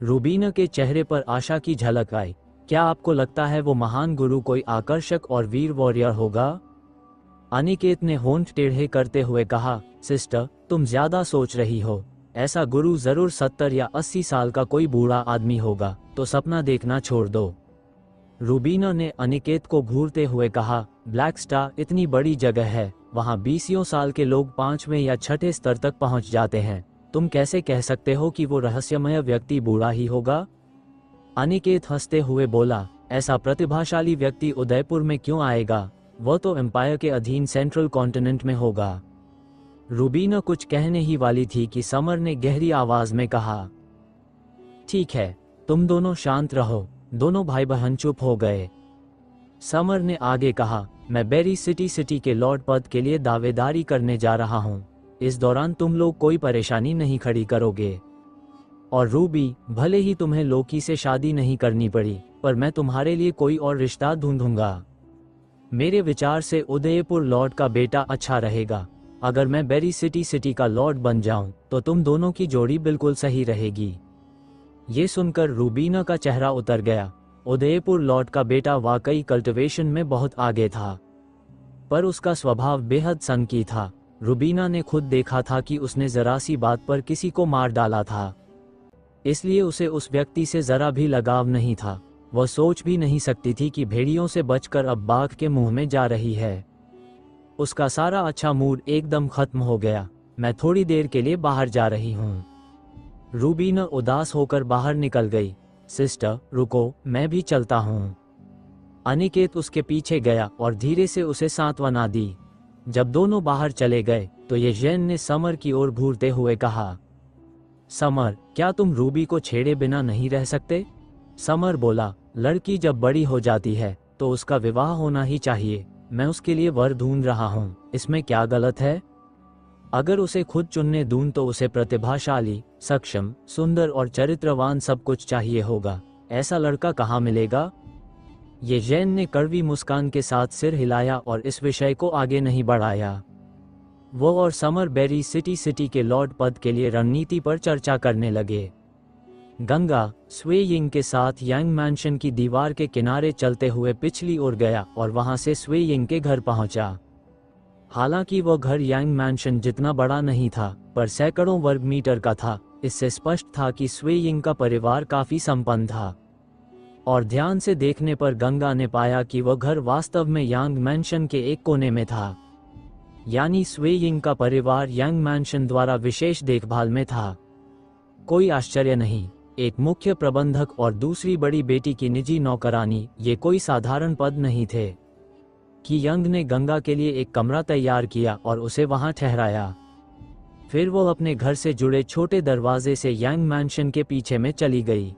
रूबीना के चेहरे पर आशा की झलक आई। क्या आपको लगता है वो महान गुरु कोई आकर्षक और वीर वॉरियर होगा? अनिकेत ने होंठ टेढ़े करते हुए कहा, सिस्टर, तुम ज्यादा सोच रही हो। ऐसा गुरु जरूर 70 या 80 साल का कोई बूढ़ा आदमी होगा, तो सपना देखना छोड़ दो। रूबीना ने अनिकेत को घूरते हुए कहा, ब्लैक स्टार इतनी बड़ी जगह है, वहाँ 20 साल के लोग 5वें या 6ठे स्तर तक पहुँच जाते हैं। तुम कैसे कह सकते हो कि वो रहस्यमय व्यक्ति बूढ़ा ही होगा? अनिकेत हंसते हुए बोला, ऐसा प्रतिभाशाली व्यक्ति उदयपुर में क्यों आएगा? वो तो एम्पायर के अधीन सेंट्रल कॉन्टिनेंट में होगा। रूबीना कुछ कहने ही वाली थी कि समर ने गहरी आवाज में कहा, ठीक है, तुम दोनों शांत रहो। दोनों भाई बहन चुप हो गए। समर ने आगे कहा, मैं बेरी सिटी के लॉर्ड पद के लिए दावेदारी करने जा रहा हूँ। इस दौरान तुम लोग कोई परेशानी नहीं खड़ी करोगे। और रूबी, भले ही तुम्हें लोकी से शादी नहीं करनी पड़ी, पर मैं तुम्हारे लिए कोई और रिश्ता ढूंढूंगा। मेरे विचार से उदयपुर लॉर्ड का बेटा अच्छा रहेगा। अगर मैं बेरी सिटी का लॉर्ड बन जाऊं तो तुम दोनों की जोड़ी बिल्कुल सही रहेगी। ये सुनकर रूबीना का चेहरा उतर गया। उदयपुर लॉर्ड का बेटा वाकई कल्टिवेशन में बहुत आगे था, पर उसका स्वभाव बेहद सनकी था। रूबीना ने खुद देखा था कि उसने जरा सी बात पर किसी को मार डाला था, इसलिए उसे उस व्यक्ति से जरा भी लगाव नहीं था। वह सोच भी नहीं सकती थी कि भेड़ियों से बचकर अब बाघ के मुंह में जा रही है। उसका सारा अच्छा मूड एकदम खत्म हो गया। मैं थोड़ी देर के लिए बाहर जा रही हूँ। रूबीना उदास होकर बाहर निकल गई। सिस्टर, रुको, मैं भी चलता हूँ। अनिकेत उसके पीछे गया और धीरे से उसे सांत्वना दी। जब दोनों बाहर चले गए तो ये जैन ने समर की ओर घूरते हुए कहा, समर, क्या तुम रूबी को छेड़े बिना नहीं रह सकते? समर बोला, लड़की जब बड़ी हो जाती है तो उसका विवाह होना ही चाहिए। मैं उसके लिए वर ढूंढ रहा हूँ, इसमें क्या गलत है? अगर उसे खुद चुनने दूं तो उसे प्रतिभाशाली, सक्षम, सुंदर और चरित्रवान सब कुछ चाहिए होगा। ऐसा लड़का कहाँ मिलेगा? ये जैन ने कड़वी मुस्कान के साथ सिर हिलाया और इस विषय को आगे नहीं बढ़ाया। वो और समरबेरी सिटी के लॉर्ड पद के लिए रणनीति पर चर्चा करने लगे। गंगा स्वे यिंग के साथ यांग मैंशन की दीवार के किनारे चलते हुए पिछली ओर गया और वहां से स्वे यिंग के घर पहुंचा। हालांकि वह घर यांग मैंशन जितना बड़ा नहीं था, पर सैकड़ों वर्ग मीटर का था। इससे स्पष्ट था कि स्वे यिंग का परिवार काफी संपन्न था। और ध्यान से देखने पर गंगा ने पाया कि वह घर वास्तव में यांग मैंशन के एक कोने में था। यानी स्वे यिंग का परिवार यांग मैंशन द्वारा विशेष देखभाल में था। कोई आश्चर्य नहीं, एक मुख्य प्रबंधक और दूसरी बड़ी बेटी की निजी नौकरानी, ये कोई साधारण पद नहीं थे। कि यंग ने गंगा के लिए एक कमरा तैयार किया और उसे वहां ठहराया। फिर वो अपने घर से जुड़े छोटे दरवाजे से यांग मैंशन के पीछे में चली गई।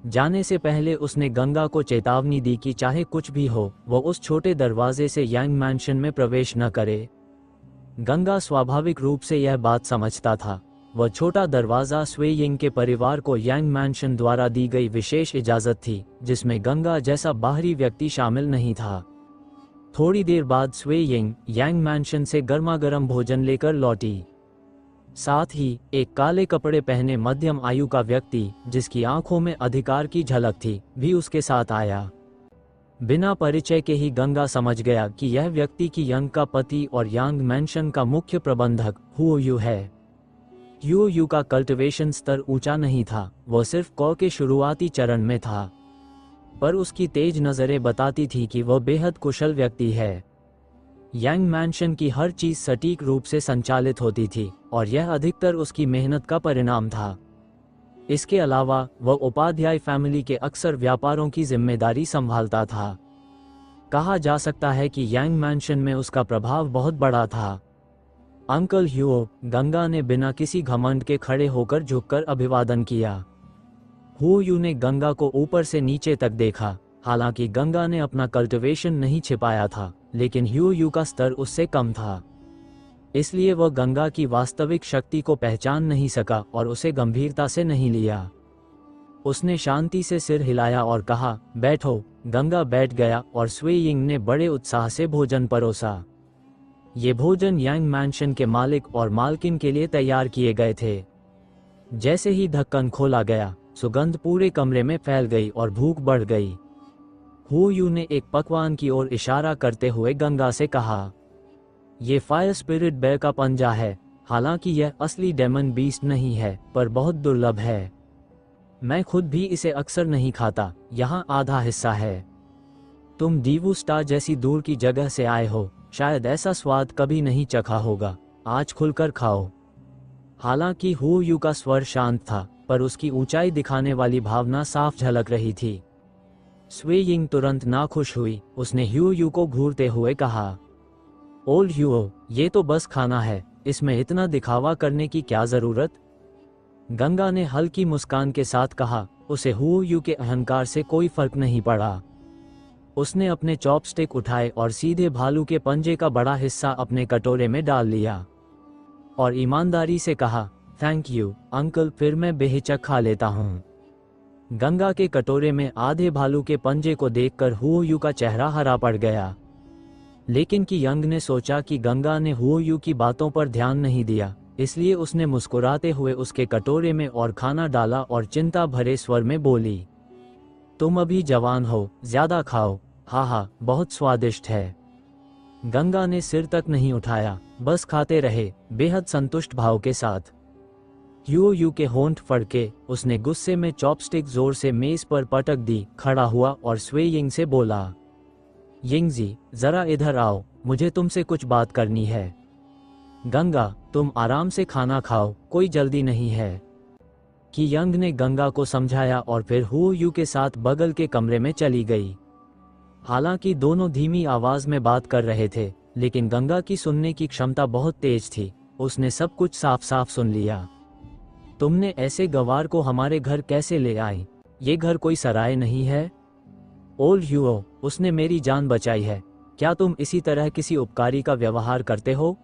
जाने से पहले उसने गंगा को चेतावनी दी कि चाहे कुछ भी हो, वो उस छोटे दरवाजे से यांग मैंशन में प्रवेश न करे। गंगा स्वाभाविक रूप से यह बात समझता था। वह छोटा दरवाजा स्वे यिंग के परिवार को यांग मैंशन द्वारा दी गई विशेष इजाजत थी, जिसमें गंगा जैसा बाहरी व्यक्ति शामिल नहीं था। थोड़ी देर बाद स्वे यिंग यांग मैंशन से गर्मागर्म भोजन लेकर लौटी। साथ ही एक काले कपड़े पहने मध्यम आयु का व्यक्ति, जिसकी आंखों में अधिकार की झलक थी, भी उसके साथ आया। बिना परिचय के ही गंगा समझ गया कि यह व्यक्ति की यंग का पति और यांग मैंशन का मुख्य प्रबंधक हुओ यू है। हुओ यू का कल्टिवेशन स्तर ऊंचा नहीं था, वह सिर्फ कौ के शुरुआती चरण में था, पर उसकी तेज नजरें बताती थी कि वह बेहद कुशल व्यक्ति है। यांग मैंशन की हर चीज सटीक रूप से संचालित होती थी और यह अधिकतर उसकी मेहनत का परिणाम था। इसके अलावा वह उपाध्याय फैमिली के अक्सर व्यापारों की जिम्मेदारी संभालता था। कहा जा सकता है कि यांग मैंशन में उसका प्रभाव बहुत बड़ा था। अंकल ह्यूओ, गंगा ने बिना किसी घमंड के खड़े होकर झुककर अभिवादन किया। हुओ यू ने गंगा को ऊपर से नीचे तक देखा। हालांकि गंगा ने अपना कल्टिवेशन नहीं छिपाया था, लेकिन हुओ यू का स्तर उससे कम था। इसलिए वह गंगा की वास्तविक शक्ति को पहचान नहीं सका और उसे गंभीरता से नहीं लिया। उसने शांति से सिर हिलाया और कहा, बैठो। गंगा बैठ गया और स्वे यिंग ने बड़े उत्साह से भोजन परोसा। ये भोजन यांग मैंशन के मालिक और मालकिन के लिए तैयार किए गए थे। जैसे ही ढक्कन खोला गया, सुगंध पूरे कमरे में फैल गई और भूख बढ़ गई। हुओ यू ने एक पकवान की ओर इशारा करते हुए गंगा से कहा, ये फायर स्पिरिट बेर का पंजा है। हालांकि यह असली डेमन बीस्ट नहीं है, पर बहुत दुर्लभ है। मैं खुद भी इसे अक्सर नहीं खाता। यहाँ आधा हिस्सा है। तुम डीवू स्टार जैसी दूर की जगह से आए हो, शायद ऐसा स्वाद कभी नहीं चखा होगा। आज खुलकर खाओ। हालांकि हुओ यू का स्वर शांत था, पर उसकी ऊंचाई दिखाने वाली भावना साफ झलक रही थी। स्वे यिंग तुरंत नाखुश हुई। उसने हुओ यू को घूरते हुए कहा, ओल्ड हुओ, ये तो बस खाना है, इसमें इतना दिखावा करने की क्या जरूरत? गंगा ने हल्की मुस्कान के साथ कहा, उसे हुओ यू के अहंकार से कोई फर्क नहीं पड़ा। उसने अपने चॉपस्टिक उठाए और सीधे भालू के पंजे का बड़ा हिस्सा अपने कटोरे में डाल लिया और ईमानदारी से कहा, थैंक यू अंकल, फिर मैं बेहिचक खा लेता हूँ। गंगा के कटोरे में आधे भालू के पंजे को देखकर हुओ यू का चेहरा हरा पड़ गया। लेकिन कि यंग ने सोचा कि गंगा ने हुओ यू की बातों पर ध्यान नहीं दिया, इसलिए उसने मुस्कुराते हुए उसके कटोरे में और खाना डाला और चिंता भरे स्वर में बोली, तुम अभी जवान हो, ज्यादा खाओ। हाँ, बहुत स्वादिष्ट है। गंगा ने सिर तक नहीं उठाया, बस खाते रहे, बेहद संतुष्ट भाव के साथ। हुओ यू के होंठ फड़के। उसने गुस्से में चॉपस्टिक जोर से मेज पर पटक दी, खड़ा हुआ और स्वे यिंग से बोला, यिंगजी, जरा इधर आओ, मुझे तुमसे कुछ बात करनी है। गंगा, तुम आराम से खाना खाओ, कोई जल्दी नहीं है। कि यंग ने गंगा को समझाया और फिर हुओ यू के साथ बगल के कमरे में चली गई। हालांकि दोनों धीमी आवाज में बात कर रहे थे, लेकिन गंगा की सुनने की क्षमता बहुत तेज थी। उसने सब कुछ साफ साफ सुन लिया। तुमने ऐसे गवार को हमारे घर कैसे ले आई? ये घर कोई सराय नहीं है। ओल्ड ह्यूओ, उसने मेरी जान बचाई है। क्या तुम इसी तरह किसी उपकारी का व्यवहार करते हो?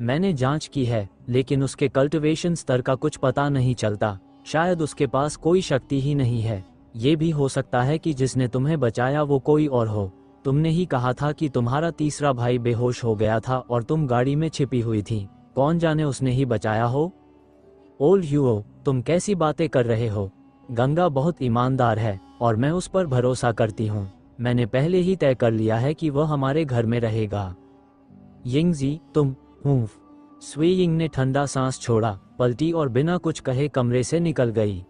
मैंने जांच की है, लेकिन उसके कल्टिवेशन स्तर का कुछ पता नहीं चलता। शायद उसके पास कोई शक्ति ही नहीं है। ये भी हो सकता है कि जिसने तुम्हें बचाया वो कोई और हो। तुमने ही कहा था कि तुम्हारा तीसरा भाई बेहोश हो गया था और तुम गाड़ी में छिपी हुई थी। कौन जाने उसने ही बचाया हो। ओल्ड ह्यूओ, तुम कैसी बातें कर रहे हो? गंगा बहुत ईमानदार है और मैं उस पर भरोसा करती हूँ। मैंने पहले ही तय कर लिया है कि वह हमारे घर में रहेगा। यिंगजी, तुम हूँ। स्वे यिंग ने ठंडा सांस छोड़ा, पलटी और बिना कुछ कहे कमरे से निकल गई।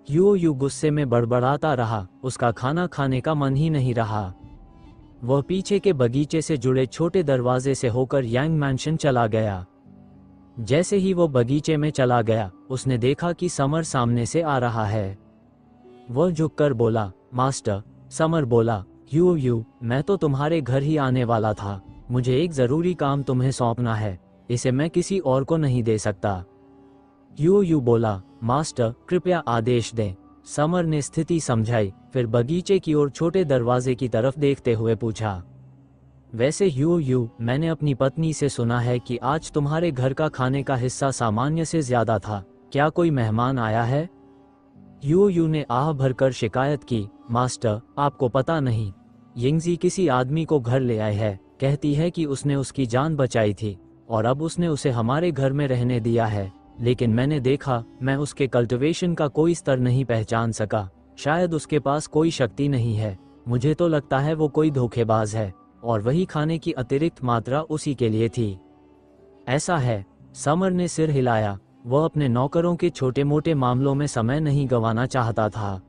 ह्यूओ यू गुस्से में बड़बड़ाता रहा, उसका खाना खाने का मन ही नहीं रहा। वह पीछे के बगीचे से जुड़े छोटे दरवाजे से होकर यांग मैंशन चला गया। जैसे ही वो बगीचे में चला गया, उसने देखा कि समर सामने से आ रहा है। वह झुककर बोला, मास्टर। समर बोला, ह्यूओ, मैं तो तुम्हारे घर ही आने वाला था। मुझे एक जरूरी काम तुम्हें सौंपना है, इसे मैं किसी और को नहीं दे सकता। ह्यूओ बोला, मास्टर कृपया आदेश दें। समर ने स्थिति समझाई, फिर बगीचे की ओर छोटे दरवाजे की तरफ देखते हुए पूछा, वैसे ह्यूओ, मैंने अपनी पत्नी से सुना है कि आज तुम्हारे घर का खाने का हिस्सा सामान्य से ज्यादा था। क्या कोई मेहमान आया है? ह्यूओ ने आह भरकर शिकायत की, मास्टर आपको पता नहीं, यिंगजी किसी आदमी को घर ले आए है। कहती है कि उसने उसकी जान बचाई थी और अब उसने उसे हमारे घर में रहने दिया है। लेकिन मैंने देखा, मैं उसके कल्टिवेशन का कोई स्तर नहीं पहचान सका। शायद उसके पास कोई शक्ति नहीं है। मुझे तो लगता है वो कोई धोखेबाज है और वही खाने की अतिरिक्त मात्रा उसी के लिए थी। ऐसा है। समर ने सिर हिलाया। वह अपने नौकरों के छोटे मोटे मामलों में समय नहीं गंवाना चाहता था।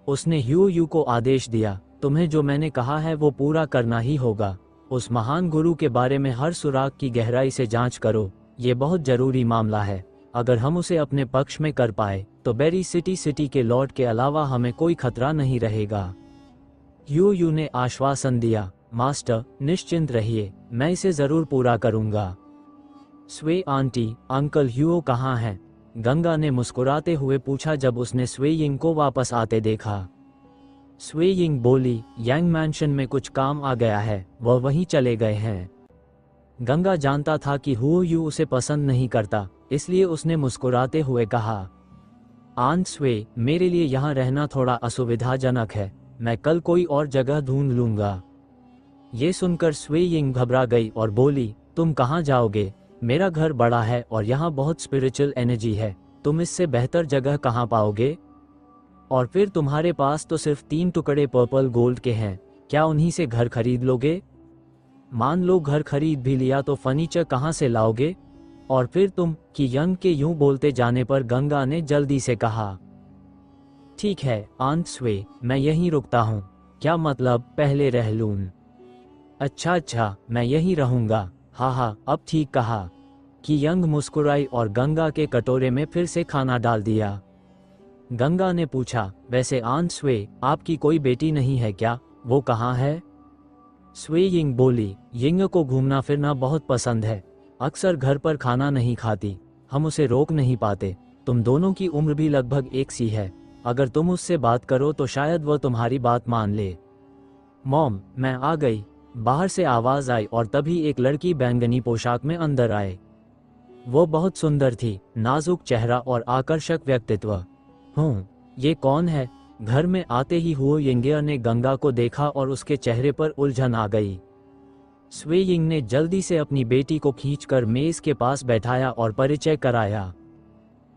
उसने ह्यूओ को आदेश दिया, तुम्हें जो मैंने कहा है वो पूरा करना ही होगा। उस महान गुरु के बारे में हर सुराग की गहराई से जांच करो। ये बहुत जरूरी मामला है। अगर हम उसे अपने पक्ष में कर पाए तो बेरी सिटी के लॉर्ड के अलावा हमें कोई खतरा नहीं रहेगा। ह्यूओ ने आश्वासन दिया, मास्टर निश्चिंत रहिए, मैं इसे जरूर पूरा करूंगा। स्वे आंटी, अंकल ह्यूओ कहाँ हैं? गंगा ने मुस्कुराते हुए पूछा जब उसने स्वे यिंग को वापस आते देखा। स्वे यिंग बोली, यांग मैंशन में कुछ काम आ गया है, वह वहीं चले गए हैं। गंगा जानता था कि ह्यूओ उसे पसंद नहीं करता, इसलिए उसने मुस्कुराते हुए कहा, आंट स्वे, मेरे लिए यहाँ रहना थोड़ा असुविधाजनक है। मैं कल कोई और जगह ढूंढ लूंगा। ये सुनकर स्वे यिंग घबरा गई और बोली, तुम कहाँ जाओगे? मेरा घर बड़ा है और यहाँ बहुत स्पिरिचुअल एनर्जी है। तुम इससे बेहतर जगह कहाँ पाओगे? और फिर तुम्हारे पास तो सिर्फ 3 टुकड़े पर्पल गोल्ड के हैं। क्या उन्हीं से घर खरीद लोगे? मान लो घर खरीद भी लिया तो फर्नीचर कहाँ से लाओगे? और फिर तुम कि यंग के यूं बोलते जाने पर गंगा ने जल्दी से कहा, ठीक है आंट स्वे, मैं यहीं रुकता हूँ। क्या मतलब, पहले रह लूं? अच्छा, मैं यहीं रहूंगा। हाँ, अब ठीक कहा। कि यंग मुस्कुराई और गंगा के कटोरे में फिर से खाना डाल दिया। गंगा ने पूछा, वैसे आंट स्वे, आपकी कोई बेटी नहीं है क्या? वो कहाँ है? स्वे यिंग बोली, यिंग को घूमना फिरना बहुत पसंद है। अक्सर घर पर खाना नहीं खाती। हम उसे रोक नहीं पाते। तुम दोनों की उम्र भी लगभग एक सी है। अगर तुम उससे बात करो तो शायद वह तुम्हारी बात मान ले। मॉम, मैं आ गई। बाहर से आवाज आई और तभी एक लड़की बैंगनी पोशाक में अंदर आए। वो बहुत सुंदर थी, नाजुक चेहरा और आकर्षक व्यक्तित्व। ये कौन है? घर में आते ही ह्यूओ यिंग ने गंगा को देखा और उसके चेहरे पर उलझन आ गई। स्वे यिंग ने जल्दी से अपनी बेटी को खींचकर मेज के पास बैठाया और परिचय कराया।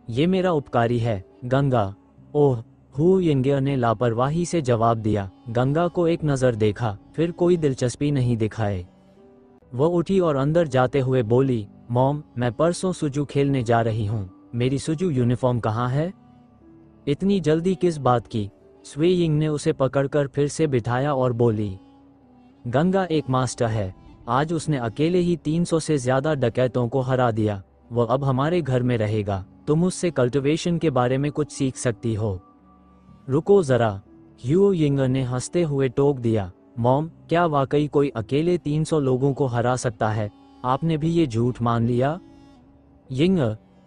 ये मेरा उपकारी है, गंगा। ओह, ह्यूओ यिंग ने लापरवाही से जवाब दिया। गंगा को एक नज़र देखा, फिर कोई दिलचस्पी नहीं दिखाए। वह उठी और अंदर जाते हुए बोली, मॉम, मैं परसों सुजू खेलने जा रही हूँ। मेरी सुजू यूनिफॉर्म कहाँ है? इतनी जल्दी किस बात की? स्वे यिंग ने उसे पकड़कर फिर से बिठाया और बोली, गंगा एक मास्टर है। आज उसने अकेले ही 300 से ज्यादा डकैतों को हरा दिया। वह अब हमारे घर में रहेगा। तुम उससे कल्टिवेशन के बारे में कुछ सीख सकती हो। रुको जरा, ह्यूओ यिंग ने हंसते हुए टोक दिया। मॉम, क्या वाकई कोई अकेले 300 लोगों को हरा सकता है? आपने भी ये झूठ मान लिया? यिंग,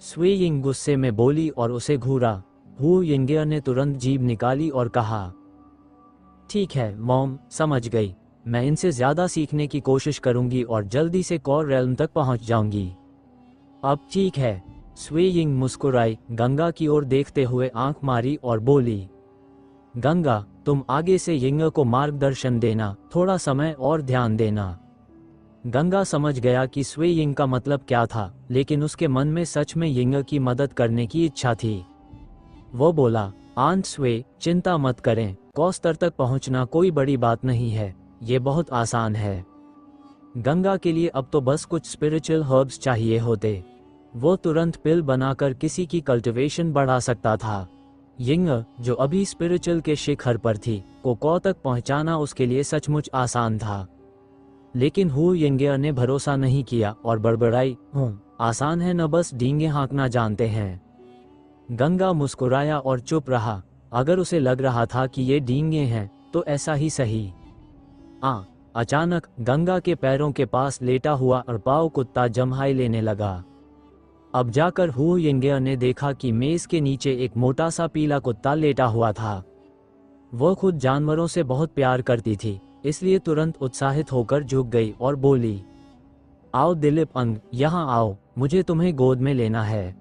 स्वे यिंग गुस्से में बोली और उसे घूरा। ह्यूओ यिंग ने तुरंत जीभ निकाली और कहा, ठीक है मॉम, समझ गई। मैं इनसे ज़्यादा सीखने की कोशिश करूंगी और जल्दी से कोर रेल्म तक पहुंच जाऊंगी। अब ठीक है। स्वे यिंग मुस्कुराई, गंगा की ओर देखते हुए आंख मारी और बोली, गंगा तुम आगे से यिंग को मार्गदर्शन देना, थोड़ा समय और ध्यान देना। गंगा समझ गया कि स्वे यिंग का मतलब क्या था, लेकिन उसके मन में सच में यिंग की मदद करने की इच्छा थी। वो बोला, आंट स्वे, चिंता मत करें, कौस्तर तक पहुंचना कोई बड़ी बात नहीं है, ये बहुत आसान है। गंगा के लिए अब तो बस कुछ स्पिरिचुअल हर्ब्स चाहिए होते। वो तुरंत पिल बनाकर किसी की कल्टीवेशन बढ़ा सकता था। यिंग, जो अभी स्पिरिचुअल के शिखर पर थी, को कौ तक पहुंचाना उसके लिए सचमुच आसान था। लेकिन हु यिंगे ने भरोसा नहीं किया और बड़बड़ाई, आसान है न, बस डींगे हाँकना जानते हैं। गंगा मुस्कुराया और चुप रहा। अगर उसे लग रहा था कि ये डींगे हैं तो ऐसा ही सही। अचानक गंगा के पैरों के पास लेटा हुआ अरपाव कुत्ता जम्हाई लेने लगा। अब जाकर हु यिंगे ने देखा कि मेज के नीचे एक मोटा सा पीला कुत्ता लेटा हुआ था। वो खुद जानवरों से बहुत प्यार करती थी, इसलिए तुरंत उत्साहित होकर झुक गई और बोली, आओ दिलीप अंग, यहाँ आओ, मुझे तुम्हें गोद में लेना है।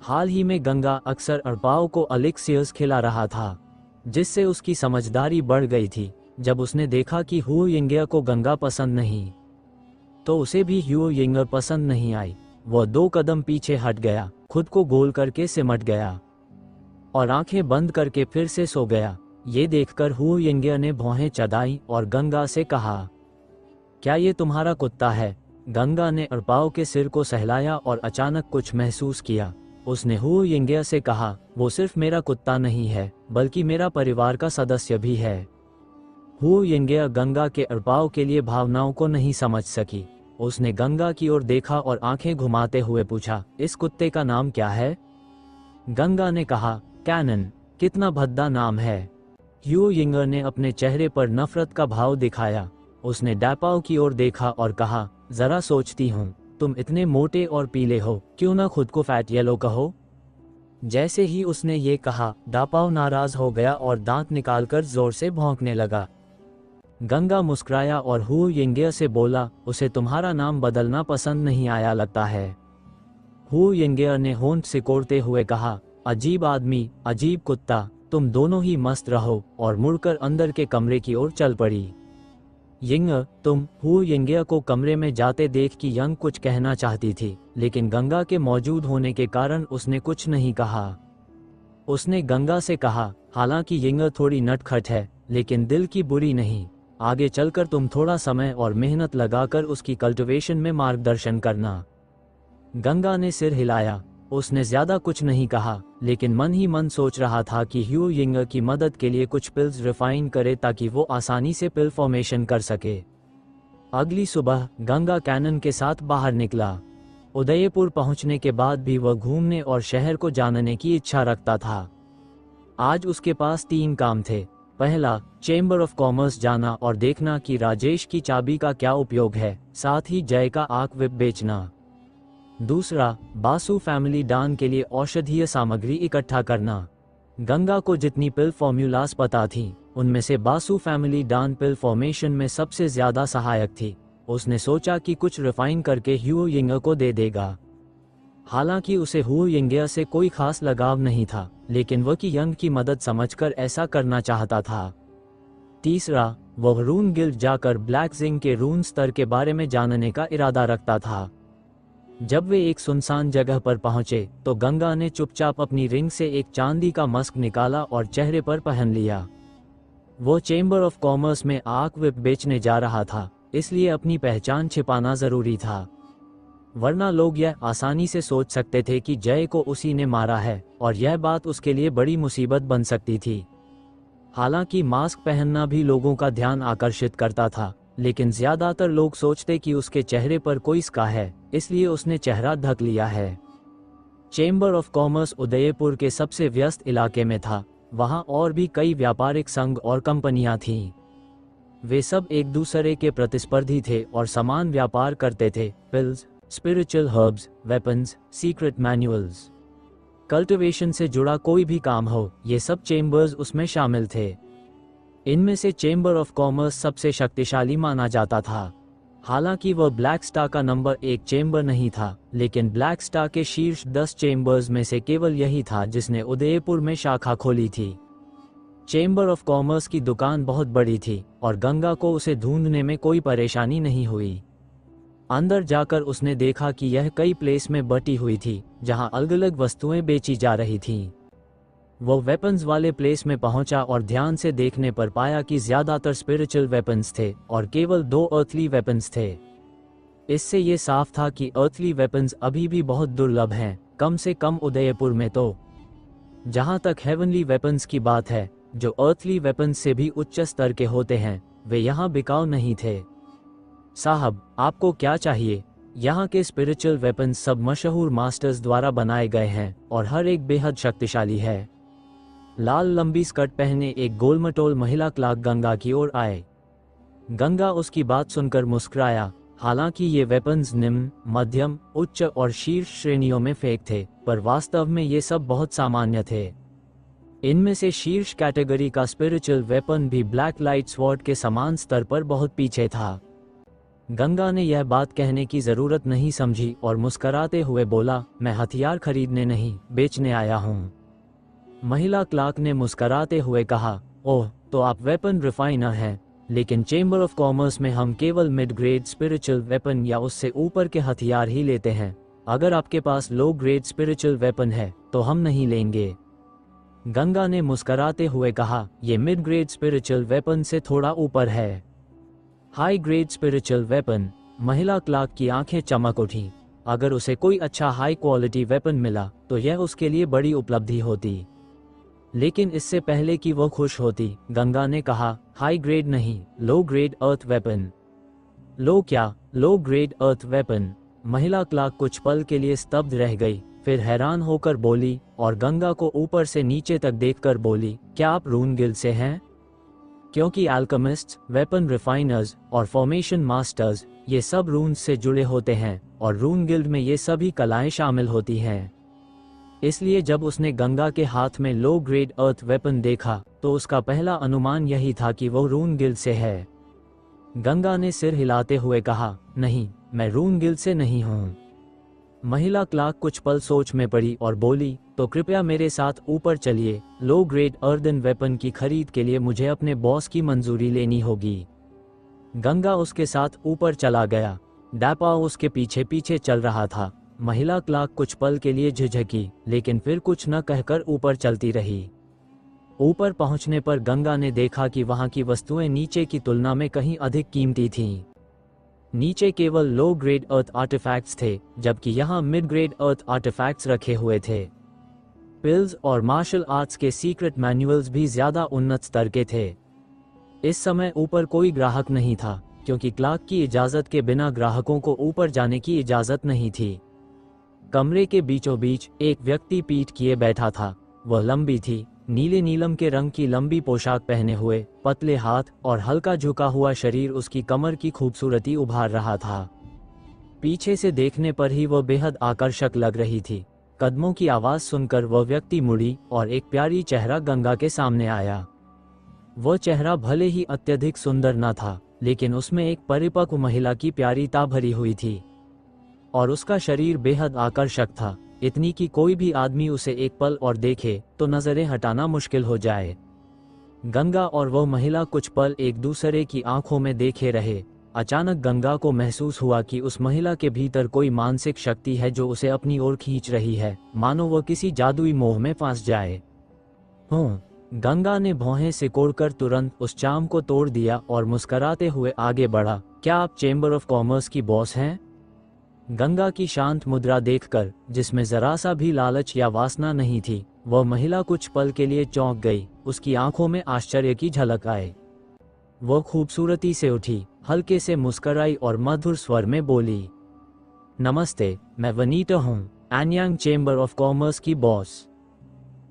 हाल ही में गंगा अक्सर अरपाव को एलिक्सियर्स खिला रहा था, जिससे उसकी समझदारी बढ़ गई थी। जब उसने देखा कि हु यिंगे को गंगा पसंद नहीं, तो उसे भी हु यिंगे पसंद नहीं आई। वह 2 कदम पीछे हट गया, खुद को गोल करके सिमट गया और आंखें बंद करके फिर से सो गया। ये देखकर हु यिंगे ने भौहें चढ़ाई और गंगा से कहा, क्या ये तुम्हारा कुत्ता है? गंगा ने अरपाव के सिर को सहलाया और अचानक कुछ महसूस किया। उसने हु यिंगे से कहा, वो सिर्फ मेरा कुत्ता नहीं है, बल्कि मेरा परिवार का सदस्य भी है। हु यिंगे गंगा के अरपाव के लिए भावनाओं को नहीं समझ सकी। उसने गंगा की ओर देखा और आंखें घुमाते हुए पूछा, इस कुत्ते का नाम क्या है? गंगा ने कहा, कैनन। कितना भद्दा नाम है। हु यिंगे ने अपने चेहरे पर नफरत का भाव दिखाया। उसने डैपाओ की ओर देखा और कहा, जरा सोचती हूँ, तुम इतने मोटे और पीले हो, क्यों ना खुद को फैट येलो कहो? जैसे ही उसने ये कहा, डापाओ नाराज हो गया और दांत निकालकर जोर से भौंकने लगा। गंगा मुस्कुराया और हु यिंगे से बोला, उसे तुम्हारा नाम बदलना पसंद नहीं आया लगता है। हु यिंगे ने होंठ सिकोड़ते हुए कहा, अजीब आदमी, अजीब कुत्ता, तुम दोनों ही मस्त रहो, और मुड़कर अंदर के कमरे की ओर चल पड़ी। यिंग, तुम। हु यिंगे को कमरे में जाते देख कि यंग कुछ कहना चाहती थी, लेकिन गंगा के मौजूद होने के कारण उसने कुछ नहीं कहा। उसने गंगा से कहा, हालांकि यिंग थोड़ी नटखट है, लेकिन दिल की बुरी नहीं। आगे चलकर तुम थोड़ा समय और मेहनत लगाकर उसकी कल्टीवेशन में मार्गदर्शन करना। गंगा ने सिर हिलाया। उसने ज्यादा कुछ नहीं कहा, लेकिन मन ही मन सोच रहा था कि हु यिंगे की मदद के लिए कुछ पिल्स रिफाइन करे ताकि वो आसानी से पिल फॉर्मेशन कर सके। अगली सुबह गंगा कैनन के साथ बाहर निकला। उदयपुर पहुंचने के बाद भी वह घूमने और शहर को जानने की इच्छा रखता था। आज उसके पास 3 काम थे। पहला, चेंबर ऑफ कॉमर्स जाना और देखना कि राजेश की चाबी का क्या उपयोग है, साथ ही जय का आर्कविप बेचना। दूसरा, बासु फैमिली डान के लिए औषधीय सामग्री इकट्ठा करना। गंगा को जितनी पिल फॉर्मूलास पता थी, उनमें से बासु फैमिली डान पिल फॉर्मेशन में सबसे ज्यादा सहायक थी। उसने सोचा कि कुछ रिफाइन करके हु यिंगे को दे देगा। हालांकि उसे हु यिंगे से कोई खास लगाव नहीं था, लेकिन वह की यंग की मदद समझकर ऐसा करना चाहता था। तीसरा, वह रून गिल्ड जाकर ब्लैक जिंग के रून स्तर के बारे में जानने का इरादा रखता था। जब वे एक सुनसान जगह पर पहुंचे, तो गंगा ने चुपचाप अपनी रिंग से एक चांदी का मस्क निकाला और चेहरे पर पहन लिया। वो चेंबर ऑफ कॉमर्स में आर्कविप बेचने जा रहा था, इसलिए अपनी पहचान छिपाना जरूरी था, वरना लोग यह आसानी से सोच सकते थे कि जय को उसी ने मारा है, और यह बात उसके लिए बड़ी मुसीबत बन सकती थी। हालांकि मास्क पहनना भी लोगों का ध्यान आकर्षित करता था, लेकिन ज्यादातर लोग सोचते कि उसके चेहरे पर कोई स्का है, इसलिए उसने चेहरा ढक लिया है। चेंबर ऑफ कॉमर्स उदयपुर के सबसे व्यस्त इलाके में था। वहां और भी कई व्यापारिक संघ और कंपनियां थीं। वे सब एक दूसरे के प्रतिस्पर्धी थे और समान व्यापार करते थे। Pills, spiritual herbs, weapons, secret manuals, cultivation से जुड़ा कोई भी काम हो, ये सब चेंबर्स उसमें शामिल थे। इनमें से चेंबर ऑफ कॉमर्स सबसे शक्तिशाली माना जाता था। हालांकि वह ब्लैक स्टार का नंबर 1 चेंबर नहीं था, लेकिन ब्लैक स्टार के शीर्ष 10 चेंबर्स में से केवल यही था जिसने उदयपुर में शाखा खोली थी। चेंबर ऑफ कॉमर्स की दुकान बहुत बड़ी थी और गंगा को उसे ढूंढने में कोई परेशानी नहीं हुई। अंदर जाकर उसने देखा कि यह कई प्लेस में बटी हुई थी जहां अलग अलग वस्तुएं बेची जा रही थीं। वो वेपन्स वाले प्लेस में पहुंचा और ध्यान से देखने पर पाया कि ज्यादातर स्पिरिचुअल वेपन्स थे और केवल 2 अर्थली वेपन्स थे। इससे ये साफ था कि अर्थली वेपन्स अभी भी बहुत दुर्लभ हैं, कम से कम उदयपुर में तो। जहां तक हेवनली वेपन्स की बात है, जो अर्थली वेपन्स से भी उच्च स्तर के होते हैं, वे यहाँ बिकाऊ नहीं थे। साहब, आपको क्या चाहिए? यहाँ के स्पिरिचुअल वेपन्स सब मशहूर मास्टर्स द्वारा बनाए गए हैं और हर एक बेहद शक्तिशाली है। लाल लंबी स्कर्ट पहने एक गोलमटोल महिला क्लार्क गंगा की ओर आए। गंगा उसकी बात सुनकर मुस्कुराया। हालांकि ये वेपन्स निम्न, मध्यम, उच्च और शीर्ष श्रेणियों में फेक थे, पर वास्तव में ये सब बहुत सामान्य थे। इनमें से शीर्ष कैटेगरी का स्पिरिचुअल वेपन भी ब्लैक लाइट स्वॉर्ड के समान स्तर पर बहुत पीछे था। गंगा ने यह बात कहने की जरूरत नहीं समझी और मुस्कुराते हुए बोला, मैं हथियार खरीदने नहीं, बेचने आया हूँ। महिला क्लार्क ने मुस्कुराते हुए कहा, ओह, तो आप वेपन रिफाइनर हैं, लेकिन चेंबर ऑफ कॉमर्स में हम केवल मिड ग्रेड स्पिरिचुअल वेपन या उससे ऊपर के हथियार ही लेते हैं। अगर आपके पास लो ग्रेड स्पिरिचुअल वेपन है तो हम नहीं लेंगे। गंगा ने मुस्कुराते हुए कहा, यह मिड ग्रेड स्पिरिचुअल वेपन से थोड़ा ऊपर है। High grade spiritual weapon. महिला क्लार्क की आंखें चमक उठी। अगर उसे कोई अच्छा हाई क्वालिटी वेपन मिला तो यह उसके लिए बड़ी उपलब्धि होती। लेकिन इससे पहले कि वो खुश होती, गंगा ने कहा, हाई ग्रेड नहीं, लो ग्रेड अर्थ वेपन। लो क्या? लो ग्रेड अर्थ वेपन। महिला क्लार्क कुछ पल के लिए स्तब्ध रह गई, फिर हैरान होकर बोली और गंगा को ऊपर से नीचे तक देखकर बोली, क्या आप रून गिल्ड से हैं? क्योंकि अल्केमिस्ट्स, वेपन रिफाइनर्स और फॉर्मेशन मास्टर्स ये सब रून्स से जुड़े होते हैं और रून गिल्ड में ये सभी कलाएं शामिल होती हैं। इसलिए जब उसने गंगा के हाथ में लो ग्रेड अर्थ वेपन देखा तो उसका पहला अनुमान यही था कि वो रून गिल्ड से है। गंगा ने सिर हिलाते हुए कहा, नहीं, मैं रून गिल्ड से नहीं हूँ। महिला क्लार्क कुछ पल सोच में पड़ी और बोली, तो कृपया मेरे साथ ऊपर चलिए। लो ग्रेड अर्दन वेपन की खरीद के लिए मुझे अपने बॉस की मंजूरी लेनी होगी। गंगा उसके साथ ऊपर चला गया। डैपा उसके पीछे पीछे चल रहा था। महिला क्लार्क कुछ पल के लिए झिझकी, लेकिन फिर कुछ न कहकर ऊपर चलती रही। ऊपर पहुंचने पर गंगा ने देखा कि वहां की वस्तुएं नीचे की तुलना में कहीं अधिक कीमती थीं। नीचे केवल लो ग्रेड अर्थ आर्टिफैक्ट्स थे, जबकि यहाँ मिड ग्रेड अर्थ आर्टिफैक्ट्स रखे हुए थे। पिल्स और मार्शल आर्ट्स के सीक्रेट मैनुअल्स भी ज्यादा उन्नत स्तर के थे। इस समय ऊपर कोई ग्राहक नहीं था, क्योंकि क्लार्क की इजाजत के बिना ग्राहकों को ऊपर जाने की इजाजत नहीं थी। कमरे के बीचों बीच एक व्यक्ति पीठ किए बैठा था। वह लंबी थी, नीले नीलम के रंग की लंबी पोशाक पहने हुए, पतले हाथ और हल्का झुका हुआ शरीर उसकी कमर की खूबसूरती उभार रहा था। पीछे से देखने पर ही वह बेहद आकर्षक लग रही थी। कदमों की आवाज सुनकर वह व्यक्ति मुड़ी और एक प्यारी चेहरा गंगा के सामने आया। वह चेहरा भले ही अत्यधिक सुंदर न था, लेकिन उसमें एक परिपक्व महिला की प्यारीता भरी हुई थी और उसका शरीर बेहद आकर्षक था, इतनी कि कोई भी आदमी उसे एक पल और देखे तो नजरें हटाना मुश्किल हो जाए। गंगा और वह महिला कुछ पल एक दूसरे की आंखों में देखे रहे। अचानक गंगा को महसूस हुआ कि उस महिला के भीतर कोई मानसिक शक्ति है जो उसे अपनी ओर खींच रही है, मानो वह किसी जादुई मोह में फंस जाए। गंगा ने भौहें सिकोड़कर तुरंत उस चाम को तोड़ दिया और मुस्कुराते हुए आगे बढ़ा, क्या आप चेंबर ऑफ कॉमर्स की बॉस हैं? गंगा की शांत मुद्रा देखकर, जिसमें जरा सा भी लालच या वासना नहीं थी, वह महिला कुछ पल के लिए चौंक गई। उसकी आंखों में आश्चर्य की झलक आई। वह खूबसूरती से उठी, हल्के से मुस्कुराई और मधुर स्वर में बोली, नमस्ते, मैं वनीता हूँ, एनयांग चेंबर ऑफ कॉमर्स की बॉस।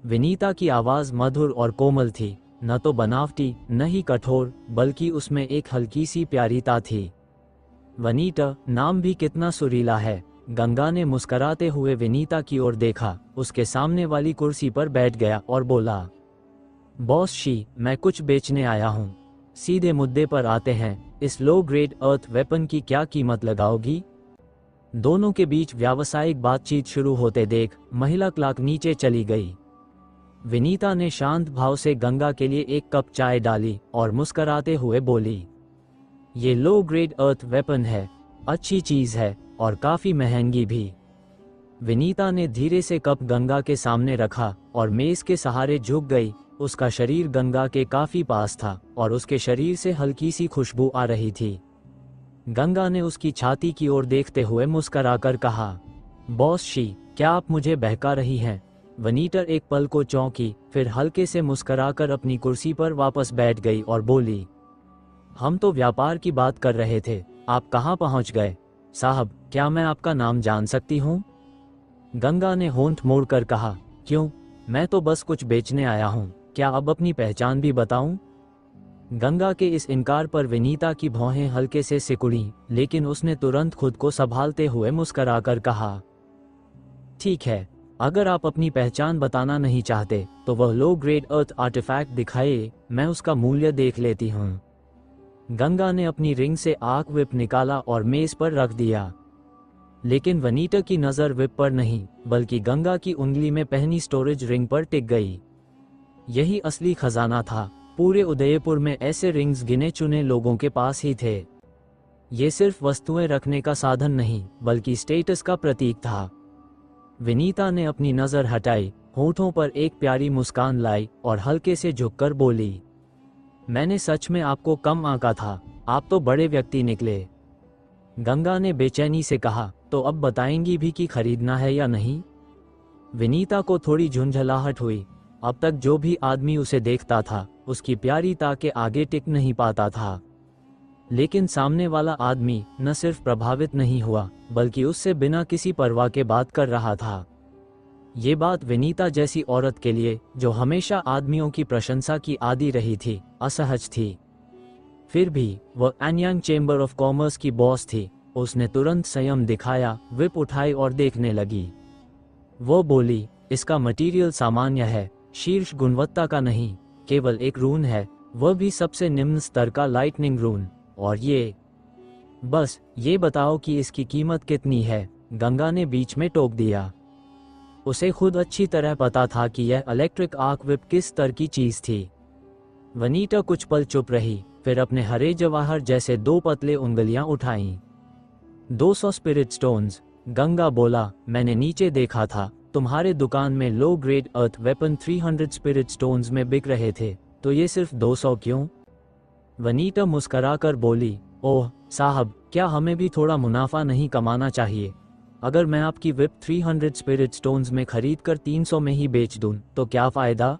विनीता की आवाज मधुर और कोमल थी, न तो बनावटी न ही कठोर, बल्कि उसमें एक हल्की सी प्यारीता थी। वनीता, नाम भी कितना सुरीला है। गंगा ने मुस्कुराते हुए विनीता की ओर देखा, उसके सामने वाली कुर्सी पर बैठ गया और बोला, बॉस शी, मैं कुछ बेचने आया हूँ। सीधे मुद्दे पर आते हैं, इस लो ग्रेड अर्थ वेपन की क्या कीमत लगाओगी? दोनों के बीच व्यावसायिक बातचीत शुरू होते देख महिला क्लार्क नीचे चली गई। विनीता ने शांत भाव से गंगा के लिए एक कप चाय डाली और मुस्कराते हुए बोली, ये लो ग्रेड अर्थ वेपन है, अच्छी चीज है और काफी महंगी भी। विनीता ने धीरे से कप गंगा के सामने रखा और मेज के सहारे झुक गई। उसका शरीर गंगा के काफी पास था और उसके शरीर से हल्की सी खुशबू आ रही थी। गंगा ने उसकी छाती की ओर देखते हुए मुस्कराकर कहा, बॉस शी, क्या आप मुझे बहका रही हैं? वनीता एक पल को चौंकी, फिर हल्के से मुस्कराकर अपनी कुर्सी पर वापस बैठ गई और बोली, हम तो व्यापार की बात कर रहे थे, आप कहाँ पहुँच गए? साहब, क्या मैं आपका नाम जान सकती हूँ? गंगा ने होंठ मोड़कर कहा, क्यों, मैं तो बस कुछ बेचने आया हूँ, क्या अब अपनी पहचान भी बताऊं? गंगा के इस इनकार पर विनीता की भौहें हल्के से सिकुड़ी, लेकिन उसने तुरंत खुद को संभालते हुए मुस्कराकर कहा, ठीक है, अगर आप अपनी पहचान बताना नहीं चाहते तो वह लो ग्रेड अर्थ आर्टिफैक्ट दिखाइए, मैं उसका मूल्य देख लेती हूँ। गंगा ने अपनी रिंग से आग विप निकाला और मेज पर रख दिया, लेकिन वनीता की नज़र विप पर नहीं बल्कि गंगा की उंगली में पहनी स्टोरेज रिंग पर टिक गई। यही असली खजाना था। पूरे उदयपुर में ऐसे रिंग्स गिने चुने लोगों के पास ही थे। ये सिर्फ वस्तुएं रखने का साधन नहीं बल्कि स्टेटस का प्रतीक था। विनीता ने अपनी नज़र हटाई, होठों पर एक प्यारी मुस्कान लाई और हल्के से झुककर बोली, मैंने सच में आपको कम आंका था, आप तो बड़े व्यक्ति निकले। गंगा ने बेचैनी से कहा, तो अब बताएंगी भी कि खरीदना है या नहीं? विनीता को थोड़ी झुंझलाहट हुई। अब तक जो भी आदमी उसे देखता था उसकी प्यारी ताके आगे टिक नहीं पाता था, लेकिन सामने वाला आदमी न सिर्फ प्रभावित नहीं हुआ बल्कि उससे बिना किसी परवाह के बात कर रहा था। ये बात विनीता जैसी औरत के लिए, जो हमेशा आदमियों की प्रशंसा की आदी रही थी, असहज थी। फिर भी वह एनयांग चेंबर ऑफ कॉमर्स की बॉस थी। उसने तुरंत संयम दिखाया, विप उठाई और देखने लगी। वो बोली, इसका मटेरियल सामान्य है, शीर्ष गुणवत्ता का नहीं, केवल एक रून है, वह भी सबसे निम्न स्तर का लाइटनिंग रून। और ये, बस ये बताओ कि इसकी कीमत कितनी है? गंगा ने बीच में टोक दिया। उसे खुद अच्छी तरह पता था कि यह इलेक्ट्रिक आर्क विप किस स्तर की चीज थी। वनीता कुछ पल चुप रही, फिर अपने हरे जवाहर जैसे दो पतले उंगलियां उठाईं। 200 स्पिरिट स्टोन्स। गंगा बोला, मैंने नीचे देखा था, तुम्हारे दुकान में लो ग्रेड अर्थ वेपन 300 स्पिरिट स्टोन्स में बिक रहे थे, तो ये सिर्फ 200 क्यों? वनीता मुस्कराकर बोली, ओह साहब, क्या हमें भी थोड़ा मुनाफा नहीं कमाना चाहिए? अगर मैं आपकी विप 300 स्पिरिट स्टोन्स में खरीद कर 300 में ही बेच दूं, तो क्या फायदा?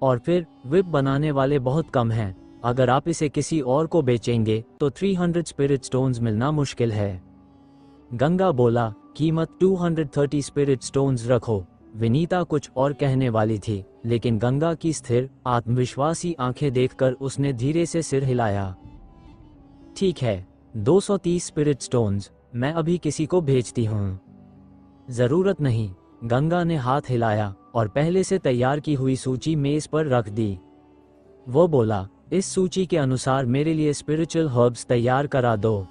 और फिर विप बनाने वाले बहुत कम हैं, अगर आप इसे किसी और को बेचेंगे तो 300 स्पिरिट स्टोन्स मिलना मुश्किल है। गंगा बोला, कीमत 230 स्पिरिट स्टोन्स रखो। विनीता कुछ और कहने वाली थी, लेकिन गंगा की स्थिर आत्मविश्वासी आंखें देखकर उसने धीरे से सिर हिलाया। ठीक है, 230 स्पिरिट स्टोन्स, मैं अभी किसी को भेजती हूँ। जरूरत नहीं। गंगा ने हाथ हिलाया और पहले से तैयार की हुई सूची मेज पर रख दी। वो बोला, इस सूची के अनुसार मेरे लिए स्पिरिचुअल हर्ब्स तैयार करा दो।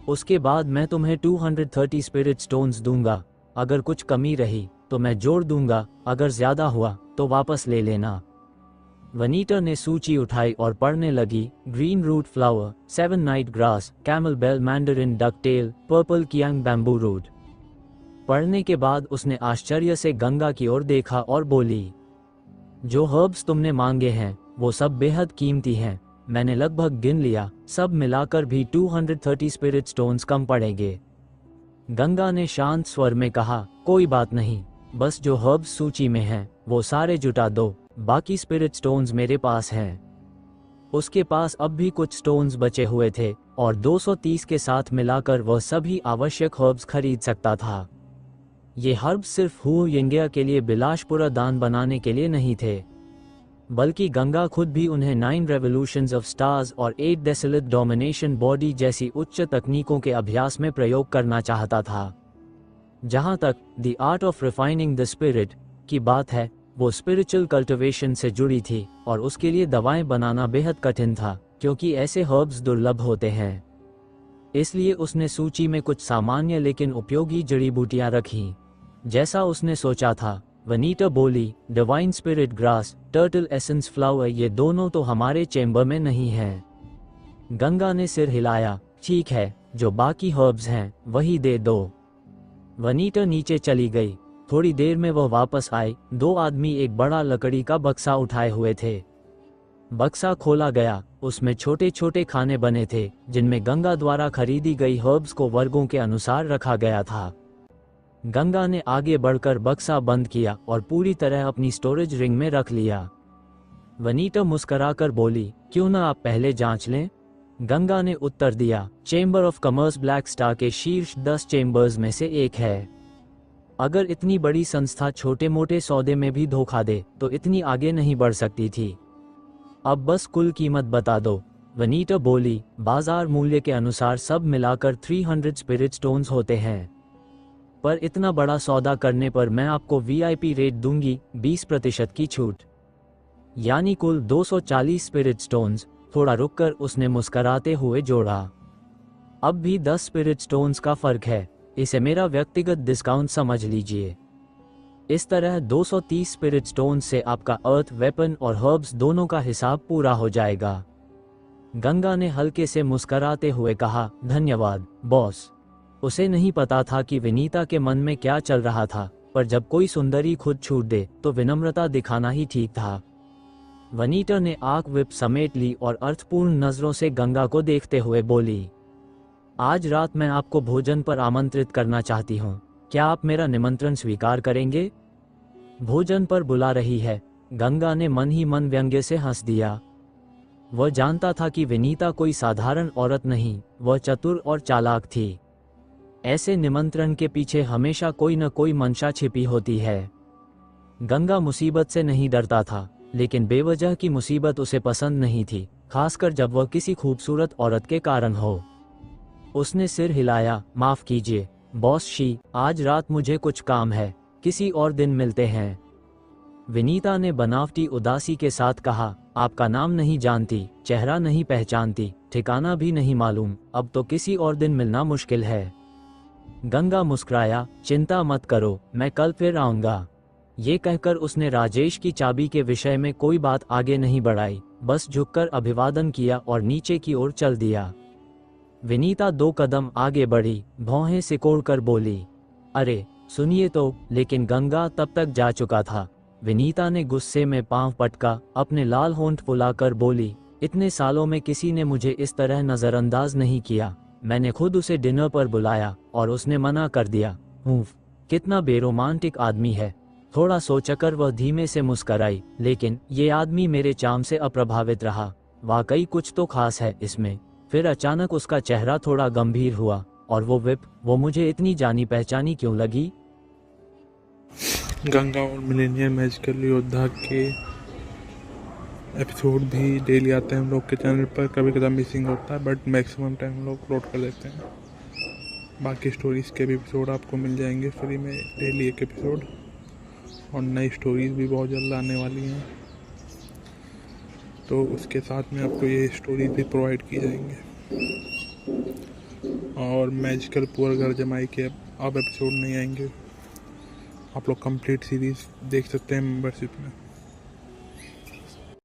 उसके बाद मैं तुम्हें 230 स्पिरिट स्टोन्स दूंगा। अगर कुछ कमी रही तो मैं जोड़ दूंगा, अगर ज्यादा हुआ तो वापस ले लेना। वनीता ने सूची उठाई और पढ़ने लगी, green root flower, 7 night grass, camel bell mandarin ducktail, purple Qiang bamboo root. पढ़ने के बाद उसने आश्चर्य से गंगा की ओर देखा और बोली, जो हर्ब्स तुमने मांगे हैं वो सब बेहद कीमती हैं। मैंने लगभग गिन लिया, सब मिलाकर भी 230 स्पिरिट स्टोन्स कम पड़ेंगे। गंगा ने शांत स्वर में कहा, कोई बात नहीं, बस जो हर्ब्स सूची में हैं वो सारे जुटा दो, बाकी स्पिरिट स्टोन्स मेरे पास हैं। उसके पास अब भी कुछ स्टोन्स बचे हुए थे और 230 के साथ मिलाकर वह सभी आवश्यक हर्ब्स खरीद सकता था। ये हर्ब्स सिर्फ हु यिंगिया के लिए बिलाशपुरा दान बनाने के लिए नहीं थे, बल्कि गंगा खुद भी उन्हें 9 रेवोल्यूशंस ऑफ स्टार्स और 8 डेसिलिट डोमिनेशन बॉडी जैसी उच्च तकनीकों के अभ्यास में प्रयोग करना चाहता था। जहां तक the art of refining the spirit की बात है, वो स्पिरिचुअल कल्टिवेशन से जुड़ी थी और उसके लिए दवाएं बनाना बेहद कठिन था क्योंकि ऐसे हर्ब्स दुर्लभ होते हैं। इसलिए उसने सूची में कुछ सामान्य लेकिन उपयोगी जड़ी बूटियां रखीं। जैसा उसने सोचा था, वनीटा बोली, divine spirit grass, turtle essence flower, ये दोनों तो हमारे चेंबर में नहीं हैं। गंगा ने सिर हिलाया, ठीक है, जो बाकी हर्ब्स हैं वही दे दो। वनीटा नीचे चली गई। थोड़ी देर में वह वापस आई। 2 आदमी एक बड़ा लकड़ी का बक्सा उठाए हुए थे। बक्सा खोला गया। उसमें छोटे छोटे खाने बने थे जिनमें गंगा द्वारा खरीदी गई हर्ब्स को वर्गों के अनुसार रखा गया था। गंगा ने आगे बढ़कर बक्सा बंद किया और पूरी तरह अपनी स्टोरेज रिंग में रख लिया। वनीटा मुस्कराकर बोली, क्यों ना आप पहले जांच लें? गंगा ने उत्तर दिया, chamber of commerce black star के शीर्ष 10 चेंबर्स में से एक है। अगर इतनी बड़ी संस्था छोटे मोटे सौदे में भी धोखा दे तो इतनी आगे नहीं बढ़ सकती थी। अब बस कुल कीमत बता दो। वनीटा बोली, बाजार मूल्य के अनुसार सब मिलाकर 300 स्पिरिट स्टोन्स होते हैं, पर इतना बड़ा सौदा करने पर मैं आपको VIP रेट दूंगी, 20% की छूट, यानी कुल 240 स्पिरिट स्टोन्स। थोड़ा रुककर उसने मुस्कराते हुए जोड़ा, अब भी 10 स्पिरिट स्टोन्स का फर्क है, इसे मेरा व्यक्तिगत डिस्काउंट समझ लीजिए। इस तरह 230 स्पिरिट स्टोन से आपका अर्थ, वेपन और हर्ब्स दोनों का हिसाब पूरा हो जाएगा। गंगा ने हल्के से मुस्कराते हुए कहा, धन्यवाद बॉस। उसे नहीं पता था कि विनीता के मन में क्या चल रहा था, पर जब कोई सुंदरी खुद छूट दे तो विनम्रता दिखाना ही ठीक था। वनीटा ने आंख विप समेट ली और अर्थपूर्ण नजरों से गंगा को देखते हुए बोली, आज रात मैं आपको भोजन पर आमंत्रित करना चाहती हूँ, क्या आप मेरा निमंत्रण स्वीकार करेंगे? भोजन पर बुला रही है? गंगा ने मन ही मन व्यंग्य से हंस दिया। वह जानता था कि विनीता कोई साधारण औरत नहीं, वह चतुर और चालाक थी। ऐसे निमंत्रण के पीछे हमेशा कोई न कोई मंशा छिपी होती है। गंगा मुसीबत से नहीं डरता था, लेकिन बेवजह की मुसीबत उसे पसंद नहीं थी, खासकर जब वह किसी खूबसूरत औरत के कारण हो। उसने सिर हिलाया, माफ कीजिए बॉस शी, आज रात मुझे कुछ काम है, किसी और दिन मिलते हैं। विनीता ने बनावटी उदासी के साथ कहा, आपका नाम नहीं जानती, चेहरा नहीं पहचानती, ठिकाना भी नहीं मालूम, अब तो किसी और दिन मिलना मुश्किल है। गंगा मुस्कुराया, चिंता मत करो, मैं कल फिर आऊंगा। ये कहकर उसने राजेश की चाबी के विषय में कोई बात आगे नहीं बढ़ाई, बस झुककर अभिवादन किया और नीचे की ओर चल दिया। विनीता 2 कदम आगे बढ़ी, भौहें सिकोड़कर बोली, अरे सुनिए तो, लेकिन गंगा तब तक जा चुका था। विनीता ने गुस्से में पांव पटका, अपने लाल होंठ फुलाकर बोली, इतने सालों में किसी ने मुझे इस तरह नजरअंदाज नहीं किया। मैंने खुद उसे डिनर पर बुलाया और उसने मना कर दिया। कितना बेरोमांटिक आदमी है। थोड़ा सोचकर वह धीमे से मुस्कराई, लेकिन ये आदमी मेरे चाम से अप्रभावित रहा, वाकई कुछ तो खास है इसमें। फिर अचानक उसका चेहरा थोड़ा गंभीर हुआ और वो मुझे इतनी जानी पहचानी क्यों लगी?
गंगा और मिलेनियर मैजिकल योद्धा के एपिसोड भी डेली आते हैं हम लोग के चैनल पर। कभी कभी मिसिंग होता है, बट मैक्सिमम टाइम हम लोग अपलोड कर देते हैं। बाकी स्टोरीज़ के भी एपिसोड आपको मिल जाएंगे फ्री में, डेली एक एपिसोड, और नई स्टोरीज़ भी बहुत जल्द आने वाली हैं, तो उसके साथ में आपको ये स्टोरीज भी प्रोवाइड की जाएंगे। और मैजिकल पुअर घर जमाई के अब एपिसोड नहीं आएंगे, आप लोग कंप्लीट सीरीज़ देख सकते हैं मेंबरशिप में।